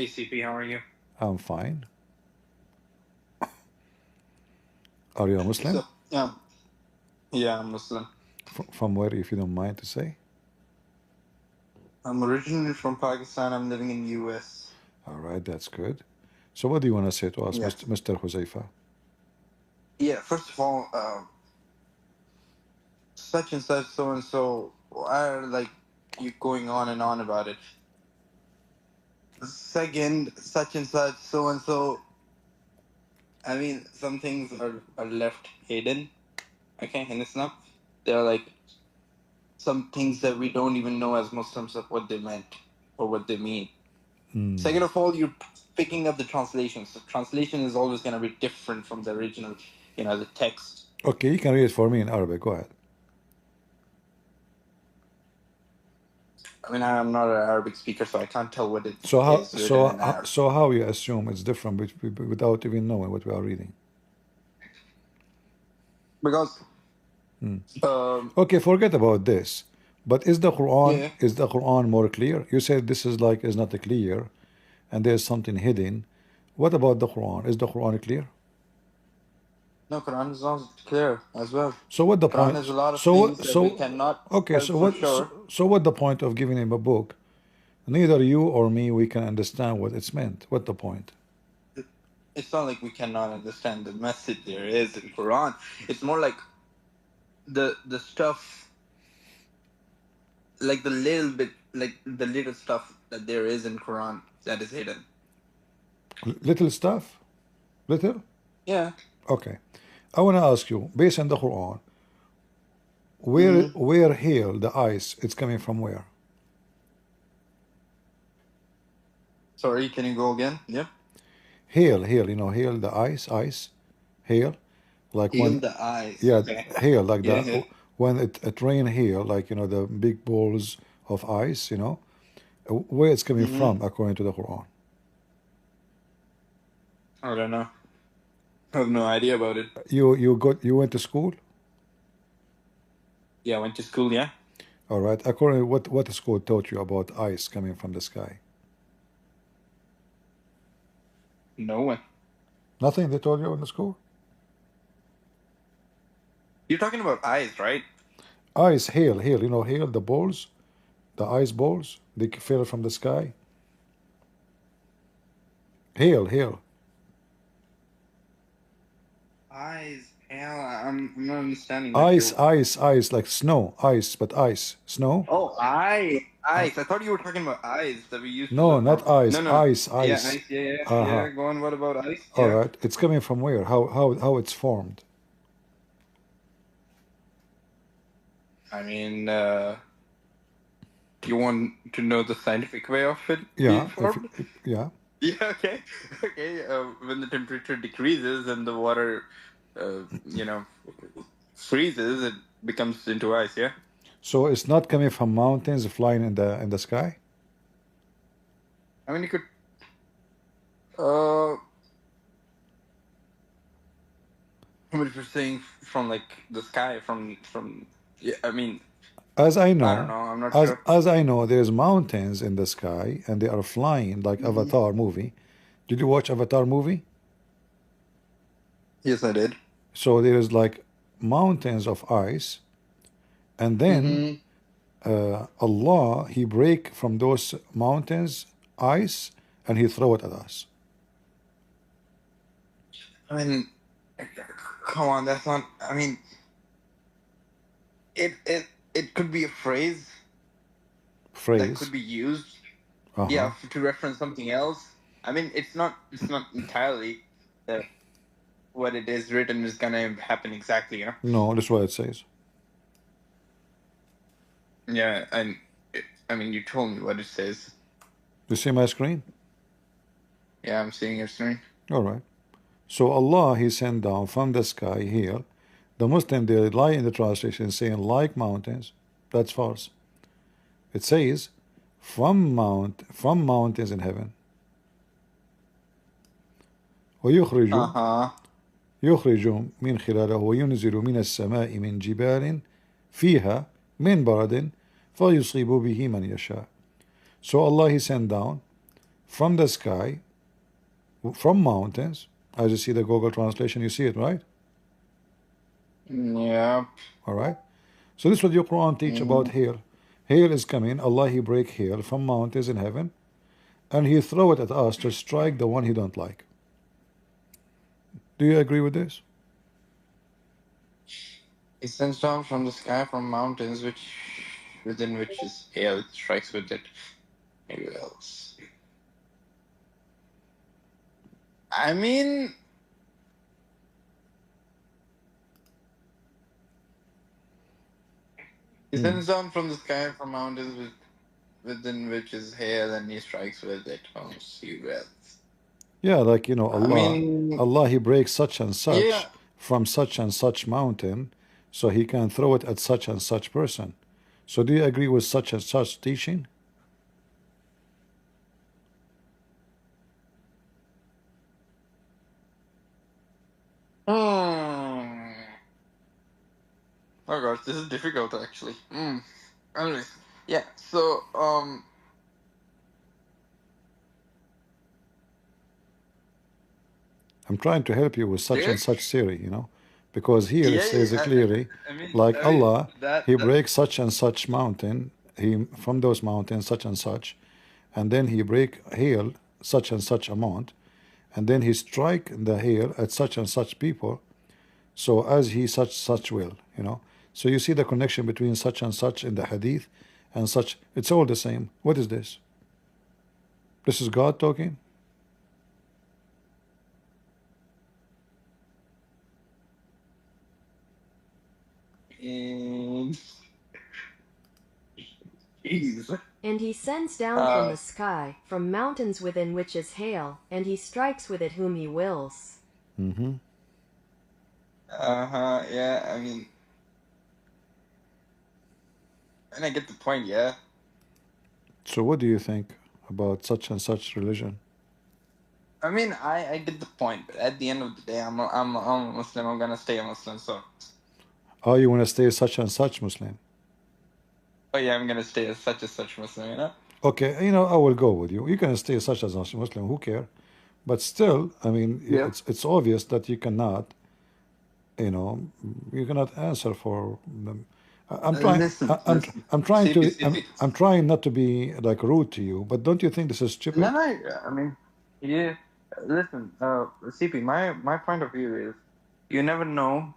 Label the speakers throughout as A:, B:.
A: Hey CP, how are you?
B: I'm fine. Are you a Muslim?
A: So, yeah, I'm Muslim.
B: From where, if you don't mind to say?
A: I'm originally from Pakistan. I'm living in US.
B: All right, that's good. So what do you want to say to us,
A: Yes.
B: Mr. Huzaifa?
A: Yeah, first of all, such and such, so and so, why are like you going on and on about it? Second, such and such, so and so. I mean, some things are left hidden, okay, in Islam. They're like some things that we don't even know as Muslims of what they meant or what they mean. Second of all, you're picking up the translations. The translation is always going to be different from the original, the text.
B: Okay, you can read it for me in Arabic. Go ahead.
A: I mean, I'm not an Arabic speaker, so I can't tell what it
B: So how
A: is written in
B: so
A: Arabic.
B: so how you assume it's different without even knowing what we are reading?
A: Because,
B: Okay, forget about this. But is the Quran
A: yeah,
B: is the Quran more clear? You said this is not clear, and there's something hidden. What about the Quran? Is the Quran clear?
A: no, Quran is not clear as well.
B: So what the
A: Quran
B: point?
A: has a lot of things that we cannot
B: Okay.
A: tell
B: So
A: for
B: what?
A: sure.
B: What the point of giving him a book? Neither you or me we can understand what it's meant. What the point?
A: It's not like we cannot understand the message there is in Quran. It's more like the stuff, like the little bit, like the little stuff that there is in Quran that is hidden.
B: Little stuff. Little.
A: Yeah.
B: Okay. I want to ask you, based on the Quran,
A: Hmm.
B: where hail the ice? It's coming from where?
A: Sorry, can you go again? Yep.
B: Hail. You know, hail the ice. Hail, like
A: Heal
B: when,
A: the eyes.
B: yeah,
A: Okay.
B: hail like
A: Yeah,
B: that.
A: yeah.
B: When it rain hail, like the big balls of ice. Where it's coming
A: Mm-hmm.
B: from according to the Quran.
A: I don't know. I have no idea about it.
B: You went to school.
A: Yeah, I went to school, yeah?
B: All right. According to what school taught you about ice coming from the sky?
A: No one.
B: Nothing they told you in the school?
A: You're talking about eyes, right?
B: Ice, hail, hail, the balls, the ice balls, they fell from the sky. Hail.
A: Eyes. Hell, I'm not understanding that
B: Ice,
A: you're.
B: ice, like snow, ice, but ice, snow.
A: Oh, eyes. Eyes. I thought you were talking about eyes that we used to
B: No,
A: look
B: not
A: for.
B: ice,
A: No, no.
B: ice,
A: Yeah,
B: ice.
A: eyes. Yeah, yeah,
B: Uh-huh.
A: yeah. Go on. What about eyes?
B: All
A: Yeah.
B: right. It's coming from where? How it's formed?
A: I mean, you want to know the scientific way of it being
B: Yeah,
A: formed?
B: yeah.
A: Yeah, okay. Okay. When the temperature decreases and the water, uh, you know, freezes, it becomes into ice, yeah?
B: So it's not coming from mountains flying in the sky?
A: I mean, you could. Uh, what if you're saying from like the sky, from. Yeah, I mean,
B: As I
A: I don't
B: know,
A: know. I'm not
B: as
A: sure.
B: as I know, there's mountains in the sky and they are flying like
A: Hmm.
B: Avatar movie. Did you watch Avatar movie?
A: Yes, I did.
B: So there is like mountains of ice, and then
A: Hmm.
B: Allah He break from those mountains ice and He throw it at us.
A: I mean, come on, that's not. I mean, it could be a phrase that could
B: Phrase.
A: be used,
B: Uh-huh.
A: yeah, to reference something else. I mean, it's not entirely that what it is written is gonna happen exactly.
B: No, that's what it says.
A: Yeah, and I mean, you told me what it says.
B: You see my screen?
A: Yeah, I'm seeing your screen.
B: All right. So Allah He sent down from the sky here. The Muslim they lie in the translation saying like mountains. That's false. It says from mountains in heaven. ويخرج
A: Uh-huh.
B: يخرج من خلاله وينزل من السماء من جبال فيها من برد فيصيب به من يشاء. So Allah He sent down from the sky, from mountains. As you see the Google translation, you see it, right?
A: Yeah.
B: All right. So this is what your Quran teach about
A: Mm.
B: hail. Hail is coming. Allah He break hail from mountains in heaven, and He throw it at us to strike the one He don't like. Do you agree with this?
A: It sends down from the sky from mountains, within which is hail. It strikes with it. Maybe else. I mean, he sends down from the sky from mountains within which is hail, and he strikes with it. Oh, see well.
B: Yeah, like
A: I mean,
B: Allah He breaks such and such
A: yeah.
B: from such and such mountain, so He can throw it at such and such person. So do you agree with such and such teaching?
A: Hmm. Oh gosh, this is difficult actually. Anyways, yeah. So,
B: I'm trying to help you with such
A: yeah,
B: and such theory, because here it
A: yeah.
B: says it clearly, like
A: I mean
B: Allah,
A: that
B: He
A: that.
B: breaks such and such mountain, He from those mountains such and such, and then He break hail such and such amount, and then He strike the hail at such and such people. So as He such will. So you see the connection between such and such in the hadith and such. It's all the same. What is this? This is God talking.
A: Mm, Jeez.
C: And he sends down from
A: Uh.
C: the sky, from mountains within which is hail, and he strikes with it whom he wills.
B: Mm-hmm.
A: Uh-huh. Yeah. I mean, and I get the point. Yeah.
B: So what do you think about such and such religion?
A: I mean, I get the point, but at the end of the day, I'm a Muslim. I'm gonna stay a Muslim. So,
B: Oh, you want to stay such and such Muslim?
A: oh yeah, I'm gonna stay as such Muslim. You know.
B: Okay, I will go with you. You can stay such as a Muslim. Who care? But still, I mean,
A: Yeah.
B: it's obvious that you know, you cannot answer for them. I'm trying.
A: Listen.
B: I'm trying
A: CP,
B: to.
A: CP.
B: I'm trying not to be like rude to you. But don't you think this is
A: No,
B: stupid?
A: no. I mean, yeah. Listen, CP. My point of view is, you never know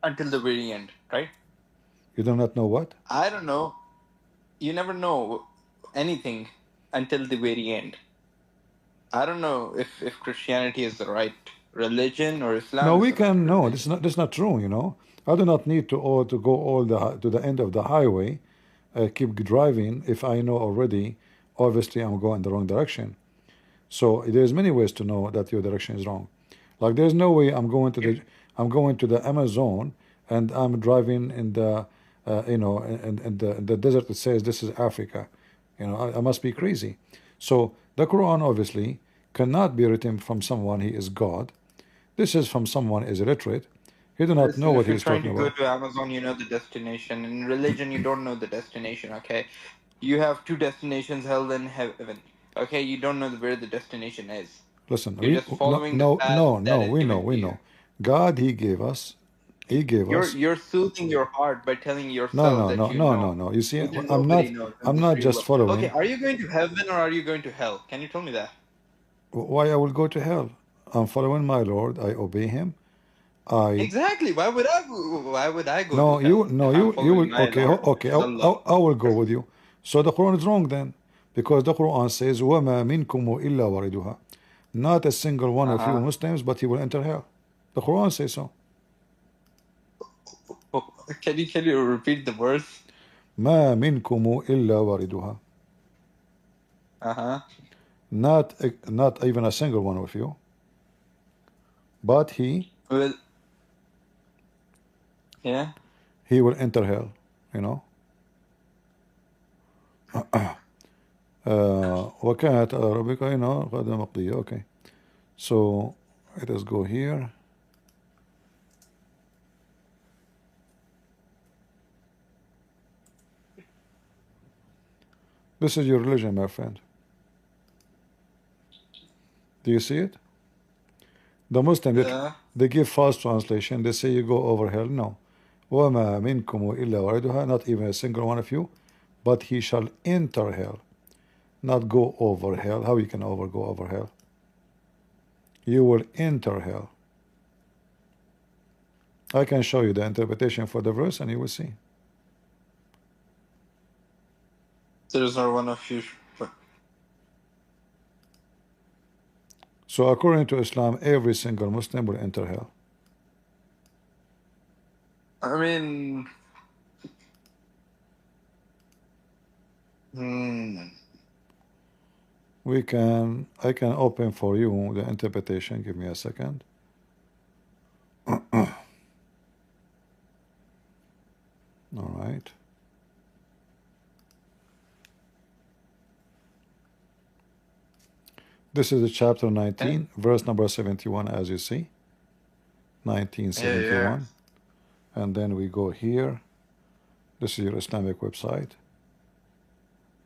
A: until the very end, right?
B: You do not know what?
A: I don't know. You never know anything until the very end. I don't know if Christianity is the right religion or
B: No,
A: Islam is
B: we
A: the right
B: can. No,
A: religion.
B: this is not true. I do not need to go all to the end of the highway, keep driving if I know already. Obviously, I'm going the wrong direction. So there's many ways to know that your direction is wrong. Like there's no way I'm going to the Amazon and I'm driving in the in the desert. It says this is Africa. I must be crazy. So the Quran obviously cannot be written from someone he is God. This is from someone is illiterate. He do not know
A: Listen,
B: what
A: if
B: he
A: you're
B: is
A: trying
B: talking
A: to go
B: about.
A: to Amazon, you know the destination. In religion, you don't know the destination, okay? You have two destinations, hell and heaven. Okay, you don't know where the destination is.
B: Listen,
A: You're just
B: no,
A: following the
B: no,
A: path
B: no,
A: that
B: no.
A: is
B: We know,
A: given
B: we
A: to you.
B: know. God, He gave us. He gave
A: You're
B: us.
A: you're soothing your heart by telling
B: No,
A: yourself
B: no,
A: that
B: no,
A: you
B: no,
A: know.
B: no, no. You see,
A: But then
B: I'm
A: nobody
B: not.
A: knows in
B: I'm
A: this
B: not
A: real
B: just
A: world. Okay,
B: following.
A: are you going to heaven or are you going to hell? Can you tell me that?
B: Why I will go to hell? I'm following my Lord. I obey Him. I
A: Exactly. Why would I go to
B: no,
A: hell
B: you no,
A: if I'm
B: you
A: following
B: will.
A: my
B: Okay,
A: Lord,
B: okay.
A: which is Allah?
B: I will go with you. So the Quran is wrong then, because the Quran says, "وَمَا مِنْكُمْ إِلَّا وَارِدُهَا." Not a single one of you
A: Uh-huh.
B: Muslims, but he will enter hell. The Quran says so.
A: Oh, can you repeat the verse?
B: ما منكم إلا واردها.
A: Uh-huh.
B: Not even a single one of you, but
A: Well, yeah.
B: he will enter hell. You know. وكانت على ربك قد مقضية. Okay. So let us go here. This is your religion, my friend. Do you see it? The Muslim,
A: Yeah.
B: they give false translation. They say you go over hell. No. وَمَا مِنْكُمْ إِلَّا وَارِدُهَا. Not even a single one of you, but he shall enter hell. Not go over hell. How you can go over hell? You will enter hell. I can show you the interpretation for the verse and you will see.
A: There's not one of you. But
B: So according to Islam, every single Muslim will enter hell.
A: I mean,
B: I can open for you the interpretation. Give me a second. All right. This is the chapter 19, verse number 71, as you see. 1971.
A: yeah.
B: And then we go here. This is your Islamic website.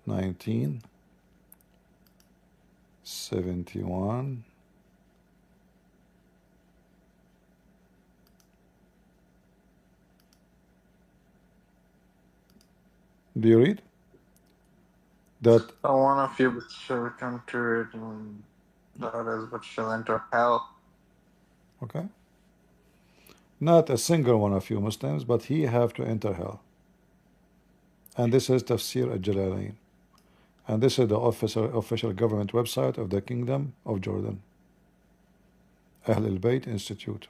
B: 1971. Do you read? That
A: One of you but shall come to it, and the others but shall enter hell.
B: okay? Not a single one of you Muslims, but he have to enter hell. And this is Tafsir al-Jalalain. And this is the official government website of the Kingdom of Jordan. Ahl al-Bayt Institute.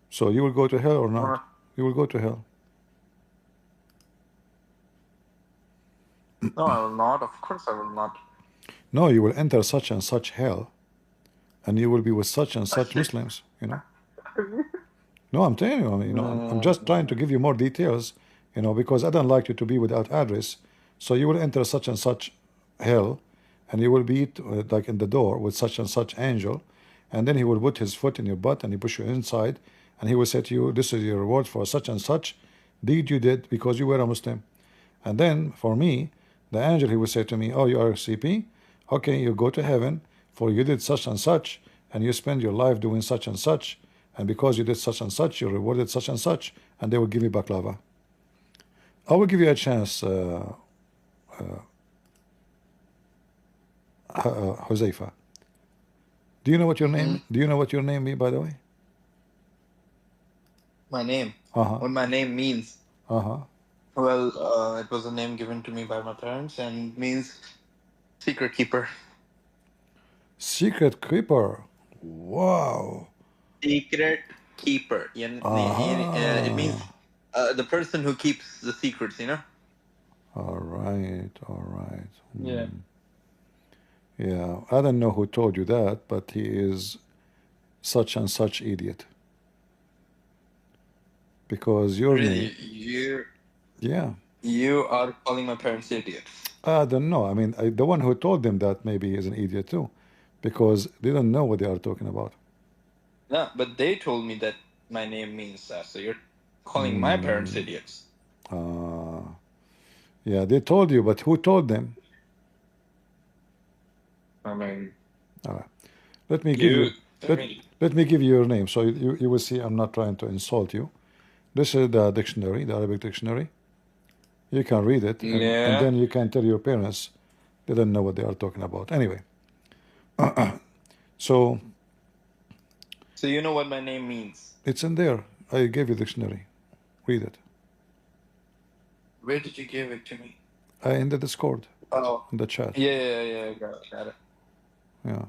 B: So you will go to hell or not? You will go to hell.
A: No, I will not. Of course, I will not.
B: No, you will enter such and such hell, and you will be with such and such Muslims. You know. No, I'm telling you. I'm just trying to give you more details. Because I don't like you to be without address. So you will enter such and such hell, and you will be like in the door with such and such angel, and then he will put his foot in your butt and he push you inside, and he will say to you, "This is your reward for such and such deed you did because you were a Muslim." And then for me, the angel, he will say to me, "Oh, you are a CP? Okay, you go to heaven for you did such and such, and you spend your life doing such and such, and because you did such and such, you're rewarded such and such," and they will give me baklava. I will give you a chance, Huzaifa. Do you know what your name? Do you know what your name means, by the way?
A: My name.
B: Uh-huh.
A: What my name means.
B: Uh-huh.
A: Well, it was a name given to me by my parents and means secret keeper.
B: Secret keeper. Wow.
A: Secret keeper. It means the person who keeps the secrets,
B: All right. All right.
A: Yeah.
B: Yeah. I don't know who told you that, but he is such and such idiot. Because your name. Yeah.
A: You are calling my parents idiots.
B: I don't know. I mean, the one who told them that maybe is an idiot too, because they don't know what they are talking about.
A: No, but they told me that my name means that, so you're calling my parents idiots.
B: Yeah, they told you, but who told them?
A: I mean,
B: All right. Let me give you. Let me give you your name, so you will see I'm not trying to insult you. This is the dictionary, the Arabic dictionary. You can read it, and then you can tell your parents they don't know what they are talking about. Anyway, so
A: you know what my name means?
B: it's in there. I gave you the dictionary. Read it.
A: Where did you give it to me?
B: In the Discord.
A: Oh.
B: In the chat.
A: Yeah. Got it.
B: Yeah.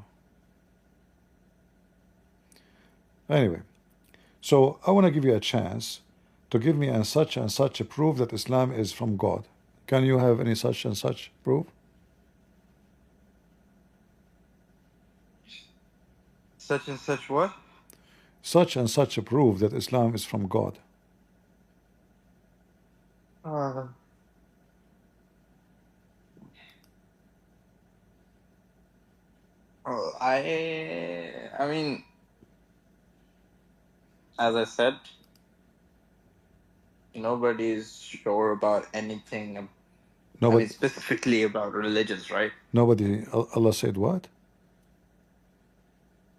B: Anyway, so I want to give you a chance to give me such and such a proof that Islam is from God. Can you have any such and such proof?
A: Such and such what?
B: Such and such a proof that Islam is from God.
A: I mean, as I said, nobody is sure about anything. I mean,
B: Nobody,
A: specifically about religions, right?
B: nobody. Allah said what?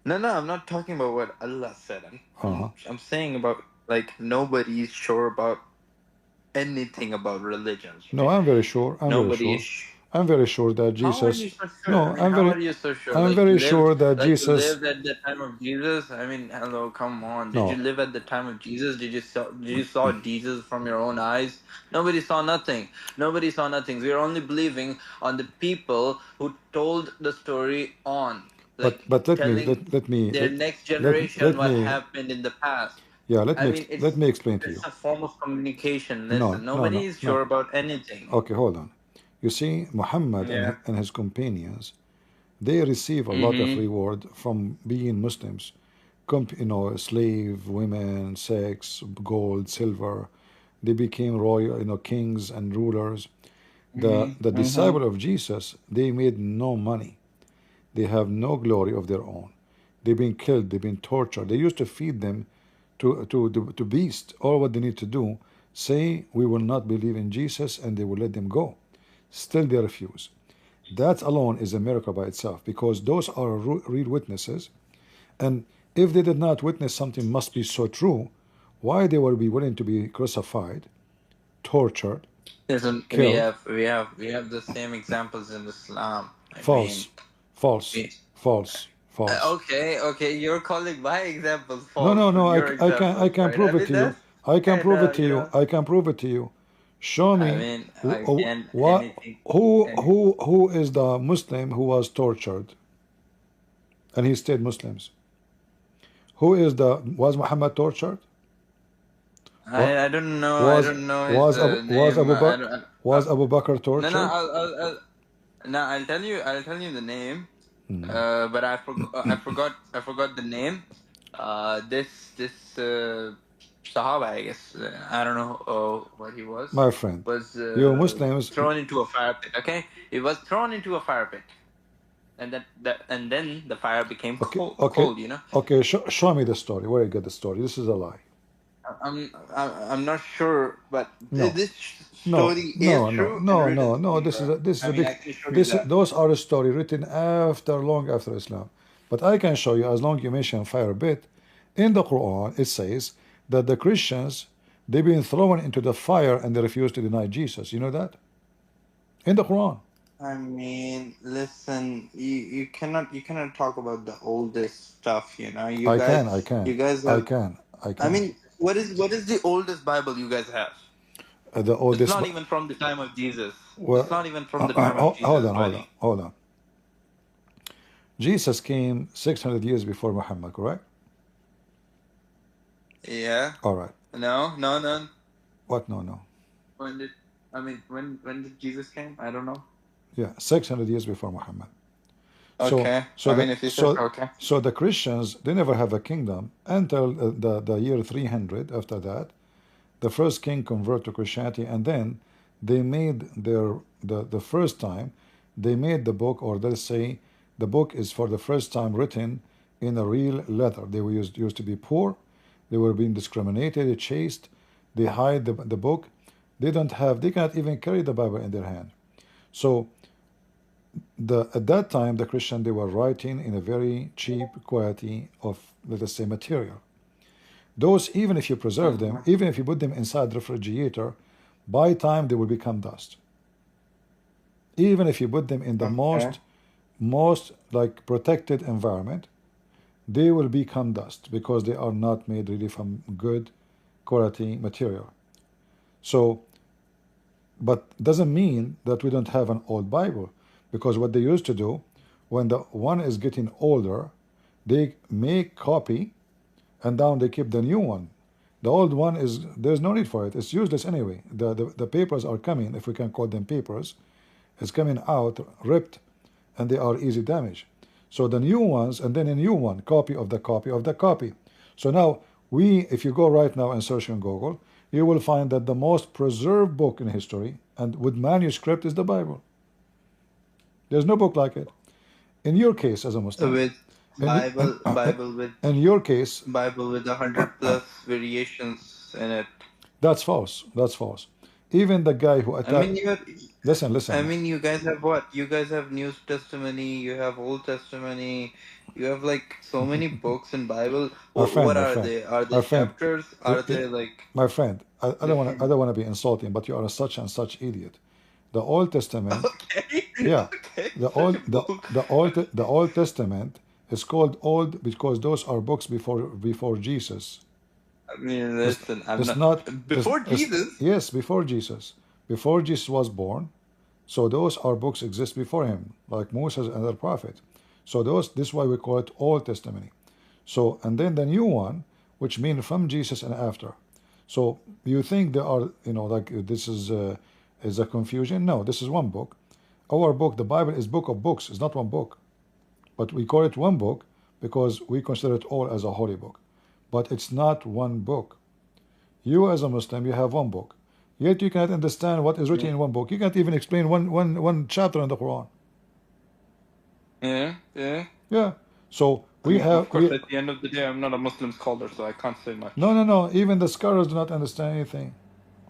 A: No, no, I'm not talking about what Allah said.
B: Uh-huh.
A: I'm saying about like nobody's sure about anything about religions,
B: No,
A: right?
B: I'm very sure. I'm very
A: Nobody
B: sure.
A: is.
B: I'm very sure that
A: How are you
B: Jesus.
A: so sure? I
B: No,
A: mean, how are you so sure?
B: I'm very sure that
A: You
B: Jesus.
A: lived at the time of Jesus. I mean, hello, come on. Did you
B: No,
A: live at the time of Jesus? Did you saw Jesus from your own eyes? Nobody saw nothing. Nobody saw nothing. We're only believing on the people who told the story on, like
B: but let me
A: telling
B: let me
A: their next
B: let
A: generation what
B: me
A: happened in the past.
B: yeah
A: I mean,
B: let me explain to
A: it's
B: you.
A: a form of communication.
B: No,
A: Listen,
B: no,
A: nobody
B: no,
A: is
B: no.
A: sure about anything.
B: Okay, hold on. You see, Muhammad
A: Yeah.
B: and his companions, they receive a lot of
A: Mm-hmm.
B: reward from being Muslims. Slave, women, sex, gold, silver. They became royal, kings and rulers. The
A: Mm-hmm.
B: disciple of Jesus, they made no money. They have no glory of their own. They've been killed. They've been tortured. They used to feed them to beasts. All what they need to do, say we will not believe in Jesus, and they will let them go. Still, they refuse. That alone is a miracle by itself, because those are real witnesses. And if they did not witness something must be so true, why they will be willing to be crucified, tortured,
A: Listen, we
B: killed?
A: have we have we have the same examples in Islam. I mean,
B: False, false,
A: we,
B: false, false.
A: okay, you're calling my examples
B: No,
A: false
B: no,
A: from
B: no.
A: your
B: I
A: examples,
B: can
A: right? I
B: prove it
A: mean,
B: to you.
A: that's
B: I can
A: kind
B: prove it
A: of
B: to you. I can prove it to you. Show
A: I
B: me
A: mean, again,
B: what
A: anything,
B: who
A: any.
B: who is the Muslim who was tortured and he stayed Muslims. Who is the was Muhammad tortured? What
A: I don't know. I
B: was
A: don't know his
B: was
A: name.
B: Abu Bakr
A: I,
B: was Abu Bakr
A: no, no.
B: tortured?
A: No. I'll tell you. I'll tell you the name. But I forgot the name. This Sahaba, I guess. I don't know what he
B: My friend,
A: was
B: you Muslims.
A: thrown into a fire pit. Okay, he was thrown into a fire pit, and and then the fire became
B: Okay,
A: cold.
B: okay,
A: Cold, you know.
B: okay. Show me the story. Where you get the story? This is a lie.
A: I'm not sure, but
B: No,
A: this
B: no,
A: story is
B: no, no,
A: true and
B: no, no,
A: written
B: no.
A: somewhere.
B: This is
A: I
B: a
A: mean,
B: big.
A: I can show you that.
B: Those are a story written long after Islam. But I can show you, as long you mention fire bit, in the Quran it says that the Christians they've been thrown into the fire and they refuse to deny Jesus. You know that in the Quran.
A: I mean, listen, you cannot talk about the oldest stuff, you know. You
B: I can, I
A: guys
B: can,
A: you guys
B: I
A: have
B: can, I
A: I
B: can.
A: mean, what is the oldest Bible you guys have?
B: The
A: It's
B: oldest.
A: not even from the time of Jesus. It's
B: Well,
A: not even from the time of
B: hold
A: Jesus
B: on, hold on,
A: writing.
B: hold on. Jesus came 600 years before Muhammad, correct?
A: Yeah.
B: All right.
A: No, no, no.
B: What? No, no.
A: When did when did Jesus came? I don't know.
B: Yeah, 600 years before Muhammad. So,
A: Okay.
B: so
A: I
B: the
A: mean, if you say
B: so
A: okay.
B: so the Christians they never have a kingdom until the year 300. After that, the first king converted to Christianity, and then they made the first time they made the book, or let's say the book is for the first time written in a real letter. They were used to be poor, they were being discriminated, chased. They hide the book. They cannot even carry the Bible in their hand. So at that time the Christian they were writing in a very cheap quality of, let us say, material. Those, even if you preserve them,
A: Mhm.
B: even if you put them inside the refrigerator, by time they will become dust. Even if you put them in the
A: Okay.
B: most like protected environment, they will become dust because they are not made really from good quality material. So, but doesn't mean that we don't have an old Bible, because what they used to do, when the one is getting older, they make copy and down they keep the new one. The old one is, there's no need for it. It's useless anyway. The papers are coming, if we can call them papers, it's coming out ripped, and they are easy damage. So the new ones, and then a new one, copy of the copy of the copy. So now if you go right now and search on Google, you will find that the most preserved book in history and with manuscript is the Bible. There's no book like it. In your case, as a Muslim,
A: With
B: in, in,
A: Bible, Bible with
B: in your case,
A: Bible with 100 plus variations in it.
B: that's false. That's false. Even the guy who
A: I mean,
B: attacked.
A: you have,
B: Listen,
A: I
B: listen.
A: mean, you guys have what? You guys have New Testimony, you have Old Testimony, you have like so many books in Bible.
B: My friend,
A: What
B: my
A: are
B: friend,
A: they? Are
B: my
A: they
B: friend,
A: chapters? Are they like
B: my friend. I don't want to. I
A: different?
B: don't want to be insulting, but you are a such and such idiot. The Old Testament,
A: Okay,
B: yeah,
A: okay,
B: the
A: such a
B: old the
A: book.
B: the old the Old Testament is called old because those are books before Jesus.
A: I mean,
B: It's,
A: listen, I'm
B: it's
A: not
B: not.
A: before
B: It's
A: Jesus.
B: yes, before Jesus. Before Jesus was born. So those are books exist before him, like Moses and other prophet. So those this is why we call it Old Testament. So and then the new one, which mean from Jesus and after. So you think there are like this is a confusion? No, this is one book. Our book, the Bible, is book of books. It's not one book, but we call it one book because we consider it all as a holy book. But it's not one book. You as a Muslim, you have one book. Yet you cannot understand what is written
A: Yeah,
B: in one book. You can't even explain one chapter in the Quran.
A: yeah, yeah.
B: Yeah. So
A: I
B: we
A: mean,
B: have
A: of course,
B: we
A: at the end of the day, I'm not a Muslim scholar, so I can't say
B: no,
A: much.
B: no, no. Even the scholars do not understand anything.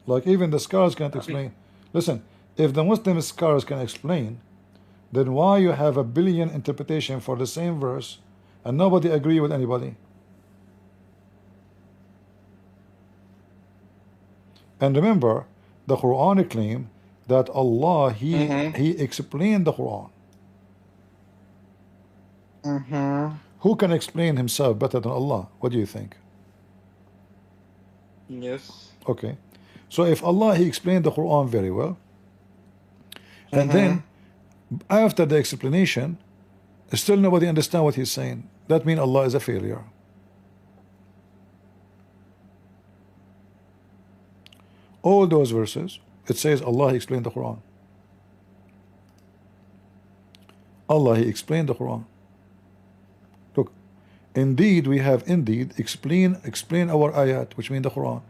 B: Like even the scholars can't
A: I mean,
B: explain. Listen, if the Muslim scholars can explain, then why you have a billion interpretation for the same verse and nobody agree with anybody? And remember, the Quran claim that Allah
A: mm-hmm,
B: He explained the Quran.
A: mm-hmm.
B: Who can explain himself better than Allah? What do you think?
A: Yes.
B: Okay. So if Allah He explained the Quran very well, and
A: Mm-hmm.
B: then after the explanation, still nobody understand what He's saying, that means Allah is a failure. All those verses, it says Allah He explained the Quran. Allah He explained the Quran. Look, indeed we have indeed explain our ayat, which mean the Quran.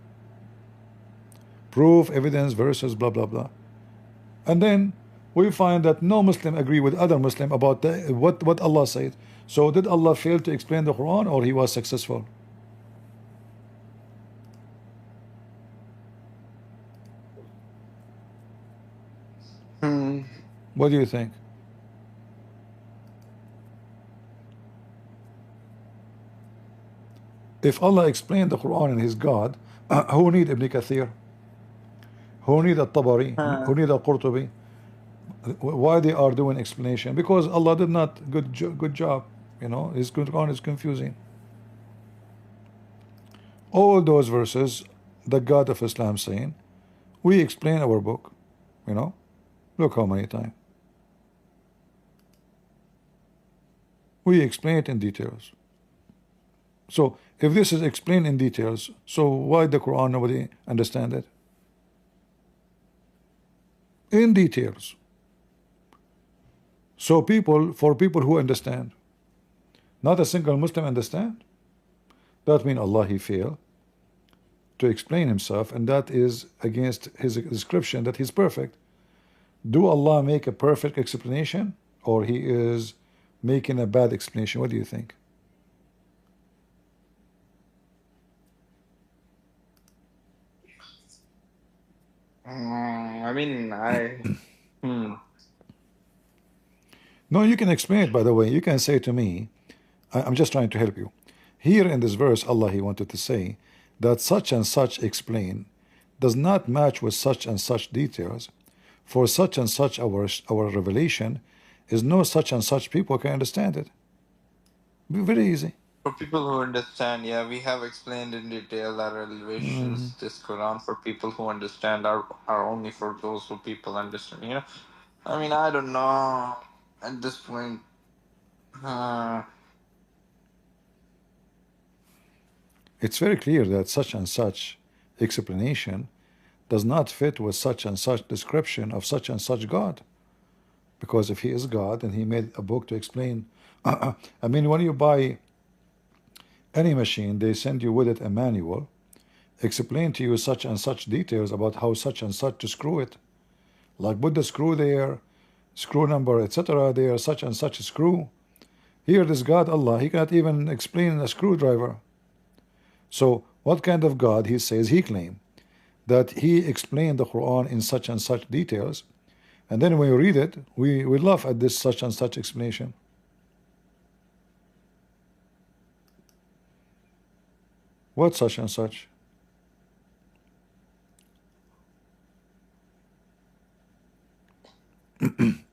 B: Proof, evidence, verses, blah blah blah. And then we find that no Muslim agree with other Muslim about what Allah said. So did Allah fail to explain the Quran or He was successful?
A: Hmm.
B: What do you think? If Allah explained the Quran and His God, who need Ibn Kathir? Who need At-Tabari?
A: Huh.
B: Who need Al-Qurtubi? Why they are doing explanation? Because Allah did not good job. His Quran is confusing. All those verses, the God of Islam saying, we explain our book. You know, look how many times we explain it in details. So if this is explained in details, so why the Quran nobody understand it? In details. So for people who understand, not a single Muslim understand, that means Allah He failed to explain Himself, and that is against His description that He's perfect. Do Allah make a perfect explanation, or He is making a bad explanation? What do you think?
A: I mean, I. Hmm.
B: No, you can explain it, by the way. You can say to me, I'm just trying to help you. Here in this verse, Allah He wanted to say that such and such explain does not match with such and such details. For such and such our revelation is no such and such people can understand it. Very easy.
A: For people who understand, yeah, we have explained in detail our
B: Mm-hmm.
A: elevations. This Quran for people who understand are only for those who people understand. I mean, I don't know at this point. Uh,
B: It's very clear that such and such explanation does not fit with such and such description of such and such God. Because if He is God and He made a book to explain, I mean, when you buy any machine, they send you with it a manual, explain to you such and such details about how such and such to screw it. Like put the screw there, screw number, etc. There, such and such screw. Here, this God, Allah, He cannot even explain a screwdriver. So, what kind of God He says He claim? that he explained the Quran in such and such details, and then when we read it, we laugh at this such and such explanation. What such and such?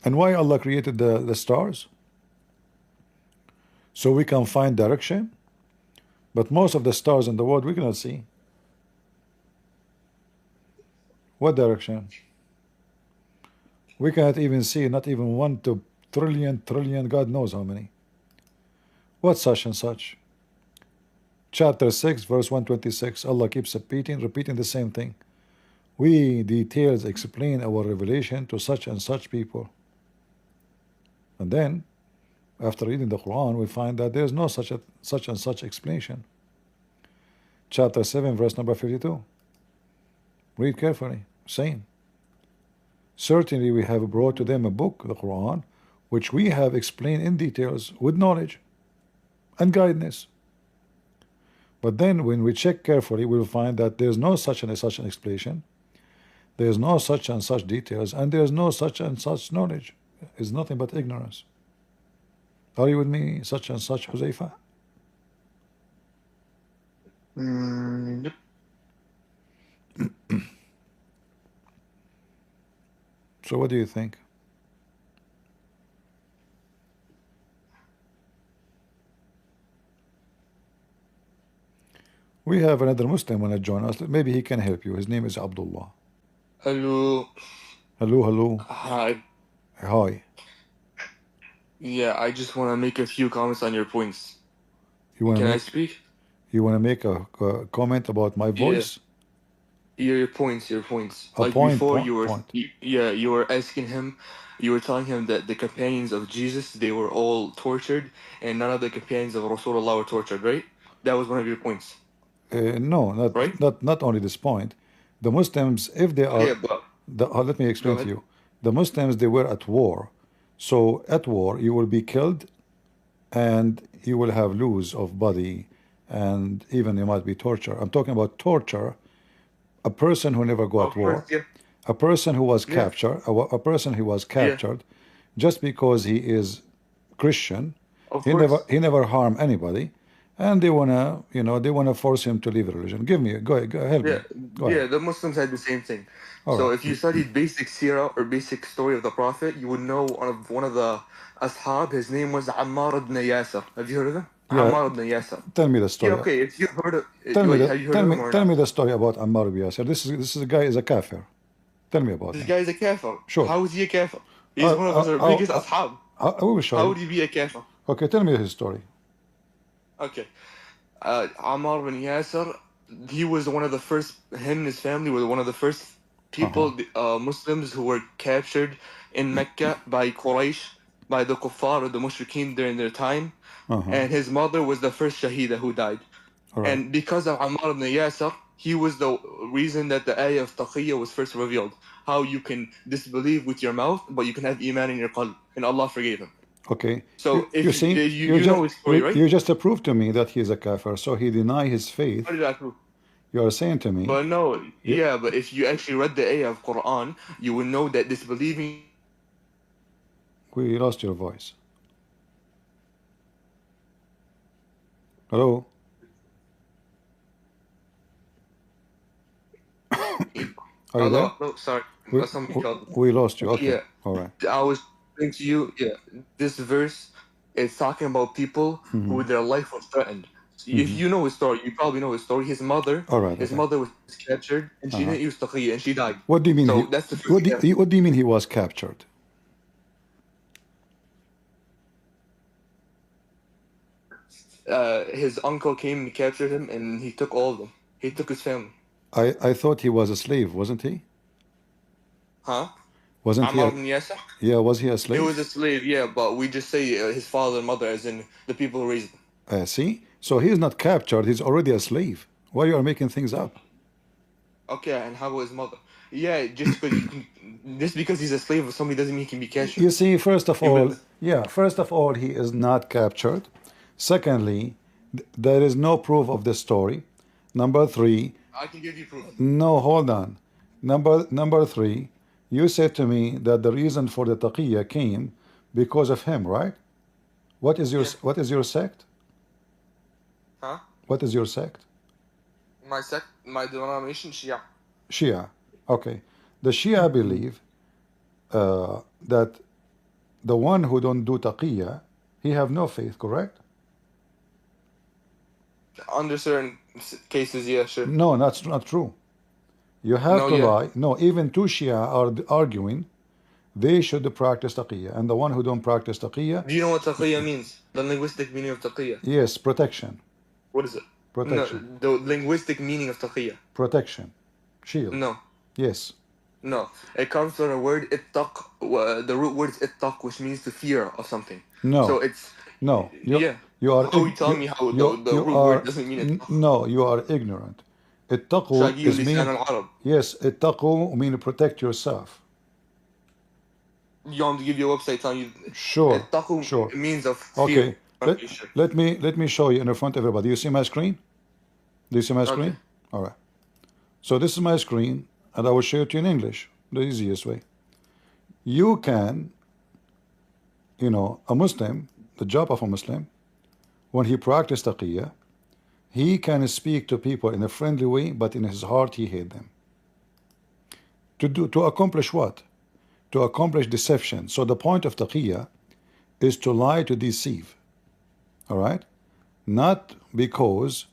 B: And why Allah created the stars? So we can find direction, but most of the stars in the world we cannot see. What direction? We cannot even see, not even 1 to trillion, God knows how many. What such and such? Chapter 6, verse 126, Allah keeps repeating the same thing. We details explain our revelation to such and such people. And then, after reading the Quran, we find that there is no such and such explanation. Chapter 7, verse number 52. Read carefully. Same. Certainly we have brought to them a book, the Quran, which we have explained in details with knowledge and guidance. But then when we check carefully, we will find that there is no such and such an explanation, there is no such and such details, and there is no such and such knowledge. It's nothing but ignorance. Are you with me, such and such, Huzaifa?
A: Yep.
B: So what do you think? We have another Muslim want to join us. Maybe he can help you. His name is Abdullah.
A: Hello.
B: Hello.
A: Hi.
B: Hi.
A: Yeah, I just want to make a few comments on your points.
B: You want
A: Can
B: to
A: I
B: make
A: speak?
B: you want to make a comment about my voice?
A: Your points.
B: A
A: Like
B: point,
A: before,
B: point.
A: you were asking him, you were telling him that the companions of Jesus, they were all tortured, and none of the companions of Rasulullah were tortured, right? That was one of your points,
B: No,
A: right?
B: not only this point. The Muslims, if they are,
A: Yeah, but
B: let me
A: go
B: explain to
A: ahead.
B: you. The Muslims, they were at war. So at war, you will be killed, and you will have loss of body, and even you might be tortured. I'm talking about torture. A person who never go
A: Of
B: at war,
A: course, yeah,
B: a person who was
A: yeah,
B: captured, a person who was
A: yeah,
B: captured, just because he is Christian,
A: of
B: he never
A: course.
B: harm anybody, and they wanna force him to leave the religion. Go ahead, help
A: Yeah,
B: me. Go
A: yeah,
B: ahead.
A: the Muslims had the same thing.
B: All
A: So
B: right.
A: if you studied basic seerah or basic story of the Prophet, you would know one of the ashab, his name was Ammar ibn Yasir. Have you heard of him?
B: Yeah,
A: Ammar ibn Yasir.
B: tell me the
A: Yeah,
B: story.
A: okay, if you've heard of, wait, have you heard of him or
B: Tell me
A: not?
B: the story about Ammar ibn Yasir. This is a guy is a kafir. Tell me about
A: This
B: him.
A: guy is a kafir.
B: Sure.
A: How is he a kafir? He's
B: I,
A: one of
B: I,
A: our biggest ashab.
B: I will show
A: How
B: you.
A: would he be a kafir?
B: Okay, tell me his story.
A: Okay. Ammar bin Yasir, he was one of the first, him and his family were one of the first
B: Uh-huh.
A: people, Muslims who were captured in Mecca by Quraysh, by the kuffar or the mushrikeen during their time.
B: Uh-huh.
A: And his mother was the first shahida who died.
B: All right.
A: And because of Ammar ibn Yasir, he was the reason that the ayah of taqiyya was first revealed. How you can disbelieve with your mouth, but you can have iman in your qalb. And Allah forgave him.
B: Okay.
A: So if
B: You see,
A: you know his story, right?
B: you just proved to me that he is a kafir, so he deny his faith.
A: How did I prove?
B: You are saying to me,
A: But no,
B: you,
A: yeah, but if you actually read the ayah of Quran, you will know that disbelieving.
B: we lost your voice. Hello? Are you there?
A: Allah, no, sorry,
B: We,
A: somebody called.
B: we lost you. Okay.
A: Yeah,
B: All right.
A: I was saying to you, yeah, this verse is talking about people who their life was threatened. So if you know his story, you probably know his story. His mother,
B: All right.
A: his
B: Okay.
A: mother was captured, and she didn't use taqiyya, and she died.
B: What do you mean?
A: So that's the first thing.
B: What do you mean he was captured?
A: His uncle came and captured him, and he took all of them. He took his family.
B: I thought he was a slave, wasn't he?
A: Huh?
B: Wasn't he?
A: Ammar ibn Yasir?
B: Yeah, was he a
A: He
B: slave?
A: was a slave, yeah, but we just say his father and mother, as in the people who raised him.
B: See? So he's not captured, he's already a slave. Why you are making things up?
A: Okay, and how about his mother? Yeah, just because he's a slave of somebody doesn't mean he can be captured.
B: You see, first of
A: Even
B: all, he is not captured. Secondly, there is no proof of this story. Number three,
A: I can give you proof.
B: No, hold on. Number three, you said to me that the reason for the taqiyya came because of him, right? What is your
A: Yeah.
B: what is your sect?
A: Huh?
B: What is your sect?
A: My denomination, Shia.
B: Shia. Okay. The Shia believe that the one who don't do taqiyya, he have no faith, correct?
A: Under certain cases, yeah, sure.
B: No, that's not true. You have
A: No,
B: to
A: yeah.
B: lie. No, even two Shia are arguing they should practice taqiyya, and the one who don't practice taqiyya,
A: Do you know what taqiyya means? The linguistic meaning of taqiyya.
B: yes, protection,
A: What is it? No,
B: protection,
A: the linguistic meaning of taqiyya.
B: protection, shield.
A: No,
B: Yes.
A: no. It comes from the word ittaq. The root word is ittaq, which means the fear of something. So
B: No.
A: it's
B: No.
A: yeah.
B: You are
A: How you tell me how the
B: you
A: root word doesn't mean ittaq?
B: no, you are ignorant. Ittaqu
A: شاقي
B: is
A: لسان
B: mean,
A: العرب.
B: yes, ittaqu mean protect yourself.
A: You want me to give you a website telling you
B: Sure.
A: ittaqu
B: Sure.
A: means of fear.
B: Okay.
A: Okay, sure.
B: Let me show you in front of everybody. You see my screen? Do you see my screen?
A: Okay.
B: All right. So this is my screen, and I will show it to you in English, the easiest way. You can, a Muslim, the job of a Muslim, when he practices taqiyya, he can speak to people in a friendly way, but in his heart he hates them. To accomplish what? To accomplish deception. So the point of taqiyya is to lie, to deceive. All right? Not because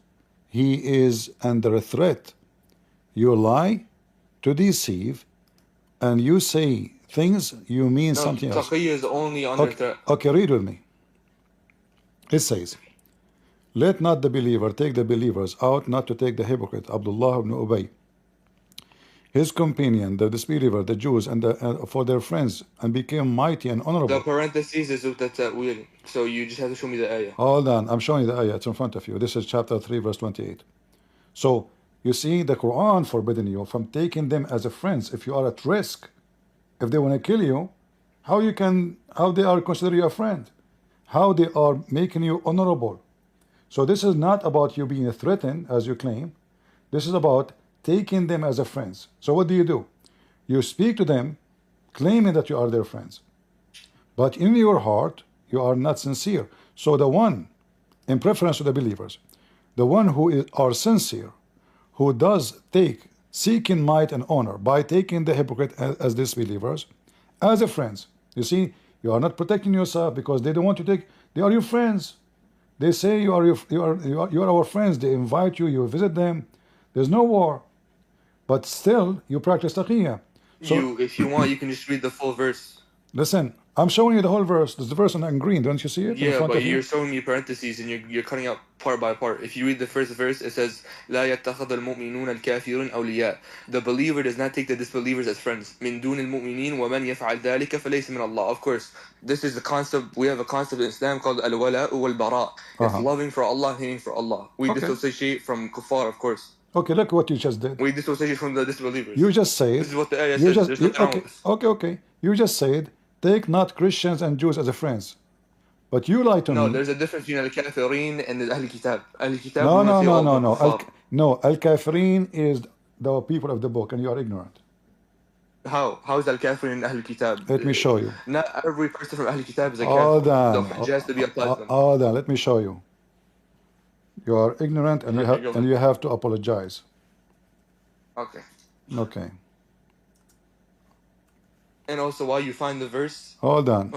B: he is under a threat. You lie to deceive, and you say things, you mean
A: No,
B: something else.
A: taqiyya is only under threat.
B: Okay, read with me. It says, let not the believer take the believers out, not to take the hypocrite, Abdullah ibn Ubay, his companion, the disbeliever, the Jews, and for their friends, and became mighty and
A: The
B: honorable.
A: parentheses is the ta'wil. So you just have to show me the ayah.
B: Hold on, I'm showing you the ayah. It's in front of you. This is chapter 3, verse 28. So, you see, the Quran forbidden you from taking them as a friends if you are at risk. If they want to kill you, how they are consider you a friend? How they are making you honorable? So this is not about you being threatened, as you claim. This is about taking them as a friends. So what do? You speak to them, claiming that you are their friends. But in your heart, you are not sincere. So the one, in preference to the believers, the one who are sincere, who does seeking might and honor by taking the hypocrite as disbelievers, as a friends. You see, you are not protecting yourself because they don't want to take. They are your friends. They say you are our friends. They invite you. You visit them. There's no war, but still you practice taqiyya. So
A: If you want, you can just read the full verse.
B: listen, I'm showing you the whole verse. There's the verse in green. Don't you see it in
A: Yeah,
B: front
A: but
B: of you?
A: you're showing me parentheses and you're cutting out part by part. If you read the first verse, it says, لا يتخذ المؤمنون الكافرون أولياء. The believer does not take the disbelievers as friends. من دون المؤمنين ومن يفعل ذلك فليس من الله. Of course, this is the concept. We have a concept in Islam called al-wala wal-bara. It's loving for Allah, hating for Allah. We dissociate from kuffar, of course.
B: Okay, look what you just did.
A: We dissociate from the disbelievers.
B: You just said.
A: This is what the ayah says. There's nothing wrong with this.
B: Okay. You just said, take not Christians and Jews as a friends. But you lied to me.
A: No, there's a difference between al-kafirin and the Ahl-Kitab. Ahl-Kitab
B: No. Al-Kafirin is the people of the book, and you are ignorant.
A: How? How is al-kafirin and Ahl-Kitab?
B: Let me show you.
A: Not every person from Ahl-Kitab is a
B: Hold
A: kafir.
B: on.
A: The Hajj has to be applied to them.
B: Hold on. Let me show you. You are ignorant, and you have to apologize.
A: Okay.
B: Okay.
A: And also, while you find the verse.
B: Hold on.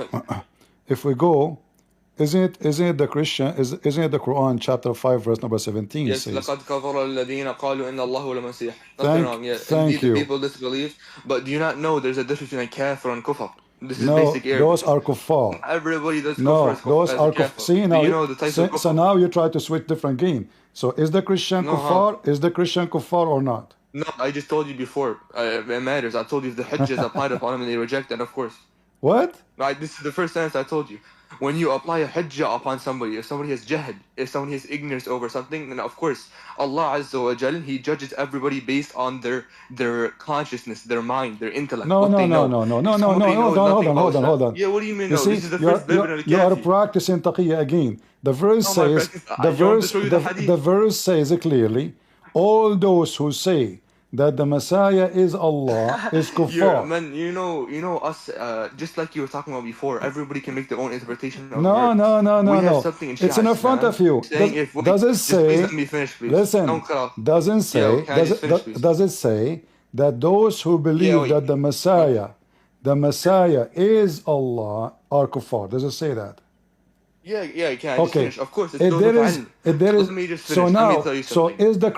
B: If we go, isn't it the Christian? Isn't it the Quran chapter 5 verse number 17?
A: Yes.
B: Says,
A: لقد كفر الذين قالوا إن الله هو المسيح.
B: Nothing
A: wrong. Yeah.
B: Thank
A: Indeed,
B: you.
A: the people disbelieve, but do you not know there's a difference between kafir and kufr? This is
B: no,
A: basic Arabic.
B: those are kuffar.
A: Everybody does kufr
B: No,
A: as kufr.
B: those
A: as
B: are
A: kafir.
B: See now,
A: do you know the types of kufr?
B: so now you try to switch different game. So is the Christian kuffar? Is the Christian kuffar or not?
A: No, I just told you before. It matters. I told you if the hajj is applied upon them and they reject, then of course.
B: What?
A: Right, this is the first sentence I told you. When you apply a hujjah upon somebody, if somebody has jahd, if somebody has ignorance over something, then of course, Allah Azza wa Jal, He judges everybody based on their consciousness, their mind, their intellect.
B: No. Hold on.
A: Yeah, what do you mean?
B: You
A: No,
B: see,
A: this is the first Bibli
B: you are
A: al-Kafi.
B: practicing taqiyya again. The verse says, the verse says clearly, all those who say that the Messiah is Allah is kuffar.
A: Man, you know us. Just like you were talking about before, everybody can make their own interpretation of
B: No,
A: words.
B: no, no,
A: We
B: no,
A: have
B: no.
A: something in
B: It's
A: Shia
B: in front
A: Islam
B: of you.
A: saying if wait,
B: Does it
A: just please
B: say?
A: let me finish, please.
B: Listen.
A: Don't cut off.
B: Doesn't say.
A: Yeah, can I just finish, please?
B: Does it say that those who
A: Yeah,
B: believe
A: wait.
B: that the Messiah is Allah are kuffar? Does it say that?
A: Yeah. Can I just
B: Okay.
A: finish? Of course, it's
B: If
A: those
B: there
A: with
B: is,
A: ilm.
B: if there
A: So
B: is,
A: let me just
B: so
A: finish. Let me
B: now,
A: tell you
B: so
A: something.
B: is the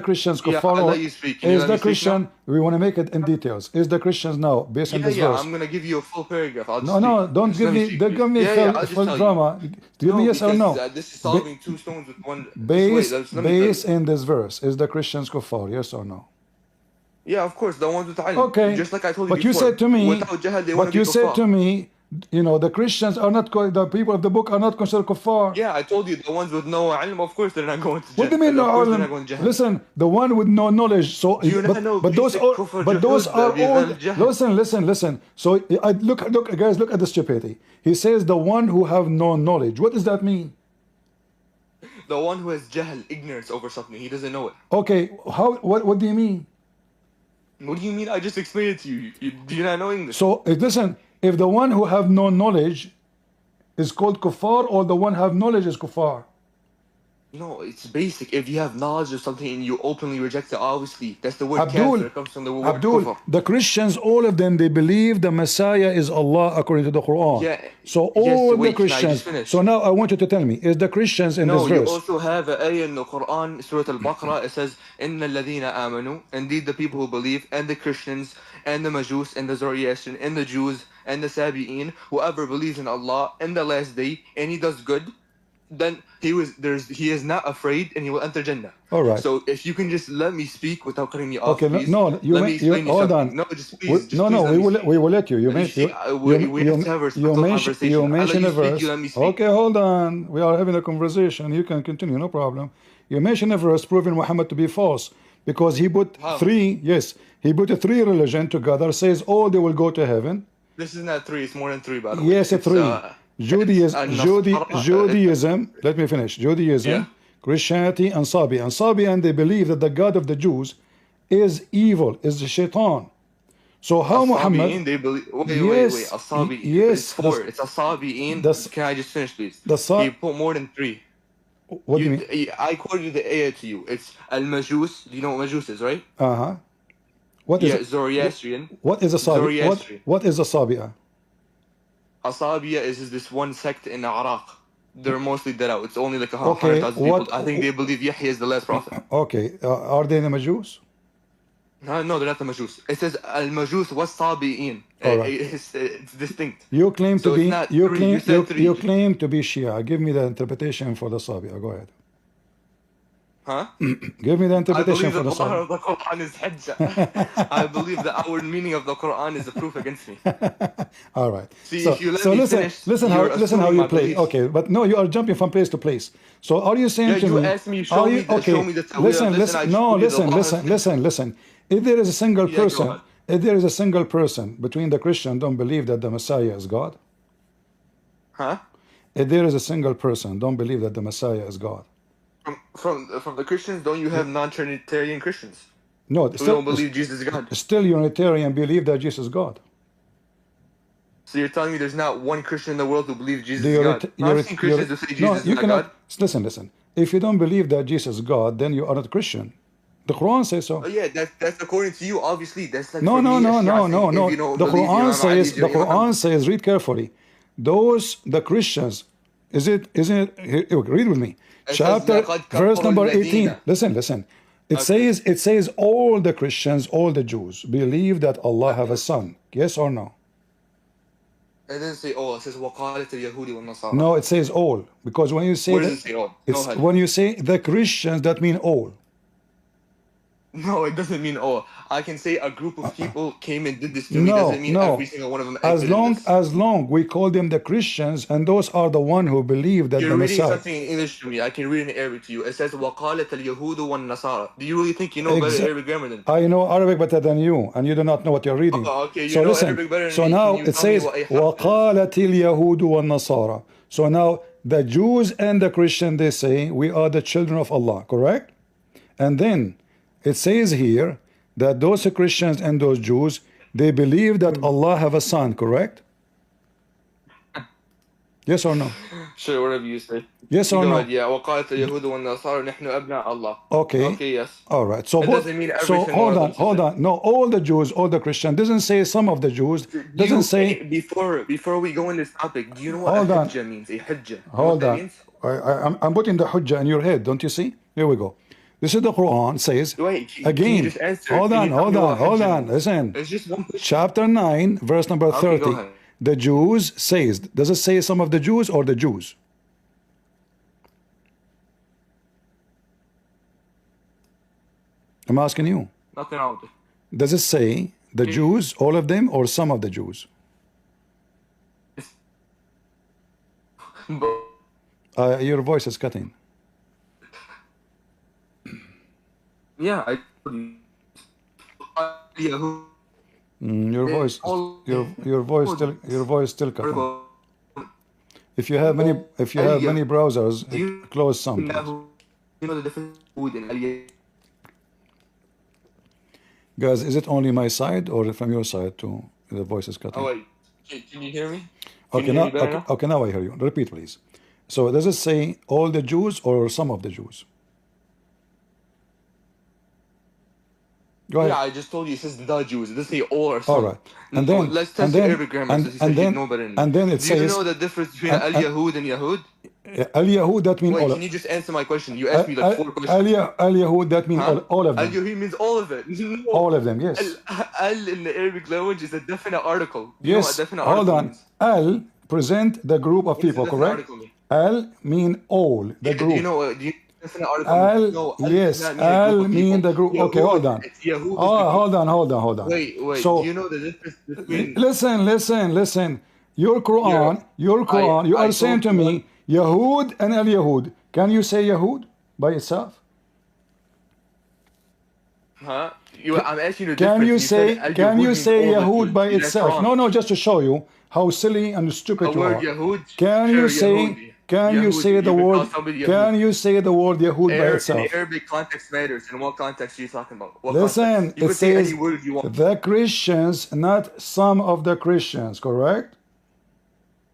B: Christians
A: Yeah,
B: kuffar?
A: I'll
B: Or
A: let you speak. Can you
B: is
A: let
B: the
A: me speak now?
B: Christian? We want to make it in details. Is the Christians now based on this
A: Yeah.
B: verse?
A: I'm gonna give you a full paragraph. I'll just
B: No,
A: speak.
B: no, don't
A: Just
B: give
A: let me
B: me.
A: speak,
B: Don't
A: please.
B: give me
A: Yeah. I'll just
B: full
A: tell you.
B: drama. Give me
A: No,
B: yes or
A: because
B: no.
A: this is
B: Ba-
A: solving two stones with one. Just wait. Let me tell you.
B: Based in this verse, is the Christians kuffar? Yes or no?
A: Yeah, of course, the ones with ilm.
B: Okay,
A: Just like I told you
B: but you
A: before.
B: said to me,
A: Without jahl, they want
B: but
A: to be
B: you said
A: kuffar.
B: to me, you know, the Christians are not the people of the book are not considered kuffar.
A: Yeah, I told you the ones with no ilm, of course they're not going to
B: What do you
A: Jannah.
B: mean no
A: Of course they're
B: alim?
A: not going to Jahannam.
B: Listen, the one with no knowledge. So,
A: Do you not know
B: but those
A: basic
B: are
A: kufr
B: those
A: juhud
B: are all.
A: بغير الجهل?
B: Listen. So I look, guys, look at the stupidity. He says the one who have no knowledge. What does that mean?
A: The one who has jahl, ignorance over something, he doesn't know it.
B: Okay, how? What do you mean?
A: What do you mean? I just explained it to you. Do you not know English?
B: So listen, if the one who have no knowledge is called kuffar, or the one have knowledge is kuffar.
A: No, it's basic. If you have knowledge of something and you openly reject it, obviously, that's the word kafir. It comes from the word kufr.
B: The Christians, all of them, they believe the Messiah is Allah according to the Quran.
A: Yeah.
B: So all the Christians. So now I want you to tell me, is the Christians in this
A: No, you
B: verse?
A: also have an ayah in the Quran, Surah Al-Baqarah. It says, "Inna alladhina amanu," indeed the people who believe, and the Christians, and the Majus, and the Zoroastrian, and the Jews, and the Sabi'in, whoever believes in Allah and the last day, and he does good, then he is not afraid, and he will enter Jannah.
B: All right.
A: So if you can just let me speak without cutting me off,
B: Okay,
A: please.
B: no,
A: Let me explain you
B: hold
A: something.
B: on.
A: No, just please. Just
B: No,
A: please let me speak.
B: we will let you. You
A: You see, we have to have a respectful conversation.
B: You
A: I let
B: mention
A: you
B: a
A: speak,
B: verse.
A: you let me speak.
B: Okay, hold on. We are having a conversation. You can continue, no problem. You mention a verse proving Muhammad to be false because he put three. Yes, he put three religion together. Says all they will go to heaven.
A: This is not three. It's more than three, by the way.
B: Yes, three. Judaism. Let me finish. Judaism,
A: Yeah.
B: Christianity, and Sabi. And they believe that the God of the Jews is evil, is the shaitan. So how Muhammad?
A: They believe. Wait. Asabi.
B: Yes.
A: It's four. It's Asabi'in. Can I just finish, please? He put more than three.
B: What do you mean?
A: I quoted you the ayah to you. It's Al-Majus. Do you know what Majus is, right?
B: What is
A: Zoroastrian.
B: What is Asabi? What is Asabi'a?
A: Asabiya is this one sect in Iraq. They're mostly dead out. It's only like 100,000 people. I think they believe Yahya is the last prophet.
B: Okay. Are they the Majus?
A: No, they're not the Majus. It says Al-Majus was Sabi'in.
B: Right.
A: It's distinct.
B: You claim to
A: So
B: be
A: you
B: claim to be Shia. Give me the interpretation for the Sabi'a. Go ahead.
A: Huh?
B: Give me the interpretation for the
A: Sabi'a.
B: Sabi'a.
A: The Quran is hujjah. I believe that our meaning of the Quran is a proof against me.
B: All right.
A: See, if you let me finish,
B: listen how you play. Okay, but no, you are jumping from place to place. So are you saying to me?
A: You asked me, show me the
B: listen. If there is a single person, between the Christians don't believe that the Messiah is God.
A: Huh?
B: If there is a single person don't believe that the Messiah is God.
A: From the Christians, don't you have non-Trinitarian Christians?
B: No,
A: who don't believe Jesus is God.
B: Still Unitarian believe that Jesus is God.
A: So you're telling me there's not one Christian in the world who believes Jesus is God? I've seen Christians who say Jesus is not God.
B: Listen. If you don't believe that Jesus is God, then you are not Christian. The Quran says so.
A: Oh, yeah, that's according to you. Obviously, that's like
B: no. The Quran says, read carefully. The Christians, isn't it? Read with me. Chapter verse number 18. Listen. It says all the Christians, all the Jews believe that Allah have a son. Yes or no?
A: It doesn't say all. It says وَقَالَتِ الْيَهُودِ وَالنَّصَارَى.
B: No, it says all. Because when you say
A: where does it say all?
B: When you say the Christians, that mean all.
A: No, it doesn't mean all. I can say a group of people came and did this to me. Doesn't mean every single one of them. As
B: long we call them the Christians, and those are the one who believe that
A: you're
B: the
A: reading
B: Messiah.
A: Something in English to me. I can read in Arabic to you. It says وَقَالَتَ الْيَهُودُ وَالنَّصَارَى. Do you really think you know better Arabic grammar than?
B: I know Arabic better than you, and you do not know what you're reading.
A: Oh, okay, you
B: so
A: know
B: listen.
A: Arabic better than
B: so
A: me.
B: now it says وَقَالَتِ الْيَهُودُ وَالنَّصَارَى. So now the Jews and the Christians, they say we are the children of Allah, correct? And then it says here that those Christians and those Jews, they believe that Allah have a son, correct? Yes or no?
A: Sure, whatever you say.
B: Yes or
A: Go
B: no?
A: ahead, yeah. وقالت اليهود والنصارى نحن أبناء الله.
B: Okay.
A: Okay, yes.
B: All right. So,
A: It doesn't mean every
B: so
A: single
B: hold
A: one
B: on,
A: of them
B: hold
A: says
B: on. No, all the Jews, all the Christians. Doesn't say some of the Jews. Doesn't say.
A: Before we go in this topic, do you know what
B: Hold
A: a
B: on.
A: hujjah means? A hujjah. You know what
B: Hold
A: that
B: on.
A: means?
B: I'm putting the hujjah in your head. Don't you see? Here we go. This is the Quran says.
A: Wait, can
B: Again.
A: you just answer?
B: Hold
A: Can
B: on,
A: you tell
B: hold
A: me
B: on,
A: what
B: hold
A: hujjah
B: on.
A: means?
B: Listen.
A: It's just one question.
B: Chapter 9, verse number
A: Okay,
B: 30.
A: go ahead.
B: The Jews says. Does it say some of the Jews or the Jews? I'm asking you.
A: Nothing wrong with
B: Does it say the
A: Okay.
B: Jews, all of them, or some of the Jews?
A: it. But,
B: Your voice is cutting.
A: yeah, I told you. Yahoo.
B: Your voice, your voice still cutting. If you have many browsers,
A: Do you
B: close some. Please.
A: know the difference between
B: Guys, is it only my side or from your side too? The voice is cutting.
A: Oh wait, can you hear me?
B: Okay, now okay, now I hear you. Repeat, please. So does it say all the Jews or some of the Jews? Go ahead.
A: Yeah, I just told you it says the Jews. It doesn't say all or some.
B: All right. And then
A: Let's test your Arabic grammar since you said you know better than me.
B: and then it
A: Do you
B: says
A: know the difference between Al-Yahud and Yahud?
B: Al-Yahud, that means
A: Wait,
B: all.
A: can you just answer my question? You asked me like 4 questions.
B: Al-Yahud, that means all of them.
A: Al-Yahud means all of it. No.
B: All of them, yes.
A: Al in the Arabic language is a definite article. You know what
B: Yes.
A: a definite
B: Hold
A: article
B: on.
A: means?
B: Al present the group of
A: What does a
B: people,
A: definite
B: correct?
A: article mean?
B: Al mean all, the
A: Do
B: group.
A: you know definite article
B: Al,
A: means? No, Al
B: yes,
A: does not mean a
B: Al
A: group of
B: mean
A: people.
B: the group. Okay,
A: Yahud,
B: hold on.
A: it's Yahud is the
B: Oh,
A: group.
B: hold on.
A: Wait.
B: So,
A: Do you know the difference between...
B: listen. Your Quran, you
A: I
B: are saying to
A: told
B: me, Yahud and Al-Yahud. Can you say Yahud by itself?
A: Huh? I'm asking you the
B: Can
A: difference.
B: you
A: said
B: say,
A: Al-Yahud
B: can you
A: means
B: say
A: all the
B: Yahud
A: Jews.
B: by
A: That's
B: itself?
A: wrong.
B: No, just to show you how silly and stupid
A: The
B: you
A: word
B: are.
A: Yahud.
B: Can
A: sure,
B: you say,
A: Yahudi.
B: can you
A: Yahudi.
B: say the
A: can
B: word,
A: call somebody
B: can
A: Yahudi.
B: you say the word Yahud by
A: In
B: itself?
A: Arabic, context matters. In what context are you talking about? What
B: Listen,
A: context? You
B: it
A: can say
B: says
A: any word you want.
B: the Christians, not some of the Christians, correct?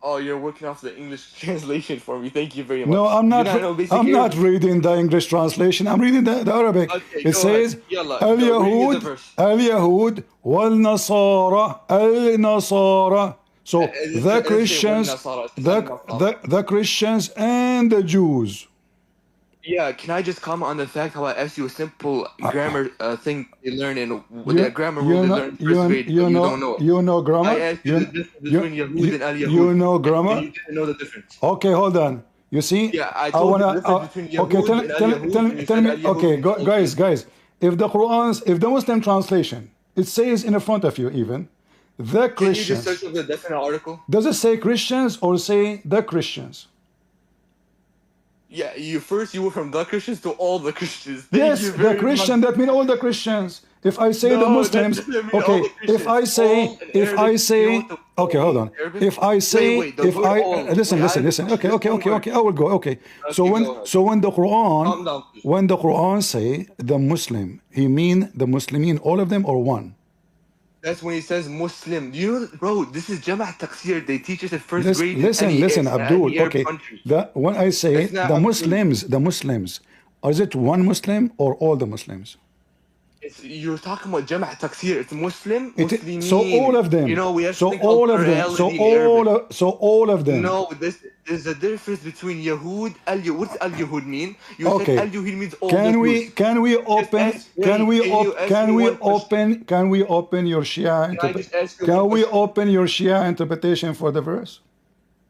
A: Oh, you're working off the English translation for me. Thank you very much.
B: No, I'm
A: Do you
B: not.
A: know basic
B: I'm not
A: Arabic?
B: reading the English translation. I'm reading the Arabic.
A: Okay,
B: It
A: go
B: says
A: ahead. Yalla, go, read the
B: Al-Yahud,
A: verse.
B: Al-Yahud, wal-Nasara, Al-Nasara. So the Christians, the Christians and the Jews.
A: Yeah, can I just comment on the fact how I asked you a simple grammar thing they learn in the grammar rule they learn in first grade, but you don't know it.
B: You know grammar.
A: I asked you the difference between Yahud and Al-Yahud.
B: You know grammar.
A: And you didn't know the difference.
B: Okay, hold on. You see?
A: Yeah, I told you the difference between Yahud
B: okay,
A: and Al-Yahud.
B: tell me. Okay, guys. If the Muslim translation, it says in the front of you even, the
A: Can you just
B: Christians.
A: search up the definite article?
B: Does it say Christians or say the Christians?
A: Yeah, you were from the Christians to all the Christians. Thank
B: Yes,
A: you
B: the
A: very
B: Christian,
A: much.
B: that means all the Christians. If I say
A: No,
B: the
A: that
B: Muslims,
A: doesn't mean all
B: okay,
A: the Christians.
B: if I say,
A: All in Arabic, you know what the
B: okay, hold on.
A: Arabic?
B: If I say,
A: Wait, the
B: if
A: word
B: I,
A: all.
B: listen,
A: Wait, I have a
B: listen.
A: question.
B: Okay,
A: Just one word.
B: I will go, okay. So
A: Okay, go ahead.
B: when the
A: Calm down, please.
B: when the Quran say the Muslim, he mean the Muslimin, all of them or one?
A: That's when he says Muslim. Do you know, bro, this is Jama' Taqsir. They teach us at first grade in any
B: Listen, Abdul,
A: any Arab
B: okay.
A: country.
B: When I say
A: It's not
B: the
A: up to
B: Muslims, is it one Muslim or all the Muslims?
A: You're talking about Jama' Taqsir. It's Muslim, Muslimin.
B: So all of them.
A: You know, we have
B: So
A: something called
B: all of them.
A: plurality in Arabic.
B: So all of them.
A: No, there's a difference between Yahud, Al-Yahud. What's Al-Yahud mean? You
B: Okay.
A: said Al-Yahud means all
B: Can
A: the
B: we
A: Jews.
B: can we open
A: ask- wait, can you ask me one question?
B: can we open your Shia
A: Can I just ask you
B: can
A: one
B: we
A: question?
B: open your Shia interpretation for the verse?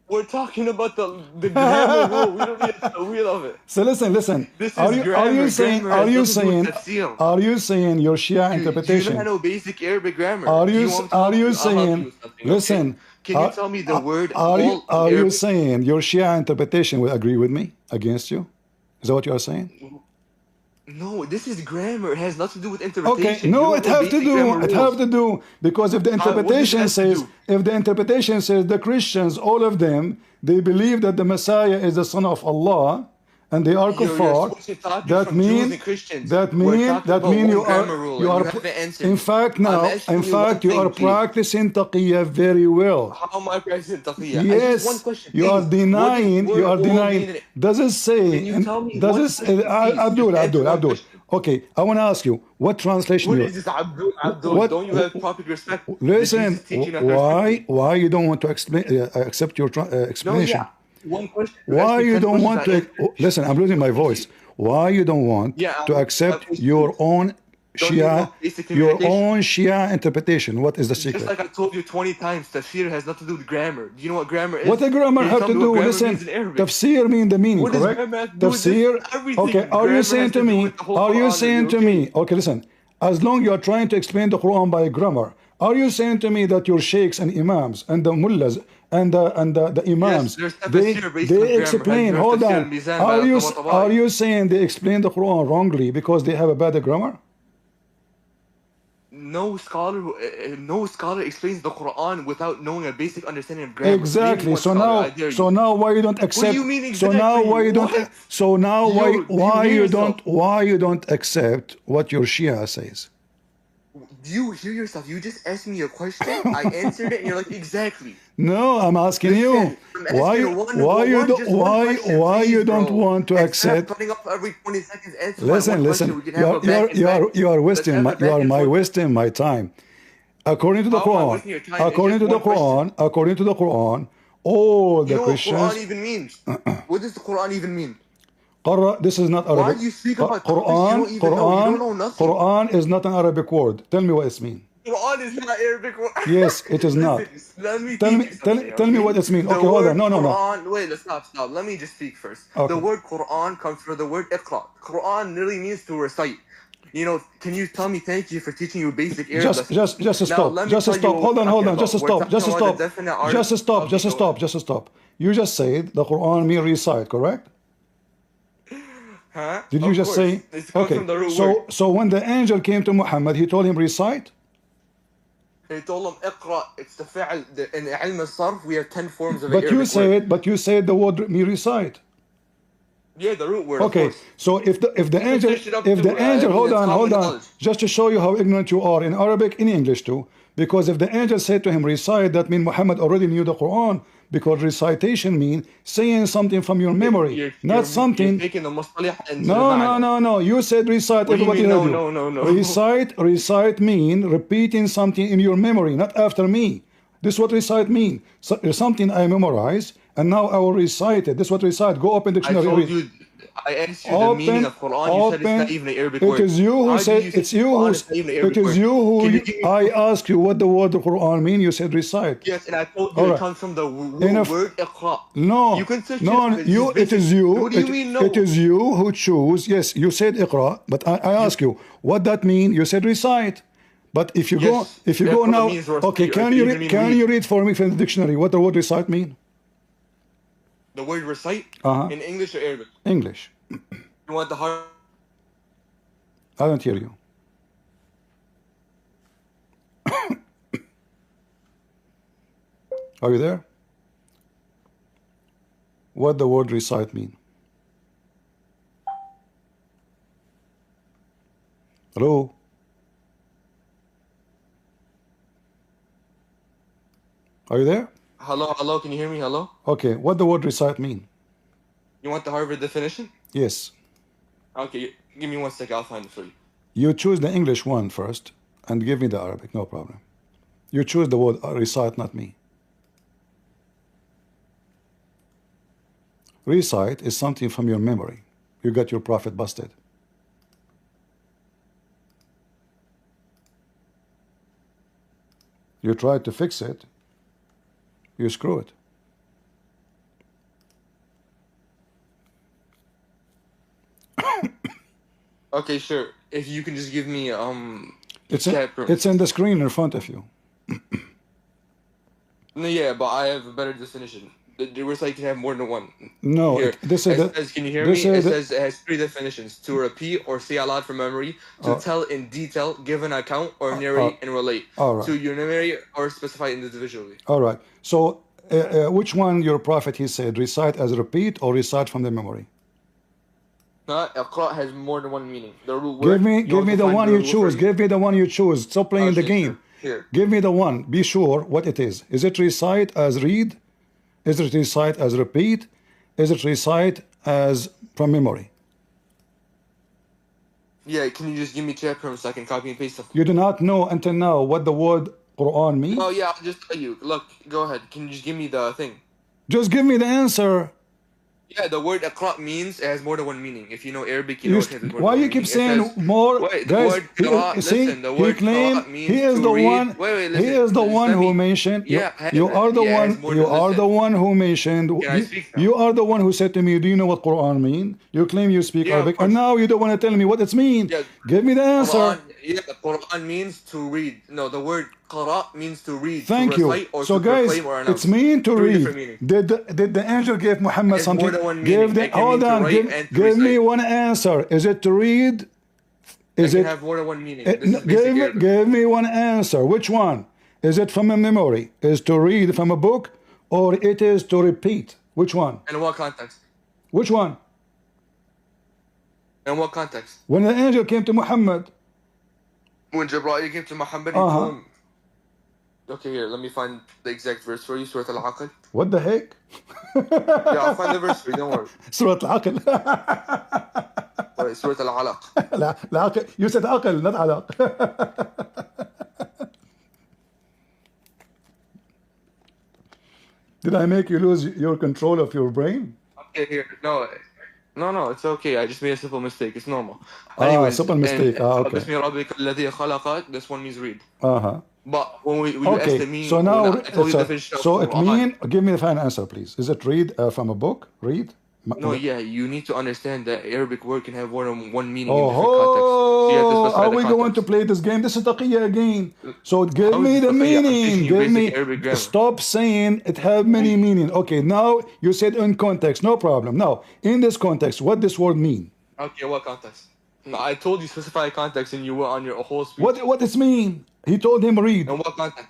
A: We're talking about the grammar rule. We don't need the wheel of it.
B: So listen.
A: This is
B: Are you
A: grammar.
B: saying
A: Grammar
B: are
A: has
B: you
A: nothing to do
B: saying
A: with tafsir.
B: are you saying your Shia
A: Do you
B: interpretation?
A: not know basic Arabic grammar?
B: Are
A: Do
B: you
A: want to help
B: saying
A: I'll help you with something,
B: listen?
A: okay? Can you tell me the word
B: Are you
A: all in Arabic?
B: saying your Shia interpretation will agree with me against you? Is that what you are saying?
A: No, this is grammar. It has nothing to do with interpretation.
B: Okay, no, it have to do because if the interpretation
A: have to
B: says the Christians, all of them, they believe that the Messiah is the son of Allah, and they are
A: You're
B: kuffar,
A: switching topics
B: that
A: from Jews
B: mean
A: and Christians.
B: that
A: We're
B: mean
A: talking
B: that
A: about
B: mean
A: one grammar rule, and you haven't answered
B: in
A: me.
B: fact
A: I'm
B: now
A: asking
B: in
A: you one
B: fact you
A: thing,
B: are
A: please.
B: practicing taqiyya very well.
A: How am I practicing taqiyya? I just one
B: Yes,
A: question,
B: you are
A: please. What does
B: denying. You
A: word
B: are
A: all
B: denying.
A: mean?
B: Does it say?
A: Can you
B: And
A: tell me
B: does
A: one
B: it?
A: question, please? Just answer one
B: Abdul.
A: question.
B: Okay, I want to ask you what translation
A: What
B: you.
A: is this, Abdul? Abdul,
B: What?
A: don't you have proper respect? Did Jesus
B: Listen.
A: teach you not to respect me?
B: Why you don't want to explain? Accept your
A: No,
B: explanation.
A: yeah. One question. You asked
B: Why
A: me
B: you
A: 10
B: don't
A: questions. I
B: want to?
A: answered.
B: Listen, I'm losing my voice. Why you don't want
A: Yeah,
B: to
A: I'm
B: accept
A: used to
B: your
A: it.
B: own
A: Don't you know
B: Shia,
A: basic
B: your
A: communication?
B: own Shia interpretation? What is the
A: Just
B: secret?
A: like I told you 20 times, tafsir has nothing to do with grammar. Do you know what grammar
B: What
A: is?
B: the grammar
A: Can you
B: have
A: tell
B: to
A: me what
B: do?
A: grammar
B: Listen,
A: means in Arabic?
B: tafsir mean the meaning,
A: What does
B: correct?
A: grammar have to do with this?
B: Tafsir.
A: Everything.
B: Okay, are you
A: Grammar
B: saying
A: has to
B: to
A: do
B: me?
A: with the whole
B: Are you
A: Quran,
B: saying to
A: okay?
B: me? Okay, listen. As long you are trying to explain the Quran by grammar, are you saying to me that your sheikhs and imams and the mullahs and the
A: Yes,
B: imams
A: there's tafsir based on
B: they
A: grammar. Have
B: explain?
A: you heard
B: Hold
A: tafsir
B: on.
A: al-Mizan by
B: Are
A: al-Tabatabai?
B: you saying they explain the Quran wrongly because they have a bad grammar?
A: No scholar explains the Quran without knowing a basic understanding of grammar. Name me
B: Exactly.
A: one scholar, I dare you.
B: So now why you don't
A: What do
B: accept?
A: you mean
B: So now
A: exactly?
B: why you don't?
A: What?
B: So now
A: Yo, do you hear yourself?
B: why you don't accept what your Shia says?
A: Do you hear yourself? You just asked me a question, I answered it, and you're like, exactly.
B: No, I'm asking you.
A: Listen, I'm asking just one question,
B: Why
A: please,
B: you don't
A: bro.
B: want to
A: Instead of
B: accept?
A: cutting off every 20 seconds, answer my one question.
B: Listen.
A: We can have a back and back.
B: You are
A: Let's
B: wasting
A: have
B: my
A: a back and forth.
B: wasting my time. According to the
A: How am I
B: Quran,
A: wasting your time in just one question?
B: according to the Quran, all
A: You
B: the
A: know what Quran
B: Christians.
A: even means? What does the Quran even mean?
B: This is not
A: Why
B: Arabic.
A: do you speak about topics you don't even know? You don't know nothing.
B: Quran is not an Arabic word. Tell me what it means.
A: Quran is not Arabic.
B: Yes, it is not.
A: Listen, let me teach you something,
B: Tell me
A: okay?
B: what it means.
A: The
B: Okay, hold on.
A: word
B: No.
A: Quran, wait, stop. Let me just speak first. The
B: Okay.
A: word Quran comes from the word Iqra. Quran literally means to recite. You know, can you tell me thank you for teaching you basic Arabic lesson?
B: Just
A: Now,
B: stop.
A: let me
B: Just
A: tell you
B: stop.
A: what
B: Hold
A: we're
B: on.
A: talking about.
B: Just
A: We're
B: stop.
A: talking about the definite article. Okay, go ahead.
B: Just stop. You just said the Quran mean recite, correct?
A: Huh?
B: Did you
A: Of
B: just
A: course.
B: say?
A: It comes
B: Okay.
A: from the root word.
B: So when the angel came to Muhammad, he told him recite.
A: He told him, Iqra, it's the fi'al. In ilm al-sarf, we have 10 forms of Arabic word.
B: But you said the word me recite.
A: Yeah, the root word,
B: Okay,
A: of course.
B: so if the
A: You can
B: angel
A: search it up too.
B: hold
A: It's
B: on,
A: common knowledge.
B: just to show you how ignorant you are in Arabic, in English too, because if the angel said to him recite, that means Muhammad already knew the Quran, because recitation means saying something from your memory, not something.
A: You're taking the mustalah into the ma'na.
B: No. You said recite.
A: What do you
B: Everybody
A: mean,
B: heard
A: no,
B: you.
A: no, no, no?
B: Recite mean repeating something in your memory, not after me. This is what recite mean. So, something I memorize, and now I will recite it. This is what recite. Go open
A: I
B: dictionary.
A: told you, I asked you the meaning of Quran. You said it's not even an Arabic word.
B: It is you who
A: How do
B: said
A: you say
B: it's you
A: Quran
B: who.
A: is not even an Arabic
B: It is
A: word?
B: you who.
A: Can you give me
B: I asked you what the word the Quran mean. You said recite.
A: Yes, and I told you
B: All
A: it
B: right.
A: comes from the root word Iqra.
B: No,
A: You can search it
B: no,
A: up. It's just
B: it is
A: basic.
B: you.
A: What do you mean, no?
B: It is you who choose. Yes, you said Iqra, but I ask you what that mean. You said recite. But if you go,
A: Yes,
B: go
A: Iqra
B: now,
A: means recite,
B: okay,
A: or it can even mean read.
B: you read for me from the dictionary what the word recite mean?
A: The word recite in English or Arabic?
B: English.
A: You want the hard?
B: I don't hear you. Are you there? What the word recite mean? Hello? Are you there?
A: Hello, can you hear me? Hello?
B: Okay, what the word recite mean?
A: You want the Harvard definition?
B: Yes.
A: Okay, give me 1 second, I'll find it for you.
B: You choose the English one first and give me the Arabic, no problem. You choose the word recite, not me. Recite is something from your memory. You got your prophet busted. You try to fix it, you screw it.
A: Okay, sure. If you can just give me
B: It's in the screen in front of you.
A: No, yeah, but I have a better definition. The recite can have more than one.
B: No,
A: Here,
B: this is
A: says, can you hear me? It says it has 3 definitions: to repeat or say aloud from memory, to tell in detail, give an account, or narrate and relate.
B: all right.
A: To enumerate or specify individually.
B: All right. So, which one your prophet he said recite as repeat or recite from the memory?
A: Iqra has more than one meaning. The
B: Give
A: word,
B: me,
A: you want to
B: the
A: find
B: one
A: the
B: you
A: rule for
B: choose.
A: you?
B: Give me the one you choose. Stop playing the game.
A: Here.
B: Give me the one. Be sure what it is. Is it recite as read? Is it recite as repeat? Is it recite as from memory?
A: Yeah, can you just give me chapter so I can copy and paste them?
B: You do not know until now what the word Quran means?
A: Oh yeah, I'll just tell you. Look, go ahead. Can you just give me the thing?
B: Just give me the answer.
A: Yeah, the word Iqra means it has more than one meaning. If you know Arabic, you know it has more
B: Why
A: than
B: you
A: one
B: keep
A: meaning. It
B: saying
A: says,
B: more?
A: wait, the
B: Guys,
A: word Qira,
B: see,
A: listen, the
B: he
A: word
B: claimed
A: Qira
B: he
A: means
B: is
A: to
B: the
A: read.
B: one.
A: Wait,
B: He
A: listen.
B: is the
A: Just
B: one
A: let
B: who
A: me.
B: mentioned.
A: Yeah,
B: You are the
A: yeah, it
B: one.
A: has more
B: You
A: than.
B: are the
A: Listen.
B: one who mentioned.
A: Can I speak now?
B: You are the one who said to me, "Do you know what Quran mean?" You claim you speak
A: Yeah, of
B: Arabic, and
A: course.
B: now you don't want to tell me what it's mean.
A: Yeah,
B: Give me the answer.
A: Quran. Yeah, Quran means to read. No, the word Qara means to read, to
B: Thank you.
A: recite, or
B: So
A: to
B: guys,
A: proclaim or
B: it's
A: announce.
B: mean to
A: Three
B: read.
A: different meanings.
B: Did the angel give Muhammad
A: It's more
B: something?
A: than one
B: Give
A: meaning.
B: the
A: It can
B: hold
A: mean to
B: on.
A: write and to
B: Give me
A: recite.
B: one answer. Is it to read?
A: It
B: Is
A: can
B: it?
A: have more than one meaning. This is basic
B: Give me,
A: Arabic.
B: one answer. Which one? Is it from a memory? Is to read from a book, or it is to repeat? Which one?
A: In what context?
B: Which one?
A: In what context?
B: When the angel came to Muhammad.
A: When Jibreel came to Muhammad, he told him. Okay, here, let me find the exact verse for you. Surah Al-Aql.
B: What the heck?
A: Yeah, I'll find the verse for you. Don't worry.
B: Surah Al-Aql.
A: Wait, Surah Al-Alaq.
B: العقل. You said عقل, not علق. Did I make you lose your control of your brain?
A: Okay, here. No, it's okay. I just made a simple mistake. It's normal. Anyways,
B: Simple mistake. Okay.
A: Bismi rabbika alladhi khalaqa, this one means read.
B: Uh-huh.
A: But when you asked
B: Okay,
A: me,
B: so
A: when
B: now,
A: I told you the definition of
B: so it
A: Quran.
B: give me the final answer, please. Is it read from a book? Read?
A: No, yeah, you need to understand that Arabic word can have more than one meaning in different contexts. So you have to
B: Oh,
A: specify
B: are
A: the
B: we going to
A: context.
B: play this game? This is taqiyya again. So give
A: How is
B: me
A: this
B: the
A: taqiyya? I'm
B: meaning.
A: teaching you
B: Give
A: basic
B: me.
A: Arabic grammar.
B: Stop saying it have many meaning. Okay, now you said in context, no problem. Now, in this context, what this word mean?
A: Okay, what context? No, I told you specify context, and you were on your whole speech.
B: What does mean? He told him read.
A: And what context?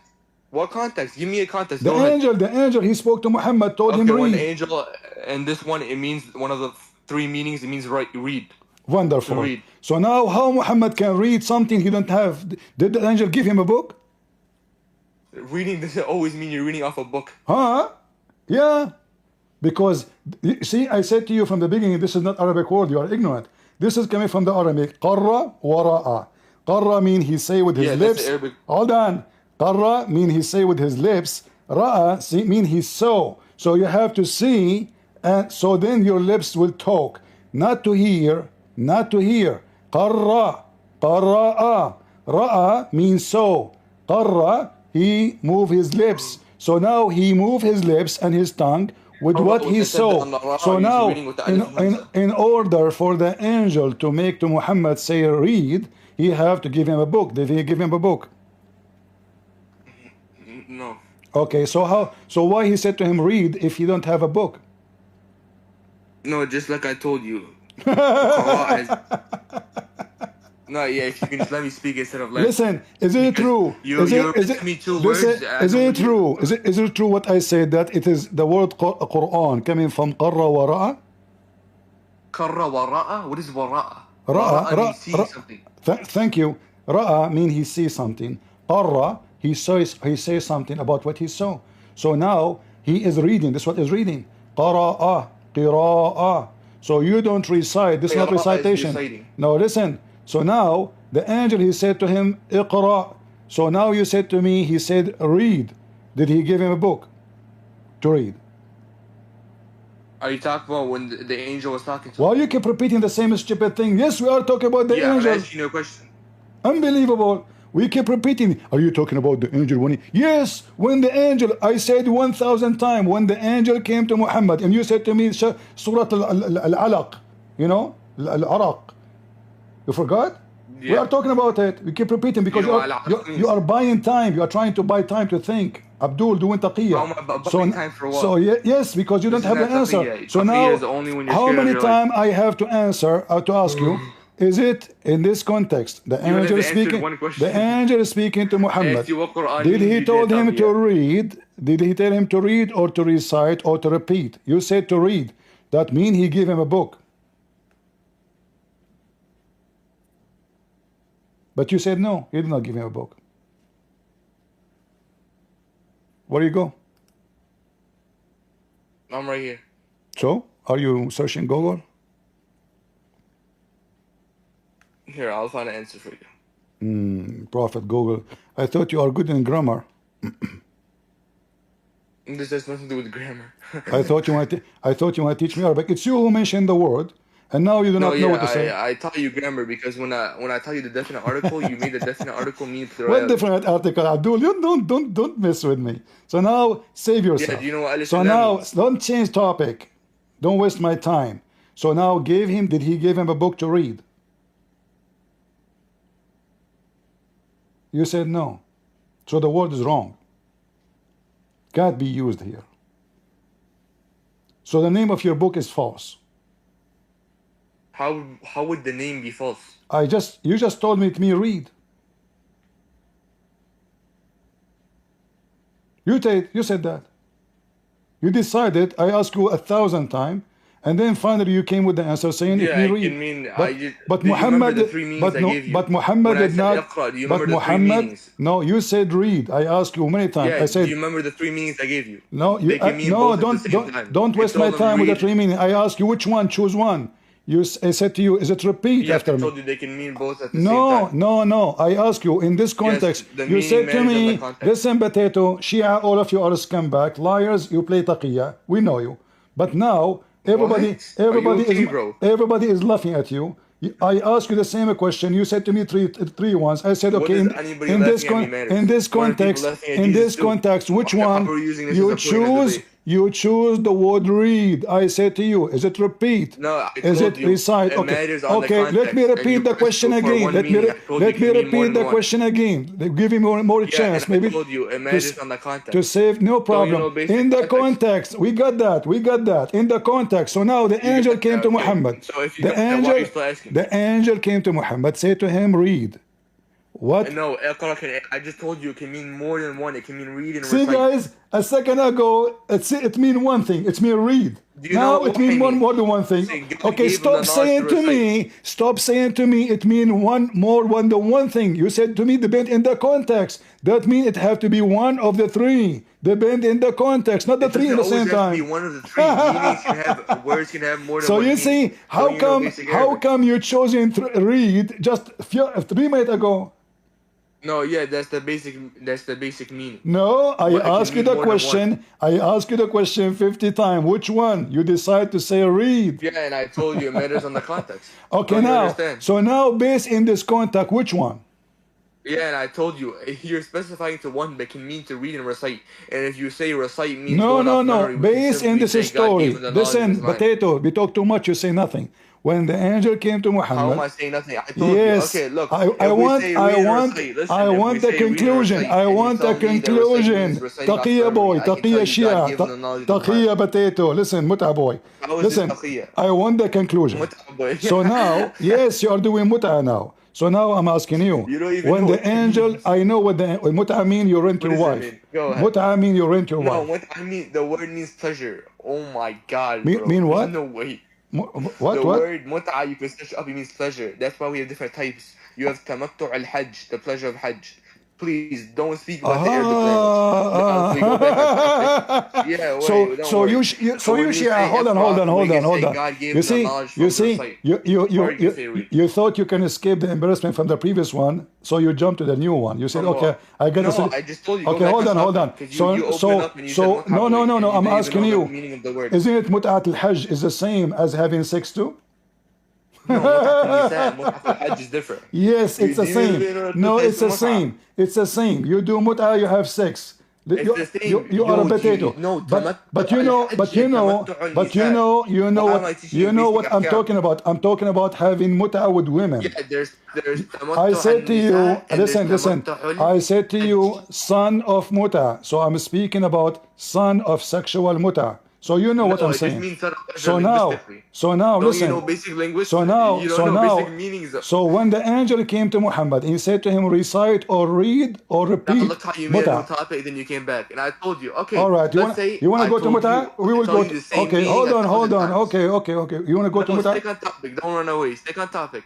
A: What context? Give me a context.
B: The
A: Go ahead.
B: angel, he spoke to Muhammad, told him
A: Okay, when
B: read.
A: angel, and this one, it means one of the three meanings. It means read.
B: Wonderful.
A: To read.
B: So now, how Muhammad can read something he don't have? Did the angel give him a book?
A: Reading doesn't always mean you're reading off a book.
B: Huh? Yeah. Because, see, I said to you from the beginning, this is not Arabic word, you are ignorant. This is coming from the Arabic. Qarra wa ra'a. Qarra mean he say with his lips.
A: That's the Arabic.
B: Hold on. Qarra mean he say with his lips. Ra'a mean he saw. So you have to see, and so then your lips will talk. Not to hear, not to hear. Qarra, qarra'a. Ra'a means so. Qarra, he move his lips. So now he move his lips and his tongue with what he saw. So now, in order for the angel to make to Muhammad say read, he have to give him a book. Did he give him a book?
A: No.
B: Okay, so how? So why he said to him read if he don't have a book?
A: No, just like I told you. No, yeah, if you can just let me speak instead of
B: listen, is it true?
A: Is
B: it true? Is it true what I said that it is the word Quran coming from qarra wa ra'a?
A: Qarra wa ra'a? What is wara'a?
B: Ra'a
A: means see something.
B: Thank you. Ra'a mean he sees something. Qarra he says something about what he saw. So now he is reading. This is what is reading. Qara'a, qira'a. So you don't recite. This is not recitation. No, listen. So now the angel he said to him Iqra. So now you said to me he said read. Did he give him a book to read?
A: Are you talking about when the angel was talking to him?
B: Why you keep repeating the same stupid thing? Yes, we are talking about the angel.
A: I'm asking you a question.
B: Unbelievable. We keep repeating. Are you talking about the angel when he... Yes, when the angel, I said 1,000 times, when the angel came to Muhammad and you said to me Surah Al-Alaq, you know, Al-Araq. You forgot? Yeah. We are talking about it. We keep repeating because you are buying time. You are trying to buy time to think. Abdul, doing taqiyya.
A: So, time for what?
B: So yes, because you don't have the answer. So now, how many times I have to answer to ask you? Is it in this context? The angel is speaking. The angel is speaking to Muhammad. Did he told him to read? Did he tell him to read or to recite or to repeat? You said to read. That means he gave him a book. But you said no. You did not give him a book. Where do you go?
A: I'm right here.
B: So, are you searching Google?
A: Here, I'll find an answer for you.
B: Prophet Google. I thought you are good in grammar.
A: This has nothing to do with grammar.
B: I thought you want to teach me Arabic. It's you who mentioned the word, and now you do
A: No,
B: not know what to say.
A: yeah, I taught you grammar because when I taught you the definite article, you made the definite article mean
B: What
A: plurality.
B: different article, Abdul? You don't mess with me. So now save yourself.
A: Yeah, do you know what Alif
B: So
A: and Lam
B: now
A: means?
B: don't change topic. Don't waste my time. So now did he give him a book to read? You said no. So the word is wrong. Can't be used here. So the name of your book is false.
A: How would the name be false?
B: You just told me it means read. You said that. You decided. I asked you 1,000 times, and then finally you came with the answer saying it
A: Yeah,
B: means
A: it
B: read.
A: can mean
B: But
A: do you remember
B: Muhammad,
A: the three meanings I gave you?
B: but Muhammad
A: When I
B: did
A: said
B: not.
A: Iqra, do you
B: But
A: remember the three
B: Muhammad,
A: meanings?
B: no, you said read. I asked you many times.
A: Yeah,
B: I said
A: do you remember the three meanings I gave you?
B: no.
A: They can mean
B: No,
A: both at the same time.
B: don't
A: You
B: waste my
A: told them
B: time with the
A: read.
B: three meaning. I asked you which one. Choose one. I said to you, is it repeat
A: Yeah,
B: after
A: I
B: me?
A: told you they can mean both at the same time.
B: No. I ask you in this context.
A: the
B: You
A: meaning
B: said to
A: matters in the
B: me,
A: context.
B: listen, potato, Shia, all of you are scumbag, liars. You play taqiyya. We know you. But now everybody
A: What? Are you okay, bro?
B: everybody is laughing at you. I asked you the same question. You said to me three once. I said,
A: What
B: okay,
A: does anybody laughing at me matter?
B: in this
A: What are people
B: context,
A: laughing at Jesus too?
B: which
A: How
B: one
A: are we using this
B: you
A: as a point of
B: choose?
A: debate?
B: You choose the word read. I said to you, is it repeat?
A: No, I
B: Is
A: told
B: it
A: you
B: recite?
A: it
B: Okay,
A: matters on the
B: okay. Let me
A: context, and
B: repeat
A: you
B: the
A: pressed
B: question
A: for
B: again.
A: one
B: Let me
A: meaning. I told you
B: let
A: it
B: me
A: can mean more
B: repeat
A: than
B: the
A: one.
B: question again. Give him more
A: Yeah,
B: chance.
A: and I
B: Maybe
A: told you it
B: to,
A: matters on the context.
B: to save. No
A: Don't you
B: problem.
A: know basic
B: In the
A: context?
B: context, we got that. We got that. In the context. So now the
A: You
B: angel
A: got
B: came
A: that,
B: to
A: okay.
B: Muhammad.
A: So if you
B: The
A: got that, why are you
B: angel,
A: still asking me?
B: the angel came to Muhammad. Say to him, read. What?
A: No, I just told you it can mean more than one. It can mean read and
B: See,
A: recite.
B: guys, a second ago, it mean one thing. It mean read.
A: Do you know
B: Now it
A: what
B: mean
A: I mean?
B: more than one thing.
A: See, God
B: Okay,
A: gave him the
B: stop
A: knowledge
B: saying
A: to
B: to me. Stop saying to me. It mean one than one thing. You said to me, depend in the context. That mean it have to be one of the three. Depend in the context, not the
A: It
B: three
A: doesn't
B: at the
A: always
B: same
A: have to be
B: time.
A: one of the three. Meanings can have words can have more than
B: So
A: one
B: you
A: meaning.
B: see,
A: Don't you know basic Arabic?
B: how come you chosen read just 3 minutes ago?
A: No, yeah, that's the basic meaning.
B: No, I
A: But it can
B: ask you
A: mean
B: the
A: more than one.
B: question. I ask you the question 50 times. Which one? You decide to say read.
A: Yeah, and I told you it matters on the context.
B: Okay,
A: Don't you
B: now.
A: understand?
B: So now, based in this context, which one?
A: Yeah, and I told you you're specifying to one that can mean to read and recite. And if you say recite means
B: No,
A: going
B: no,
A: off
B: no.
A: memory, we can
B: Based in
A: simply
B: this
A: say God
B: story.
A: gave him the knowledge of his
B: Listen,
A: mind.
B: potato. We talk too much. You say nothing. When the angel came to
A: How am
B: Muhammad.
A: I saying nothing? I told you.
B: Yes,
A: Okay, look.
B: I
A: If we
B: want,
A: say
B: I
A: read and
B: want,
A: recite, listen.
B: I
A: If we
B: want the
A: say read and
B: conclusion.
A: recite,
B: I
A: and you
B: want the
A: tell me that recite
B: conclusion.
A: means recite off
B: Taqiyya
A: memory,
B: boy,
A: I can
B: taqiyya
A: tell you God
B: Shia,
A: gave him the knowledge of his
B: taqiyya
A: mind.
B: potato. Listen, muta boy.
A: How is this
B: Listen,
A: taqiyya?
B: I want the conclusion.
A: Mut'a boy.
B: So now, yes, you are doing muta now. So now I'm asking you.
A: You don't even
B: When
A: know
B: the
A: what that
B: angel,
A: means.
B: I know what the muta mean. You rent
A: What
B: your
A: does it
B: wife.
A: mean? Go ahead.
B: Muta mean you rent your
A: No,
B: wife.
A: what I mean, the word means pleasure. Oh my God,
B: Mean
A: bro.
B: mean
A: There's
B: what?
A: no way.
B: What?
A: The
B: What?
A: word mut'a, you can search up, it means pleasure. That's why we have different types. You have tamattu al-hajj, the pleasure of hajj. Please don't speak about the Arabic language. Now, if we go back on topic, yeah, wait, don't worry.
B: So
A: when
B: you
A: you
B: Shia,
A: say
B: hold on,
A: Iqra, we can say
B: hold on.
A: God gave
B: You
A: the
B: see,
A: knowledge from the recite. Or you can say read.
B: you thought you can escape the embarrassment from the previous one, so you jumped to the new one. You said,
A: From
B: okay,
A: what?
B: I get
A: No,
B: this.
A: I just told you, go
B: Okay,
A: back
B: hold
A: on
B: on, hold on.
A: topic. Because you opened up and you said
B: No,
A: mut'a
B: no,
A: boy,
B: no, no.
A: and you
B: I'm
A: didn't even
B: asking
A: know the
B: you.
A: meaning of the word.
B: Isn't it mut'at al-hajj is the same as having sex too?
A: No, mut'at al-nisa and mut'at al-hajj is different.
B: Yes, it's the
A: Do you even
B: same.
A: know the
B: No,
A: types
B: it's the
A: of mut'a?
B: same. It's the same. You do mut'a, you have sex.
A: It's the same.
B: You are a potato.
A: No,
B: But you know, you know what I'm talking about. I'm talking about having mut'a with women.
A: Yeah, there's
B: I
A: tamattu
B: said to you,
A: al-nisa and
B: listen.
A: there's tamattu
B: I said to you,
A: al-hajj.
B: son of mut'a. So I'm speaking about son of sexual mut'a. So you know what
A: No,
B: I'm
A: it just
B: saying.
A: means son of pleasure
B: So now,
A: linguistically.
B: listen.
A: Don't you know basic linguistics?
B: So now,
A: You don't know basic meanings of.
B: so when the angel came to Muhammad, he said to him, recite or read or
A: Now
B: repeat
A: look how you made a new
B: mut'a.
A: topic, then you came back, and I told you, okay,
B: All right,
A: let's say
B: you want
A: I
B: to go to
A: told
B: mut'a?
A: you,
B: We
A: I
B: will
A: told
B: go
A: you
B: to,
A: the same
B: okay,
A: meaning
B: hold
A: 1,000
B: on.
A: times.
B: Okay. You want to go to
A: No,
B: mut'a?
A: stick on topic. Don't run away. Stick on topic.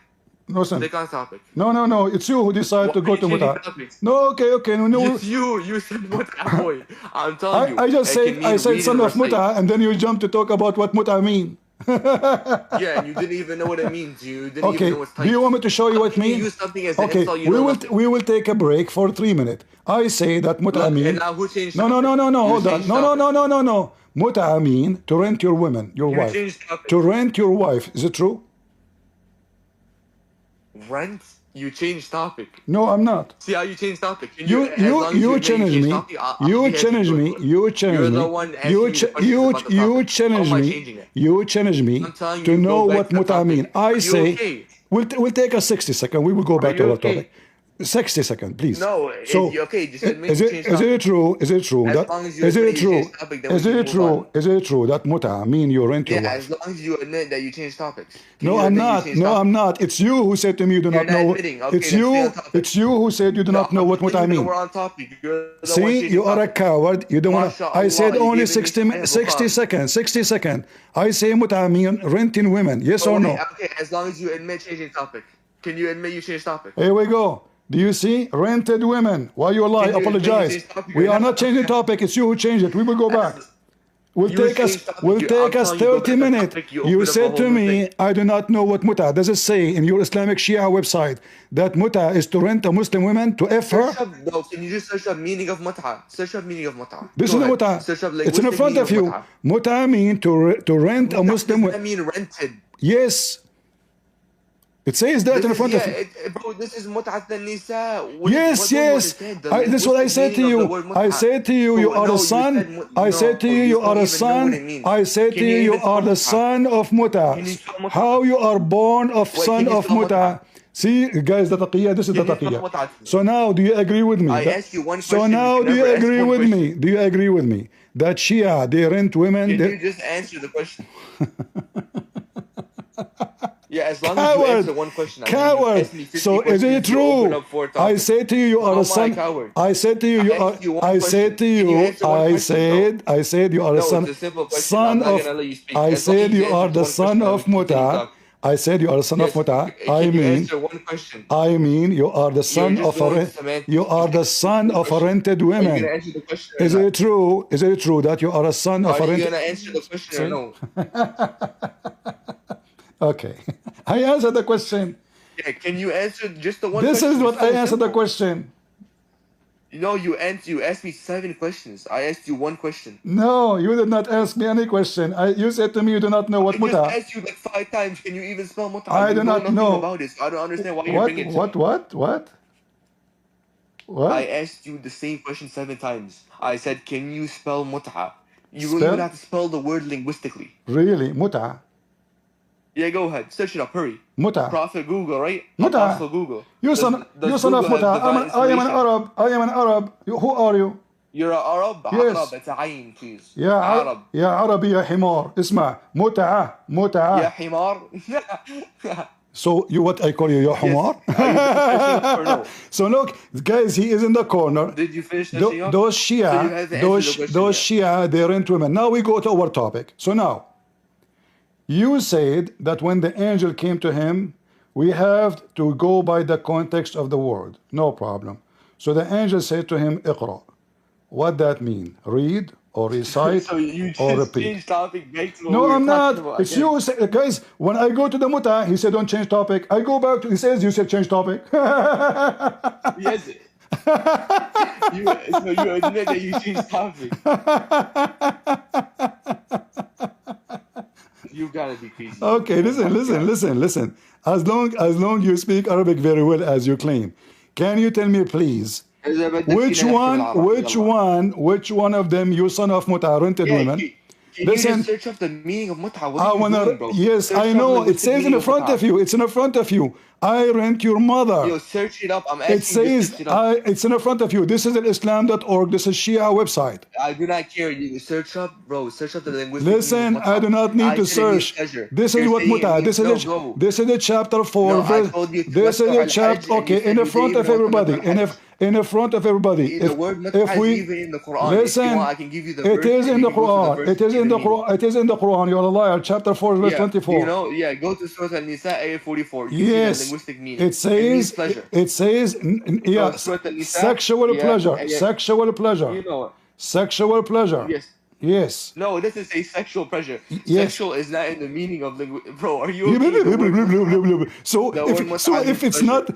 B: listen.
A: Stick on topic.
B: No. It's you who decided
A: Why
B: to
A: are
B: go
A: you
B: to
A: changing
B: muta.
A: topics?
B: No, okay. No.
A: It's you. You said mut'a, boy. I'm telling you.
B: I just
A: It
B: said
A: can mean read
B: son
A: and
B: of
A: recite.
B: muta, and then you jump to talk about what muta mean.
A: Yeah, and you didn't even know what it means. You didn't even
B: Okay.
A: know what's
B: Do you
A: types.
B: want me to show you
A: How
B: what it
A: can you
B: means?
A: use something as an
B: Okay.
A: insult? You know nothing.
B: We will take a break for 3 minutes. I say that muta
A: Look, and
B: mean.
A: now who changed
B: No.
A: topic? You
B: Hold on.
A: changed topic.
B: No. Muta mean to rent your woman, your
A: You
B: wife.
A: changed topic.
B: To rent your wife. Is it true?
A: Rent? You changed topic.
B: No, I'm not.
A: See how you changed topic? Can
B: You
A: as long as you admit
B: challenge
A: changed
B: me.
A: topic, I'll
B: You
A: be happy
B: challenge
A: to go
B: me.
A: to it.
B: You challenge
A: You're
B: me.
A: the one asking me the questions about the
B: You
A: topic. How
B: challenge
A: am I
B: me.
A: changing it?
B: You challenge me
A: I'm telling
B: to
A: you,
B: know
A: go back
B: what
A: to the
B: muta
A: topic.
B: mean. I
A: Are you
B: say
A: okay?
B: we'll take a 60 second. We will go back
A: you
B: to our
A: okay?
B: topic. 60 seconds, please.
A: No,
B: So
A: okay, just admit
B: is
A: you
B: it
A: changed
B: is
A: topic.
B: it true? Is it true
A: As
B: that
A: long as you
B: is
A: admit
B: it
A: you
B: true?
A: changed topic, then
B: Is
A: we can
B: it
A: move
B: true?
A: on.
B: Is it true that muta mean you rent your
A: Yeah,
B: wife?
A: as long as you admit that you changed topics. Can
B: No,
A: you
B: I'm
A: admit you
B: not.
A: changed
B: No,
A: topics?
B: I'm not. It's you who said to me you do
A: You're
B: not
A: not
B: know.
A: admitting. Okay,
B: It's
A: then stay on
B: you.
A: topic.
B: It's you who said you do
A: No,
B: not know
A: I'm
B: what muta
A: telling you that
B: mean.
A: we're on topic. You're the one
B: See,
A: changing
B: you are a
A: topic.
B: coward. You don't want to. I
A: MashaAllah,
B: said
A: you
B: only
A: gave me
B: 60,
A: Sahih
B: 60
A: Bukhari.
B: seconds. 60 seconds. I say muta mean renting women. Yes
A: Oh,
B: or
A: wait,
B: no?
A: okay, as long as you admit changing topic. Can you admit you changed topic?
B: Here we go. Do you see? Rented women. Why you lie?
A: Can you admit you
B: Apologize.
A: changed topic
B: We
A: or
B: are
A: not?
B: not changing topic. It's you who changed it. We will go back.
A: You changed topic.
B: Will take
A: I'm
B: us
A: telling you, go
B: 30
A: back to
B: minutes.
A: topic,
B: You
A: open up a
B: said
A: whole
B: to
A: new
B: me,
A: thing.
B: I do not know what muta. Does it say in your Islamic Shia website that muta is to rent a Muslim woman to F her?
A: Search up, no, can you just search up meaning of mut'a? Search up meaning of mut'a.
B: This
A: Go
B: is the
A: ahead.
B: muta.
A: Search up
B: It's in
A: linguistic
B: front
A: meaning
B: of you.
A: mut'a.
B: Muta mean to rent a
A: Mut'a
B: Muslim
A: does
B: woman.
A: not mean rented.
B: Yes. It says that
A: This
B: in
A: is,
B: front of
A: yeah,
B: you.
A: bro, this is mut'at al-nisa.
B: Yes. This is what I said to you. I said to you, you are a son. I said to you, you are a son. I said to you, you are the son of muta.
A: Can you spell mut'a?
B: How you are born of
A: Wait,
B: son
A: can you
B: of
A: spell
B: muta. See, guys, the taqiyya, this is the
A: Can you spell
B: taqiyya.
A: mut'a?
B: So now, do you agree with me?
A: I asked you one
B: So
A: question,
B: now,
A: you
B: do you
A: never asked
B: agree
A: one
B: with
A: question.
B: me? Do you agree with me that Shia, they rent women?
A: Can you just answer the question? Yeah, as long as you
B: Coward.
A: answer one question. I mean, you
B: Coward.
A: asked me 50
B: So is
A: questions,
B: it
A: you open
B: true?
A: up 4
B: I
A: topics.
B: said to you, you are
A: How
B: a
A: am I
B: son.
A: a coward?
B: I said to you, you
A: I
B: are.
A: asked you one
B: I
A: question.
B: said to
A: Can you
B: you,
A: answer one question,
B: I said you are a
A: No,
B: son.
A: it's a simple question.
B: Son
A: I'm not
B: of.
A: gonna let you speak.
B: I
A: As long
B: said
A: as
B: you
A: answer
B: are
A: this
B: the
A: one
B: son
A: question,
B: of
A: then we continue
B: muta.
A: talking.
B: I said you are the son of
A: Yes,
B: muta.
A: can you answer one question?
B: I mean, you are the
A: You're
B: son
A: just
B: of a.
A: going semantics.
B: You are the son of a
A: Question.
B: rented
A: Are you
B: woman.
A: gonna answer the question or
B: Is
A: not?
B: it true? Is it true that you are a son of
A: Are
B: a
A: you
B: rented?
A: gonna answer the question or no?
B: Okay, I answered the question.
A: Yeah, can you answer just the one
B: This
A: question?
B: is what
A: It's
B: I
A: so
B: answered the
A: simple.
B: question.
A: No, you asked me 7 questions. I asked you one question.
B: No, you did not ask me any question. You said to me you do not know what
A: I just
B: muta.
A: asked you like 5 times. Can you even spell muta?
B: I
A: You
B: do
A: know
B: not
A: nothing
B: know.
A: about it. So I don't understand why you're bringing it to me.
B: What?
A: I asked you the same question 7 times. I said, can you spell muta? You would
B: Spell?
A: have to spell the word linguistically.
B: Really? Muta?
A: Yeah, go ahead. Search it up. Hurry.
B: Muta?
A: Prophet Google, right?
B: Muta?
A: Apostle Google.
B: You
A: Does
B: son of
A: Google
B: muta.
A: have divine
B: I am an
A: inspiration?
B: Arab. I am an Arab. Who are you?
A: You're an Arab?
B: Yes.
A: Arab. It's a ayn, please.
B: يا
A: Arab.
B: يا عربي يا حمار. اسمع متعة
A: يا حمار.
B: So you what I call you يا حمار?
A: Or no?
B: So look, guys, he is in the corner.
A: Did you finish searching up?
B: Those
A: So you
B: Shia,
A: haven't answered the question
B: those
A: yet.
B: Shia, they rent women. Now we go to our topic. So now, you said that when the angel came to him, we have to go by the context of the word. No problem. So the angel said to him, اقرأ. What that mean? Read or recite
A: So you
B: or
A: just
B: repeat?
A: changed topic back to what
B: No,
A: we were
B: I'm
A: talking
B: not.
A: about
B: It's
A: again.
B: you, guys. When I go to the muta, he said, don't change topic. I go back to, he says, you said change topic.
A: Yes. So you admit that you changed topic. You gotta be crazy.
B: Okay, listen. As long you speak Arabic very well as you claim, can you tell me please, which one of them you son of muta rented women?
A: Can you just search up the meaning of mut'a? What are you doing, bro?
B: Yes,
A: Search
B: I
A: up
B: know. It
A: linguistic
B: says in
A: meaning
B: the front
A: mut'a.
B: of you. It's in the front of you. I rent your mother.
A: Yo, search it up. I'm
B: It
A: asking you to
B: says
A: search it up.
B: it's in the front of you. This is Islam.org. This is Shia website.
A: I do not care. You search up, bro. Search up the linguistic
B: Listen,
A: meaning of mut'a.
B: I do not need to
A: said it means
B: search.
A: pleasure.
B: This is
A: You're
B: what
A: saying it
B: muta.
A: means
B: This is the chapter 4.
A: No, I told you
B: This is the
A: tamattu'
B: chapter.
A: al-hajj, and you
B: Okay,
A: said
B: in the
A: you
B: front
A: didn't
B: of
A: even know
B: everybody.
A: tamattu' al-hajj.
B: in the front of everybody.
A: The word mut'a
B: if
A: is
B: we
A: even in the Quran. If you
B: listen,
A: want, I can give you the
B: it
A: verse.
B: is
A: and
B: in
A: you
B: the
A: can go to
B: Quran.
A: verse
B: It is
A: and
B: in
A: the
B: the
A: meaning.
B: Quran. It is in the Quran. You're a liar. Chapter 4, verse
A: Yeah.
B: 24.
A: You know, yeah, go to Surah An-Nisa, ayah 44. You see the
B: Yes,
A: linguistic meaning.
B: it
A: means
B: says.
A: pleasure.
B: It says. Yeah,
A: So Surah An-Nisa,
B: sexual
A: yeah,
B: pleasure. Sexual pleasure.
A: you know it.
B: Sexual pleasure.
A: Yes.
B: Yes.
A: No, this is a sexual pleasure.
B: Yes.
A: Sexual is not in the meaning of Bro, are you okay? The word mut'a,
B: So
A: the word mut'a means
B: it's
A: pleasure.
B: not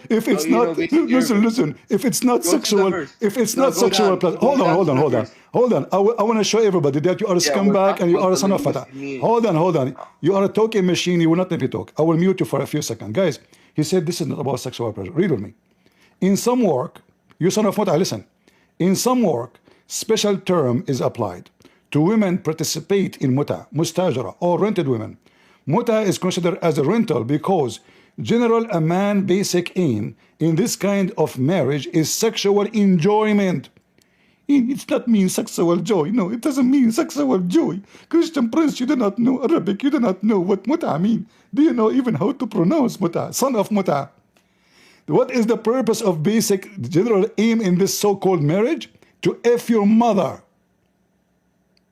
A: So, you know, basic
B: listen
A: Arabic.
B: if it's not
A: Go to the
B: sexual
A: verse.
B: pleasure,
A: Go down. Go down to the verse.
B: hold on. I want to show everybody that you are a
A: Yeah, we're
B: scumbag
A: talking
B: and you
A: about
B: are a
A: the
B: son of fata.
A: linguistic meaning.
B: Hold on. You are a talking machine. You will not let me talk. I will mute you for a few seconds, guys. He said this is not about sexual pleasure. Read with me. In some work, you son of fata, listen. In some work, special term is applied to women participate in muta, mustajara, or rented women. Muta is considered as a rental because general a man basic aim in this kind of marriage is sexual enjoyment. It's not mean sexual joy. No, it doesn't mean sexual joy. Christian Prince, you do not know Arabic. You do not know what muta mean. Do you know even how to pronounce muta? Son of muta. What is the purpose of basic general aim in this so-called marriage? To F your mother.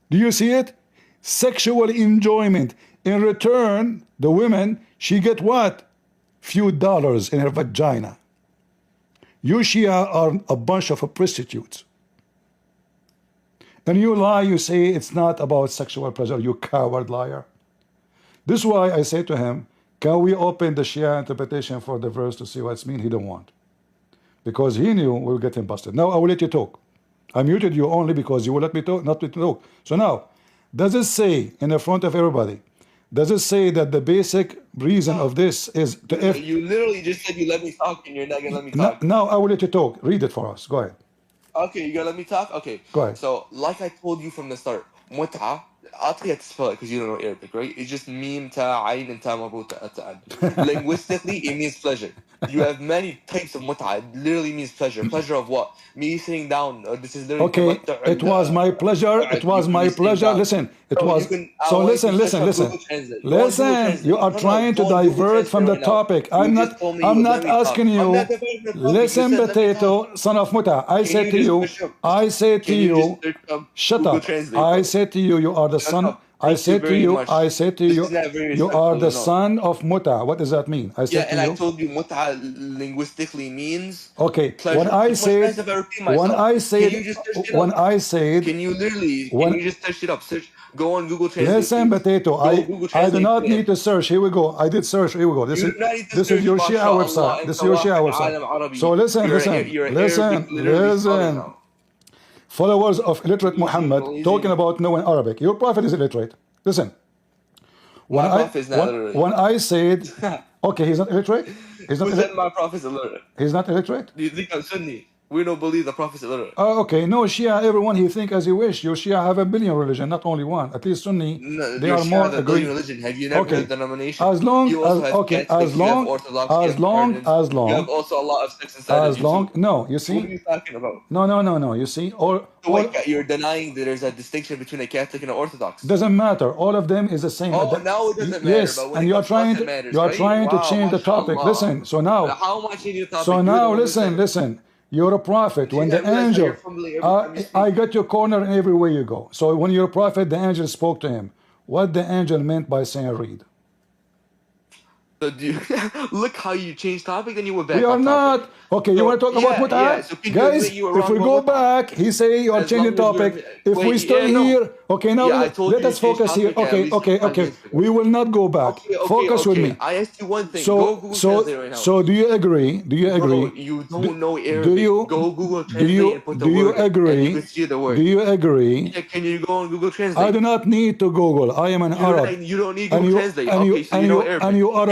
B: Do you see it? Sexual enjoyment. In return, the women, she get what? Few dollars in her vagina. You Shia are a bunch of prostitutes. And you lie, you say it's not about sexual pleasure, you coward liar. This is why I say to him, can we open the Shia interpretation for the verse to see what it's mean? He don't want. Because he knew we'll get him busted. Now I will let you talk. I muted you only because you will let me talk, not let me talk. So now, does it say in the front of everybody, does it say that the basic reason of this is to F?
A: You literally just said you let me talk and you're not going to let me talk.
B: Now I will let you talk. Read it for us. Go ahead.
A: Okay, you going to let me talk? Okay.
B: Go ahead.
A: So, like I told you from the start, mut'a, I'll tell you how to spell it because you don't know Arabic, right? It's just mim, ta, ayn, and ta, mabuta, Linguistically, it means pleasure. You have many types of mut'a. It literally means pleasure. Pleasure of what? Me sitting down. This is literally
B: Okay, it was my pleasure. It was my pleasure. Listen, it was. So listen. You are trying to divert from the topic. I'm not asking you. Listen, potato, son of muta. I say to you. Shut up. I say to you, you are the son. I say to you, you are the son of muta. What does that mean? I said to you.
A: I told you muta linguistically means
B: okay.
A: pleasure.
B: When I said,
A: can you just search it up? Go on Google Translate.
B: Listen, potato. I do not need to search. Here we go. I did search. Here we go. This is your Shia website. This is your Shia website. So listen. Followers of illiterate Muhammad talking about knowing Arabic. Your prophet is illiterate. Listen.
A: My prophet is not illiterate.
B: When I said, okay, he's not illiterate.
A: Who said my prophet is illiterate?
B: He's not illiterate.
A: Do you think I'm Sunni? We don't believe the prophet is illiterate.
B: Oh, okay. No, Shia, everyone he think as he wish. Your Shia have a billion religion, not only one. At least Sunni,
A: no,
B: they are more agreed.
A: Religion. Have you never heard the denomination?
B: As long
A: you also have
B: as long,
A: you have also a lot of sects inside
B: as long, no, you see.
A: What are you talking about?
B: No. You see,
A: you're denying that there's a distinction between a Catholic and an Orthodox.
B: Doesn't matter. All of them is the same.
A: Oh, now it doesn't matter.
B: Yes,
A: but when
B: and you are trying to change the topic. Listen. So now.
A: How much in your topic?
B: So now, listen. You're a prophet. When the angel, I got your corner in every way you go. So when you're a prophet, the angel spoke to him. What the angel meant by saying read.
A: So look how you changed topic, then you went back.
B: We are not. Okay, you want to talk about Mut'ah?
A: So
B: guys, if we go back, he say you are changing topic. If we stay here, okay, now let us focus here. Okay. We will not go back. Focus with me.
A: I asked you one thing. Go Google Translate right now.
B: So do you agree?
A: Bro, you don't know Arabic. Go Google Translate and put the word.
B: Do you agree?
A: And you can see the word.
B: Do you agree?
A: Yeah, can you go on Google Translate?
B: I do not need to Google. I am an Arab.
A: You don't need Google Translate. Okay, so you know Arabic.
B: And you are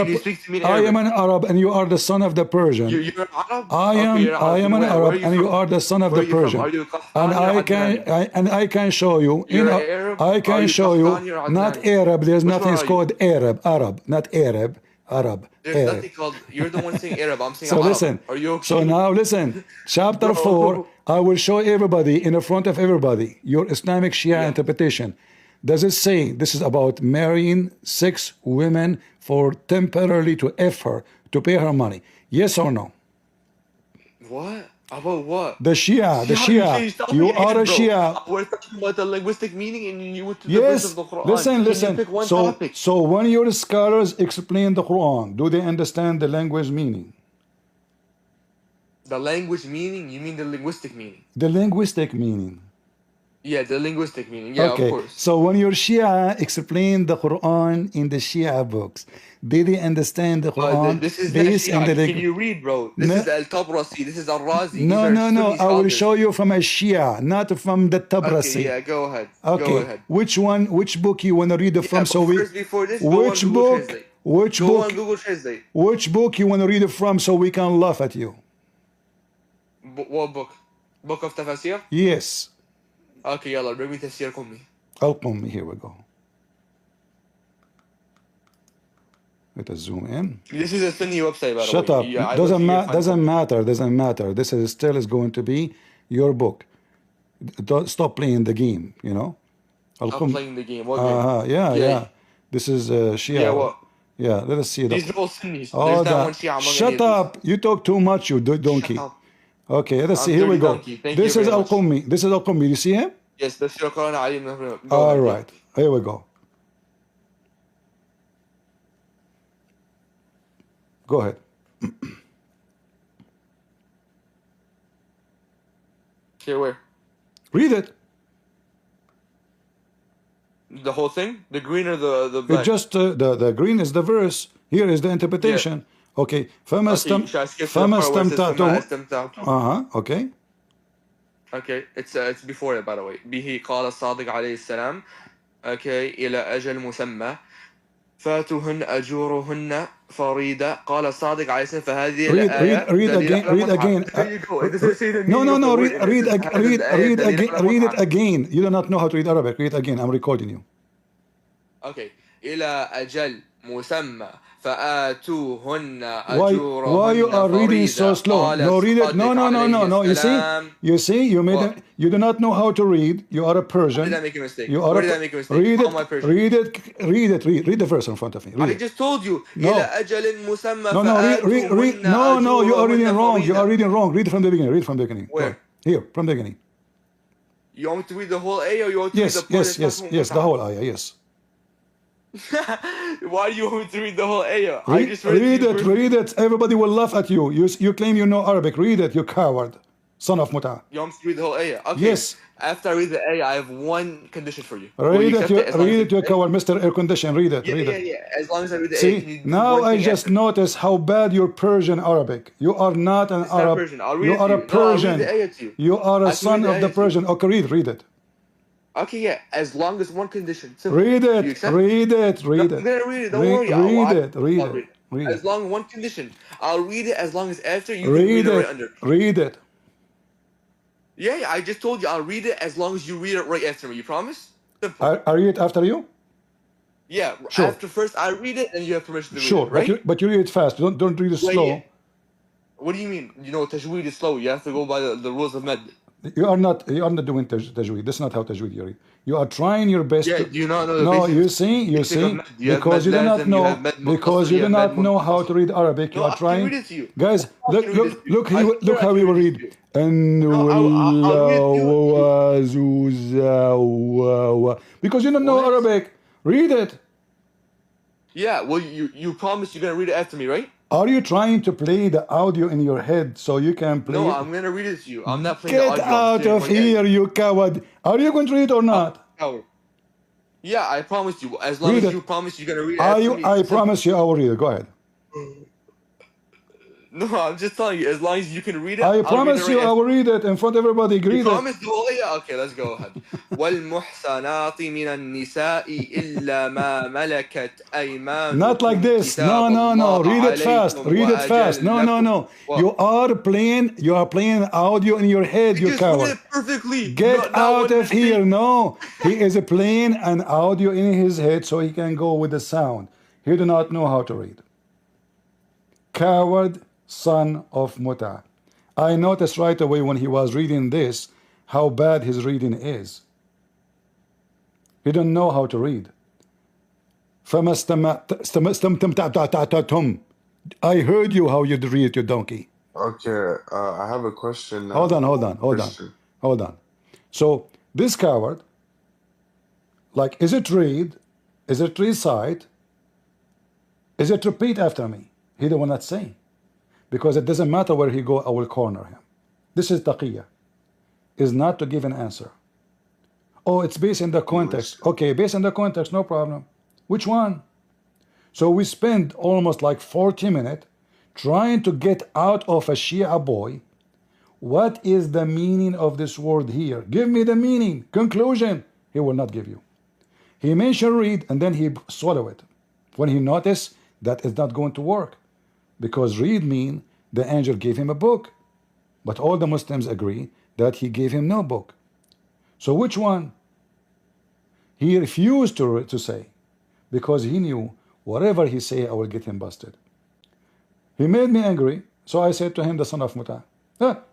B: I am an Arab, and you are the son of the Persian.
A: You're an Arab?
B: I am an Arab, and you are the son of the Persian. And I can show you. I can show you. Not Arab. There's nothing called Arab. Not Arab. Arab.
A: There's nothing called. You're the one saying Arab. I'm saying
B: so
A: Arab.
B: Listen.
A: Are you okay?
B: So now listen. Chapter 4. I will show everybody in the front of everybody your Islamic Shia interpretation. Does it say this is about marrying 6 women for temporarily to F her, to pay her money? Yes or no?
A: What? About what?
B: The Shia, the
A: See how you
B: Shia.
A: changed topic
B: You
A: and
B: are a
A: ended, bro.
B: Shia.
A: We're talking about the linguistic meaning, and you went to the verse of
B: Yes.
A: the Quran.
B: Listen,
A: Can you
B: listen.
A: pick one
B: So,
A: topic?
B: so when your scholars explain the Quran, do they understand the language meaning?
A: The language meaning? You mean the linguistic meaning?
B: The linguistic meaning.
A: Yeah, the linguistic meaning. Yeah, of
B: Okay.
A: course.
B: So when your Shia explain the Quran in the Shia books, did they understand the Quran
A: This is not
B: based in the
A: Shia. Can
B: language?
A: you read, bro? This
B: No,
A: is Al-Tabrasi. This is Al-Razi. These
B: no,
A: are
B: no, no.
A: Sunni
B: I will
A: scholars.
B: show you from a Shia, not from the
A: Okay,
B: Tabrasi.
A: yeah, go ahead. Go
B: Okay.
A: ahead.
B: Which one? Which book you want to read it
A: Yeah,
B: from?
A: but
B: So we.
A: first, before this, go on
B: Which
A: Google
B: book?
A: Translate.
B: Which
A: Go
B: book?
A: on Google Translate.
B: Which book you want to read it from? So we can laugh at you.
A: What book? Book of Tafasir?
B: Yes.
A: Okay, yalla, bring me Tafsir Qummi.
B: Al-Qummi. Here we go. Let us zoom in.
A: This is a Sunni website, by the
B: Shut
A: way.
B: up.
A: Yeah, I went to your
B: Doesn't matter. Doesn't matter. This is still is going to be your book. Don't stop playing the game. You know.
A: I'm playing the game. What game?
B: Yeah,
A: Yeah.
B: yeah. This is Shia.
A: Yeah, what?
B: Yeah. Let us see
A: These
B: the.
A: are all Sunnis.
B: Oh,
A: There's not
B: the.
A: one Shia among any
B: Shut
A: of these.
B: up. You talk too much. You donkey.
A: Shut up.
B: Okay. Let us see.
A: I'm
B: Here we
A: dirty
B: go.
A: donkey. Thank
B: This
A: you
B: is
A: very much.
B: Al-Qummi. This is Al-Qummi. You see him?
A: Yes, Tafsir Quran Ali ibn Go
B: All
A: ahead,
B: right. Here we go. Go ahead.
A: Here, where?
B: Read it.
A: The whole thing? The green or the
B: It
A: black?
B: just the green is the verse. Here is the interpretation. Okay. فما
A: Okay, should I skip to the
B: فما
A: part where it says فما
B: استمتعتم.
A: استمتعتم?
B: Okay.
A: Okay, it's before it, by the way. به قال الصادق عليه السلام. Okay, إلى أجل مسمى فاتوهن أجورهن فريدة قال الصادق عليه السلام فهذه الآية
B: Read
A: دليل
B: again.
A: على
B: Read
A: المتعة.
B: again.
A: There you go. It doesn't say the
B: No,
A: meaning
B: no,
A: of the
B: no.
A: word.
B: Read
A: It says هذه الآية دليل على
B: read it
A: المتعة.
B: again. You do not know how to read Arabic. Read again. I'm recording you.
A: Okay, إلى أجل مسمى فآتوهن
B: Why you
A: أجورهن
B: are reading so
A: فريدة
B: slow?
A: قال
B: No, read it. No,
A: الصادق
B: no, no, no,
A: عليه
B: no.
A: السلام.
B: You see, you made
A: What?
B: you do not know how to read. You are a
A: Where
B: Persian.
A: did I make a mistake?
B: You are
A: Where did I make a mistake?
B: Read
A: How
B: it.
A: am I Persian?
B: Read the verse in front of me. Read
A: I
B: it.
A: just told you.
B: No.
A: إلى أجل مسمى
B: No, read.
A: فآتوهن
B: No, you are reading
A: أجورهن
B: wrong. You are
A: فريدة.
B: reading wrong. Read from the beginning. Read from the beginning. Go
A: Where?
B: ahead. Here, from the beginning.
A: You want me to read the whole ayah or you want to read the part that's not
B: Yes, the whole ayah, yes.
A: Why do you want me to read the whole ayah? I just read
B: Read it. Everybody will laugh at you. You claim you know Arabic. Read it, you coward. Son of Muta.
A: You want me to read the whole ayah? Okay.
B: Yes.
A: After I read the ayah, I have one condition for you.
B: Read it, you coward, Mr. Air Condition. Read it.
A: Yeah. As long as I read the ayah.
B: See, now I just noticed how bad you're Persian Arabic. You are not an Arab.
A: Persian. I'll read
B: You
A: it
B: are
A: to
B: a
A: you. No, I'll read
B: Persian.
A: the ayah to you.
B: You are a
A: I can
B: son
A: read the
B: of the
A: ayah to you.
B: Persian. Okay, read it.
A: Okay, yeah. As long as one condition. Simple.
B: Read
A: You
B: it.
A: accept?
B: Read it.
A: I'm gonna read it. Don't worry.
B: Read
A: As
B: it.
A: long as one condition. I'll read it as long as after you can
B: Read
A: read it right
B: it.
A: under.
B: Read it.
A: Yeah, I just told you I'll read it as long as you read it right after me. You promise? Simple.
B: I read it after you?
A: Yeah.
B: Sure.
A: After first I read it, then you have permission to read
B: Sure,
A: it, right?
B: but you read it fast. Don't read it
A: Wait,
B: slow.
A: yeah. What do you mean? You know, tajweed is slow. You have to go by the rules of med.
B: You are not doing tajweed. That's not how tajweed you read. You are trying your best.
A: Yeah,
B: to,
A: do you not know the
B: no,
A: basics?
B: you see,
A: You have
B: because you do
A: med
B: not
A: lazim, you have
B: know,
A: med
B: because you
A: munfasil,
B: do
A: you have
B: not
A: med
B: know how to
A: munfasil.
B: read Arabic. You
A: No,
B: are
A: I can
B: trying.
A: read it to you.
B: Guys,
A: I can read it to you.
B: look
A: I
B: how we will
A: can
B: read.
A: it to you.
B: And
A: I'll read
B: because you don't know
A: What?
B: Arabic. Read it.
A: Yeah, well, you promise you're gonna read it after me, right?
B: Are you trying to play the audio in your head so you can play?
A: No,
B: it?
A: I'm gonna read it to you. I'm not playing the
B: Get
A: audio.
B: out of here, you coward. Are you going to read it or not?
A: Coward. Yeah, I promise you. As long
B: Read
A: as
B: it.
A: you promise you're gonna read it after me.
B: I promise you I will read it. Go ahead.
A: No, I'm just telling you. As long as you can read it,
B: I
A: I'll
B: promise
A: read it
B: you
A: right
B: I will read it in front of everybody.
A: You
B: Read it.
A: promise the whole ayah? Okay, let's go ahead. والمحصنات من النساء إلا ما ملكت أيمانكم.
B: Not like this. No. Read it fast. Read it fast. No.
A: What?
B: You are playing audio in your head, you
A: just
B: coward.
A: read it perfectly.
B: Get out of here. No. He is playing an audio in his head so he can go with the sound. He do not know how to read. Coward, son of Muta. I noticed right away when he was reading this how bad his reading is. He don't know how to read. I heard you how you read, you donkey.
D: Okay, I have a question
B: Hold on,
D: now,
B: hold on, hold on,
D: Christian.
B: hold on. So this coward, like, is it read? Is it recite? Is it repeat after me? He the one that's saying. Because it doesn't matter where he go, I will corner him. This is taqiyya, is not to give an answer. Oh, it's based in the
D: No
B: context.
D: issue.
B: Okay, based on the context, no problem. Which one? So we spend almost like 40 minutes trying to get out of a Shia boy what is the meaning of this word here. Give me the meaning. Conclusion. He will not give you. He mentioned read and then he swallow it. When he noticed that it's not going to work. Because read mean the angel gave him a book. But all the Muslims agree that he gave him no book. So which one? He refused to say. Because he knew whatever he say, I will get him busted. He made me angry. So I said to him, the son of Muta,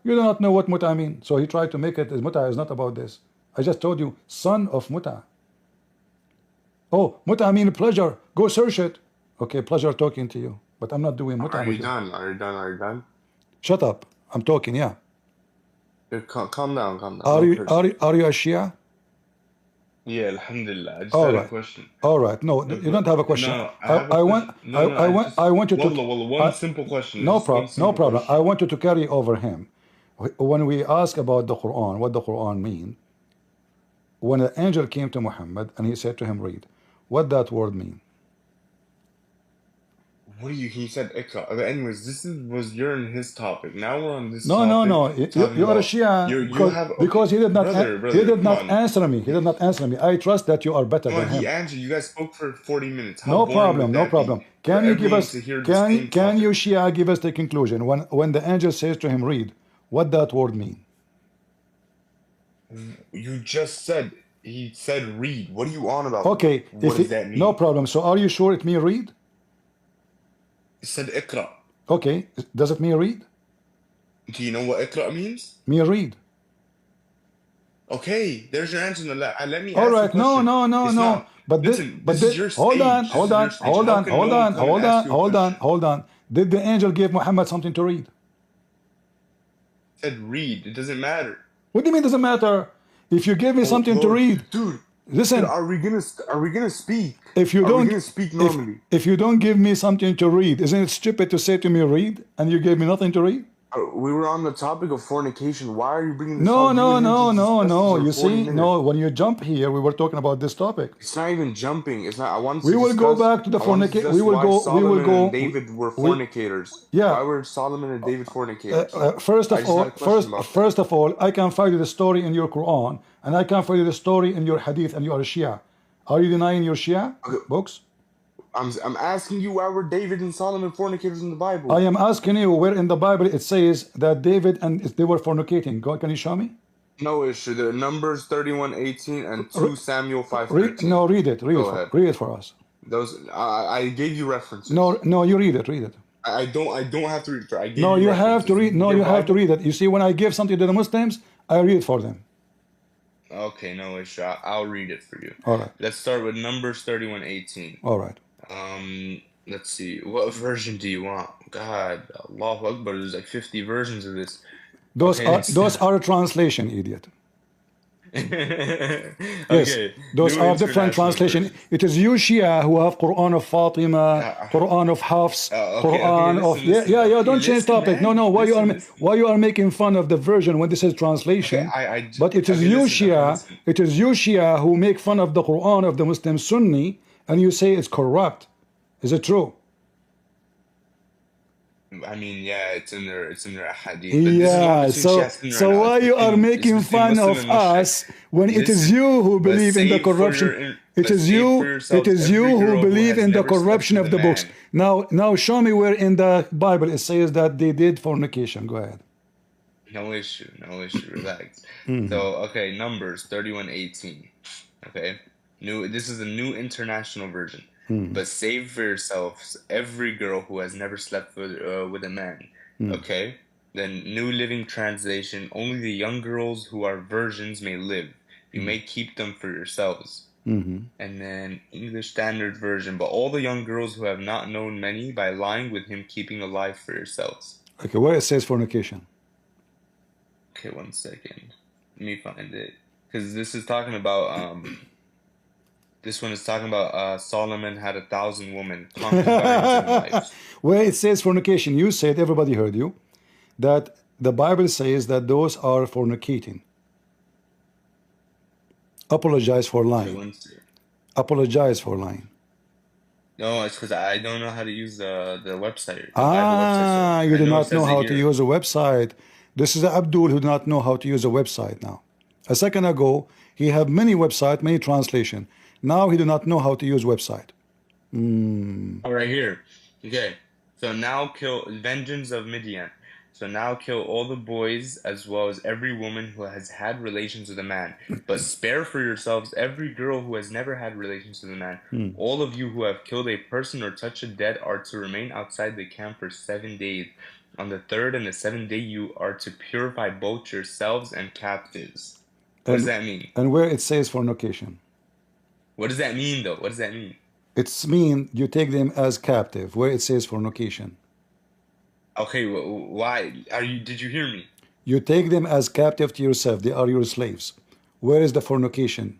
B: you do not know what Muta mean. So he tried to make it as Muta is not about this. I just told you, son of Muta. Oh, Muta mean pleasure. Go search it. Okay, pleasure talking to you. But I'm not doing Muta
D: Are
B: with
D: you
B: you.
D: done? Are you done? Are you done?
B: Shut up. I'm talking, yeah.
D: Calm down, calm down. No cursing.
B: Are you a Shia?
D: Yeah, alhamdulillah. I just
B: All
D: had a
B: right.
D: question.
B: All right. No,
D: No,
B: you don't have a question.
D: no, I have a
B: I
D: question.
B: want
D: No, no, I just
B: I want you to
D: wallah, one simple question. It's just one
B: no
D: simple
B: problem. I
D: question.
B: want you to carry over him. When we ask about the Quran, what the Quran mean, when an angel came to Muhammad and he said to him, read, what that word mean?
D: What do you? He said ikra. But anyways, was you're in his topic. Now we're on this
B: No, no,
D: topic
B: no.
D: talking
B: You are a
D: about
B: Shia
D: you have okay,
B: because he
D: brother.
B: did
D: Come
B: not
D: on.
B: answer me. He did not answer me. I trust that you are better
D: Come
B: than
D: on, he
B: him.
D: answered. You guys spoke for 40 minutes. How
B: No
D: boring would
B: problem, no
D: that be
B: problem.
D: for
B: Can you give
D: everyone
B: us
D: to hear the same
B: can
D: topic?
B: you Shia give us the conclusion when the angel says to him, read, what that word mean?
D: You just said he said read. What are you on about?
B: Okay,
D: What does that
B: no
D: mean?
B: problem. So are you sure it mean read?
D: He said ikra.
B: Okay, does it mean read?
D: Do you know what ikra means?
B: Mean read.
D: Okay, there's your answer. Let me
B: All
D: ask you a
B: right, no,
D: question.
B: no, no,
D: It's
B: no.
D: not.
B: But
D: This is your
B: hold on,
D: stage. This
B: hold
D: is your
B: on,
D: stage.
B: hold
D: How
B: on,
D: can no
B: hold
D: one
B: on,
D: come and
B: hold
D: ask
B: on,
D: you a
B: hold on,
D: question?
B: hold on. Did the angel give Muhammad something to read?
D: Said read. It doesn't matter.
B: What do you mean doesn't matter? If you give me
D: Oh
B: something to
D: Lord,
B: read,
D: dude,
B: listen.
D: are we gonna speak?
B: If you
D: Are we
B: don't,
D: gonna speak
B: if
D: normally?
B: if you don't give me something to read, isn't it stupid to say to me read and you gave me nothing to read?
D: We were on the topic of fornication. Why are you bringing this
B: No,
D: up? You
B: no,
D: and him
B: no,
D: just
B: no,
D: discussed this
B: no.
D: for
B: You
D: 40
B: see,
D: minutes.
B: no. When you jump here, we were talking about this topic.
D: It's not even jumping. It's not. I wanted
B: We
D: to
B: will go
D: discuss.
B: back to the
D: I wanted to
B: fornicate. We
D: discuss
B: will
D: why
B: go. We will
D: Solomon and
B: go.
D: David were
B: We
D: fornicators.
B: yeah.
D: Why were Solomon and David fornicators? I
B: First of
D: just had
B: all,
D: a question about that.
B: first of all, I can find you the story in your Quran, and I can find you the story in your Hadith, and you are a Shia. Are you denying your Shia
D: Okay,
B: books?
D: I'm asking you why were David and Solomon fornicators in the
B: I
D: Bible?
B: am asking you where in the Bible it says that David and they were fornicating. Can you show me?
D: No issue. The Numbers 31:18 and 2 Samuel 5:13.
B: No, read it.
D: Go ahead.
B: Read it for us.
D: Those I gave you references.
B: No, no, you read it. Read it.
D: I don't have to read. I gave
B: No,
D: you
B: you have to
D: references.
B: read. No,
D: Your
B: you have to
D: Bible.
B: read it. You see, when I give something to the Muslims, I read it for them.
D: Okay, no issue. I'll read it for you.
B: All right.
D: Let's start with Numbers 31:18.
B: All right.
D: Let's see. What version do you want? God, Allahu Akbar. There's like 50 versions of this. Okay,
B: Those are a translation, idiot. Yes,
D: okay.
B: those
D: New
B: are different
D: International
B: translation.
D: Version.
B: It is you Shia who have Quran of Fatima, Quran of Hafs,
D: Okay.
B: Quran of
D: Listen.
B: yeah.
D: Okay,
B: Don't change
D: listen,
B: topic. No,
D: man.
B: no.
D: Listen.
B: Why you are making fun of the version when this is
D: Okay,
B: translation? But it is
D: okay,
B: you
D: listen. Okay,
B: Shia.
D: listen.
B: It is you Shia who make fun of the Quran of the Muslim Sunni, and you say it's corrupt. Is it true?
D: I mean, yeah, it's in their hadith, but this is not
B: Yeah,
D: between Shia Sunni right
B: so
D: now.
B: why you are
D: It's
B: making
D: between
B: fun
D: Muslim
B: of
D: and Mushrik.
B: us when it is
D: Listen,
B: you who
D: but
B: believe in the corruption? It is you who believe in the corruption of the books. Now show me where in the Bible it says that they did fornication. Go ahead.
D: No issue, relax. So, okay, Numbers 31:18. Okay. This is a new international version. But save for yourselves every girl who has never slept with a man. Okay? Then New Living Translation, only the young girls who are virgins may live. You may keep them for yourselves. And then English Standard Version, but all the young girls who have not known many by lying with him keeping alive for yourselves.
B: Okay, where it says fornication.
D: Okay, 1 second. Let me find it. Because this is talking about this one is talking about Solomon had 1,000 women, concubines and wives.
B: Where it says fornication, you said, everybody heard you, that the Bible says that those are fornicating. Apologize for
D: Okay,
B: lying.
D: 1 second.
B: Apologize for lying.
D: No, it's because I don't know how to use the website, the Bible website. So
B: You
D: I
B: do
D: know it
B: not
D: says
B: know
D: it
B: how to
D: here.
B: use a website. This is Abdul who do not know how to use a website now. A second ago, he had many website, many translation. Now he do not know how to use website.
D: Oh, right here. Okay. So now kill vengeance of Midian. So now kill all the boys as well as every woman who has had relations with a man. But spare for yourselves every girl who has never had relations with a man. All of you who have killed a person or touched a dead are to remain outside the camp for 7 days. On the third and the seventh day you are to purify both yourselves and captives. What does that mean?
B: And where it says fornication.
D: What does that mean though? What does that mean?
B: It's mean you take them as captive, where it says fornication.
D: Okay, why are you? Did you hear me?
B: You take them as captive to yourself. They are your slaves. Where is the fornication?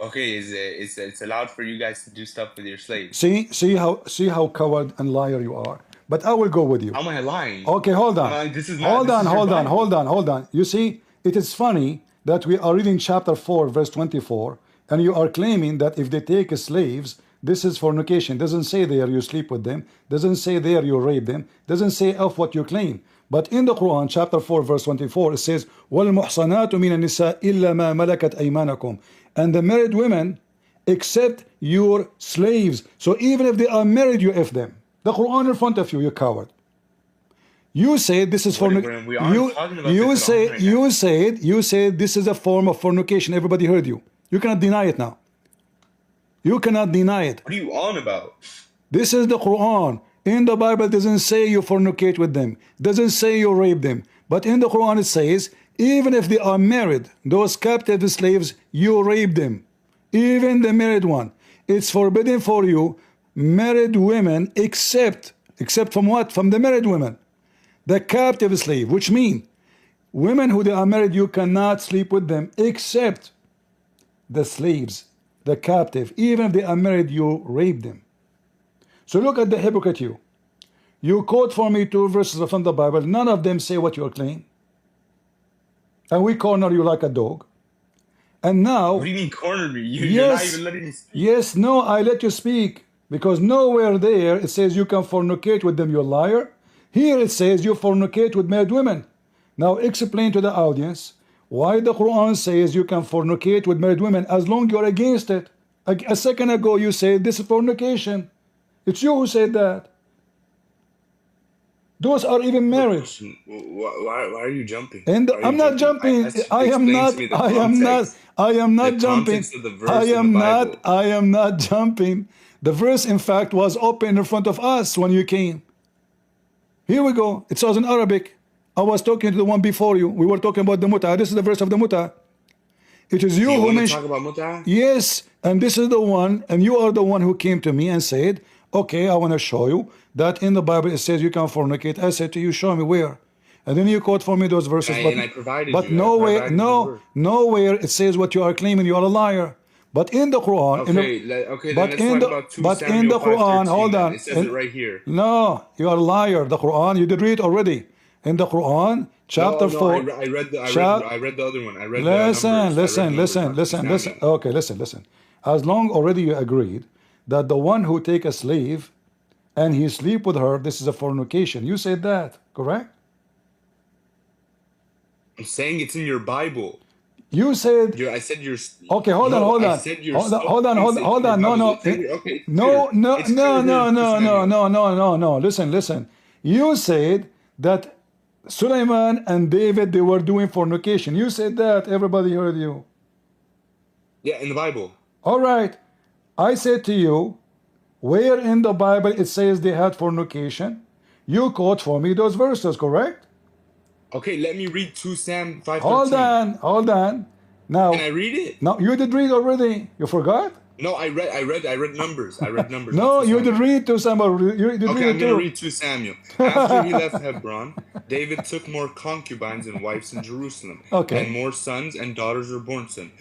D: Okay, it's allowed for you guys to do stuff with your slaves.
B: See how coward and liar you are. But I will go with you.
D: How am I lying?
B: Okay, hold on.
D: This is not,
B: Hold on. You see, it is funny that we are reading chapter 4, verse 24, and you are claiming that if they take slaves, this is fornication. Doesn't say there you sleep with them. Doesn't say there you rape them. Doesn't say of what you claim. But in the Quran, chapter 4, verse 24, it says, وَالْمُحْصَنَاتُ مِنَ النِّسَاءِ إِلَّا مَا مَلَكَتْ أَيْمَانَكُمْ. And the married women, except your slaves. So even if they are married, you F them. The Quran in front of you, you coward. You said this is fornication. You said this is a form of fornication. Everybody heard you. You cannot deny it now. You cannot deny it.
D: What are you on about?
B: This is the Quran. In the Bible, it doesn't say you fornicate with them. It doesn't say you rape them. But in the Quran, it says, even if they are married, those captive slaves, you rape them. Even the married one. It's forbidden for you, married women, except from what? From the married women. The captive slave, which means women who they are married, you cannot sleep with them, except the slaves, the captive. Even if they are married, you rape them. So look at the hypocrite you. You quote for me 2 verses from the Bible. None of them say what you are claiming. And we corner you like a dog. And now...
D: What do you mean corner me? You're not even letting me speak.
B: Yes, no, I let you speak. Because nowhere there it says you can fornicate with them, you liar. Here it says you fornicate with married women. Now explain to the audience why the Quran says you can fornicate with married women as long as you're against it. A second ago you said this is fornication. It's you who said that. Those are even married.
D: Why are you jumping?
B: And I'm not jumping. I am not jumping. I am not jumping. The verse, in fact, was open in front of us when you came. Here we go. It says in Arabic. I was talking to the one before you. We were talking about the muta. This is the verse of the muta. It is you who mentioned.
D: Talk about muta?
B: Yes, and this is the one, and you are the one who came to me and said, okay, I want to show you that in the Bible it says you can fornicate. I said to you, show me where. And then you quote for me those verses.
D: And I provided
B: but
D: you.
B: nowhere it says what you are claiming. You are a liar. But in the Quran,
D: then let's talk about 2 Samuel 5:13.
B: Hold on.
D: It says it right here.
B: No, you are a liar. The Quran, you did read already. In the Quran, chapter 4.
D: I read the other one. I read
B: listen. Okay, listen. As long already you agreed that the one who take a slave and he sleep with her, this is a fornication. You said that, correct?
D: I'm saying it's in your Bible.
B: You said.
D: I said you're.
B: Okay, hold on. Hold on. No. Listen. You said that Sulaiman and David, they were doing fornication. You said that. Everybody heard you.
D: Yeah, in the Bible.
B: All right. I said to you, where in the Bible it says they had fornication? You quote for me those verses, correct?
D: Okay, let me read 2 Sam 5:13.
B: Hold on. Now,
D: can I read it?
B: No, you did read already. You forgot?
D: No, I read Numbers. I read Numbers.
B: No,
D: Not 2
B: you did
D: Samuel.
B: read to Samuel. You did
D: Okay,
B: read
D: I'm
B: it
D: gonna
B: too.
D: read 2 Samuel. After he left Hebron, David took more concubines and wives in Jerusalem,
B: Okay.
D: and more sons and daughters were born to him.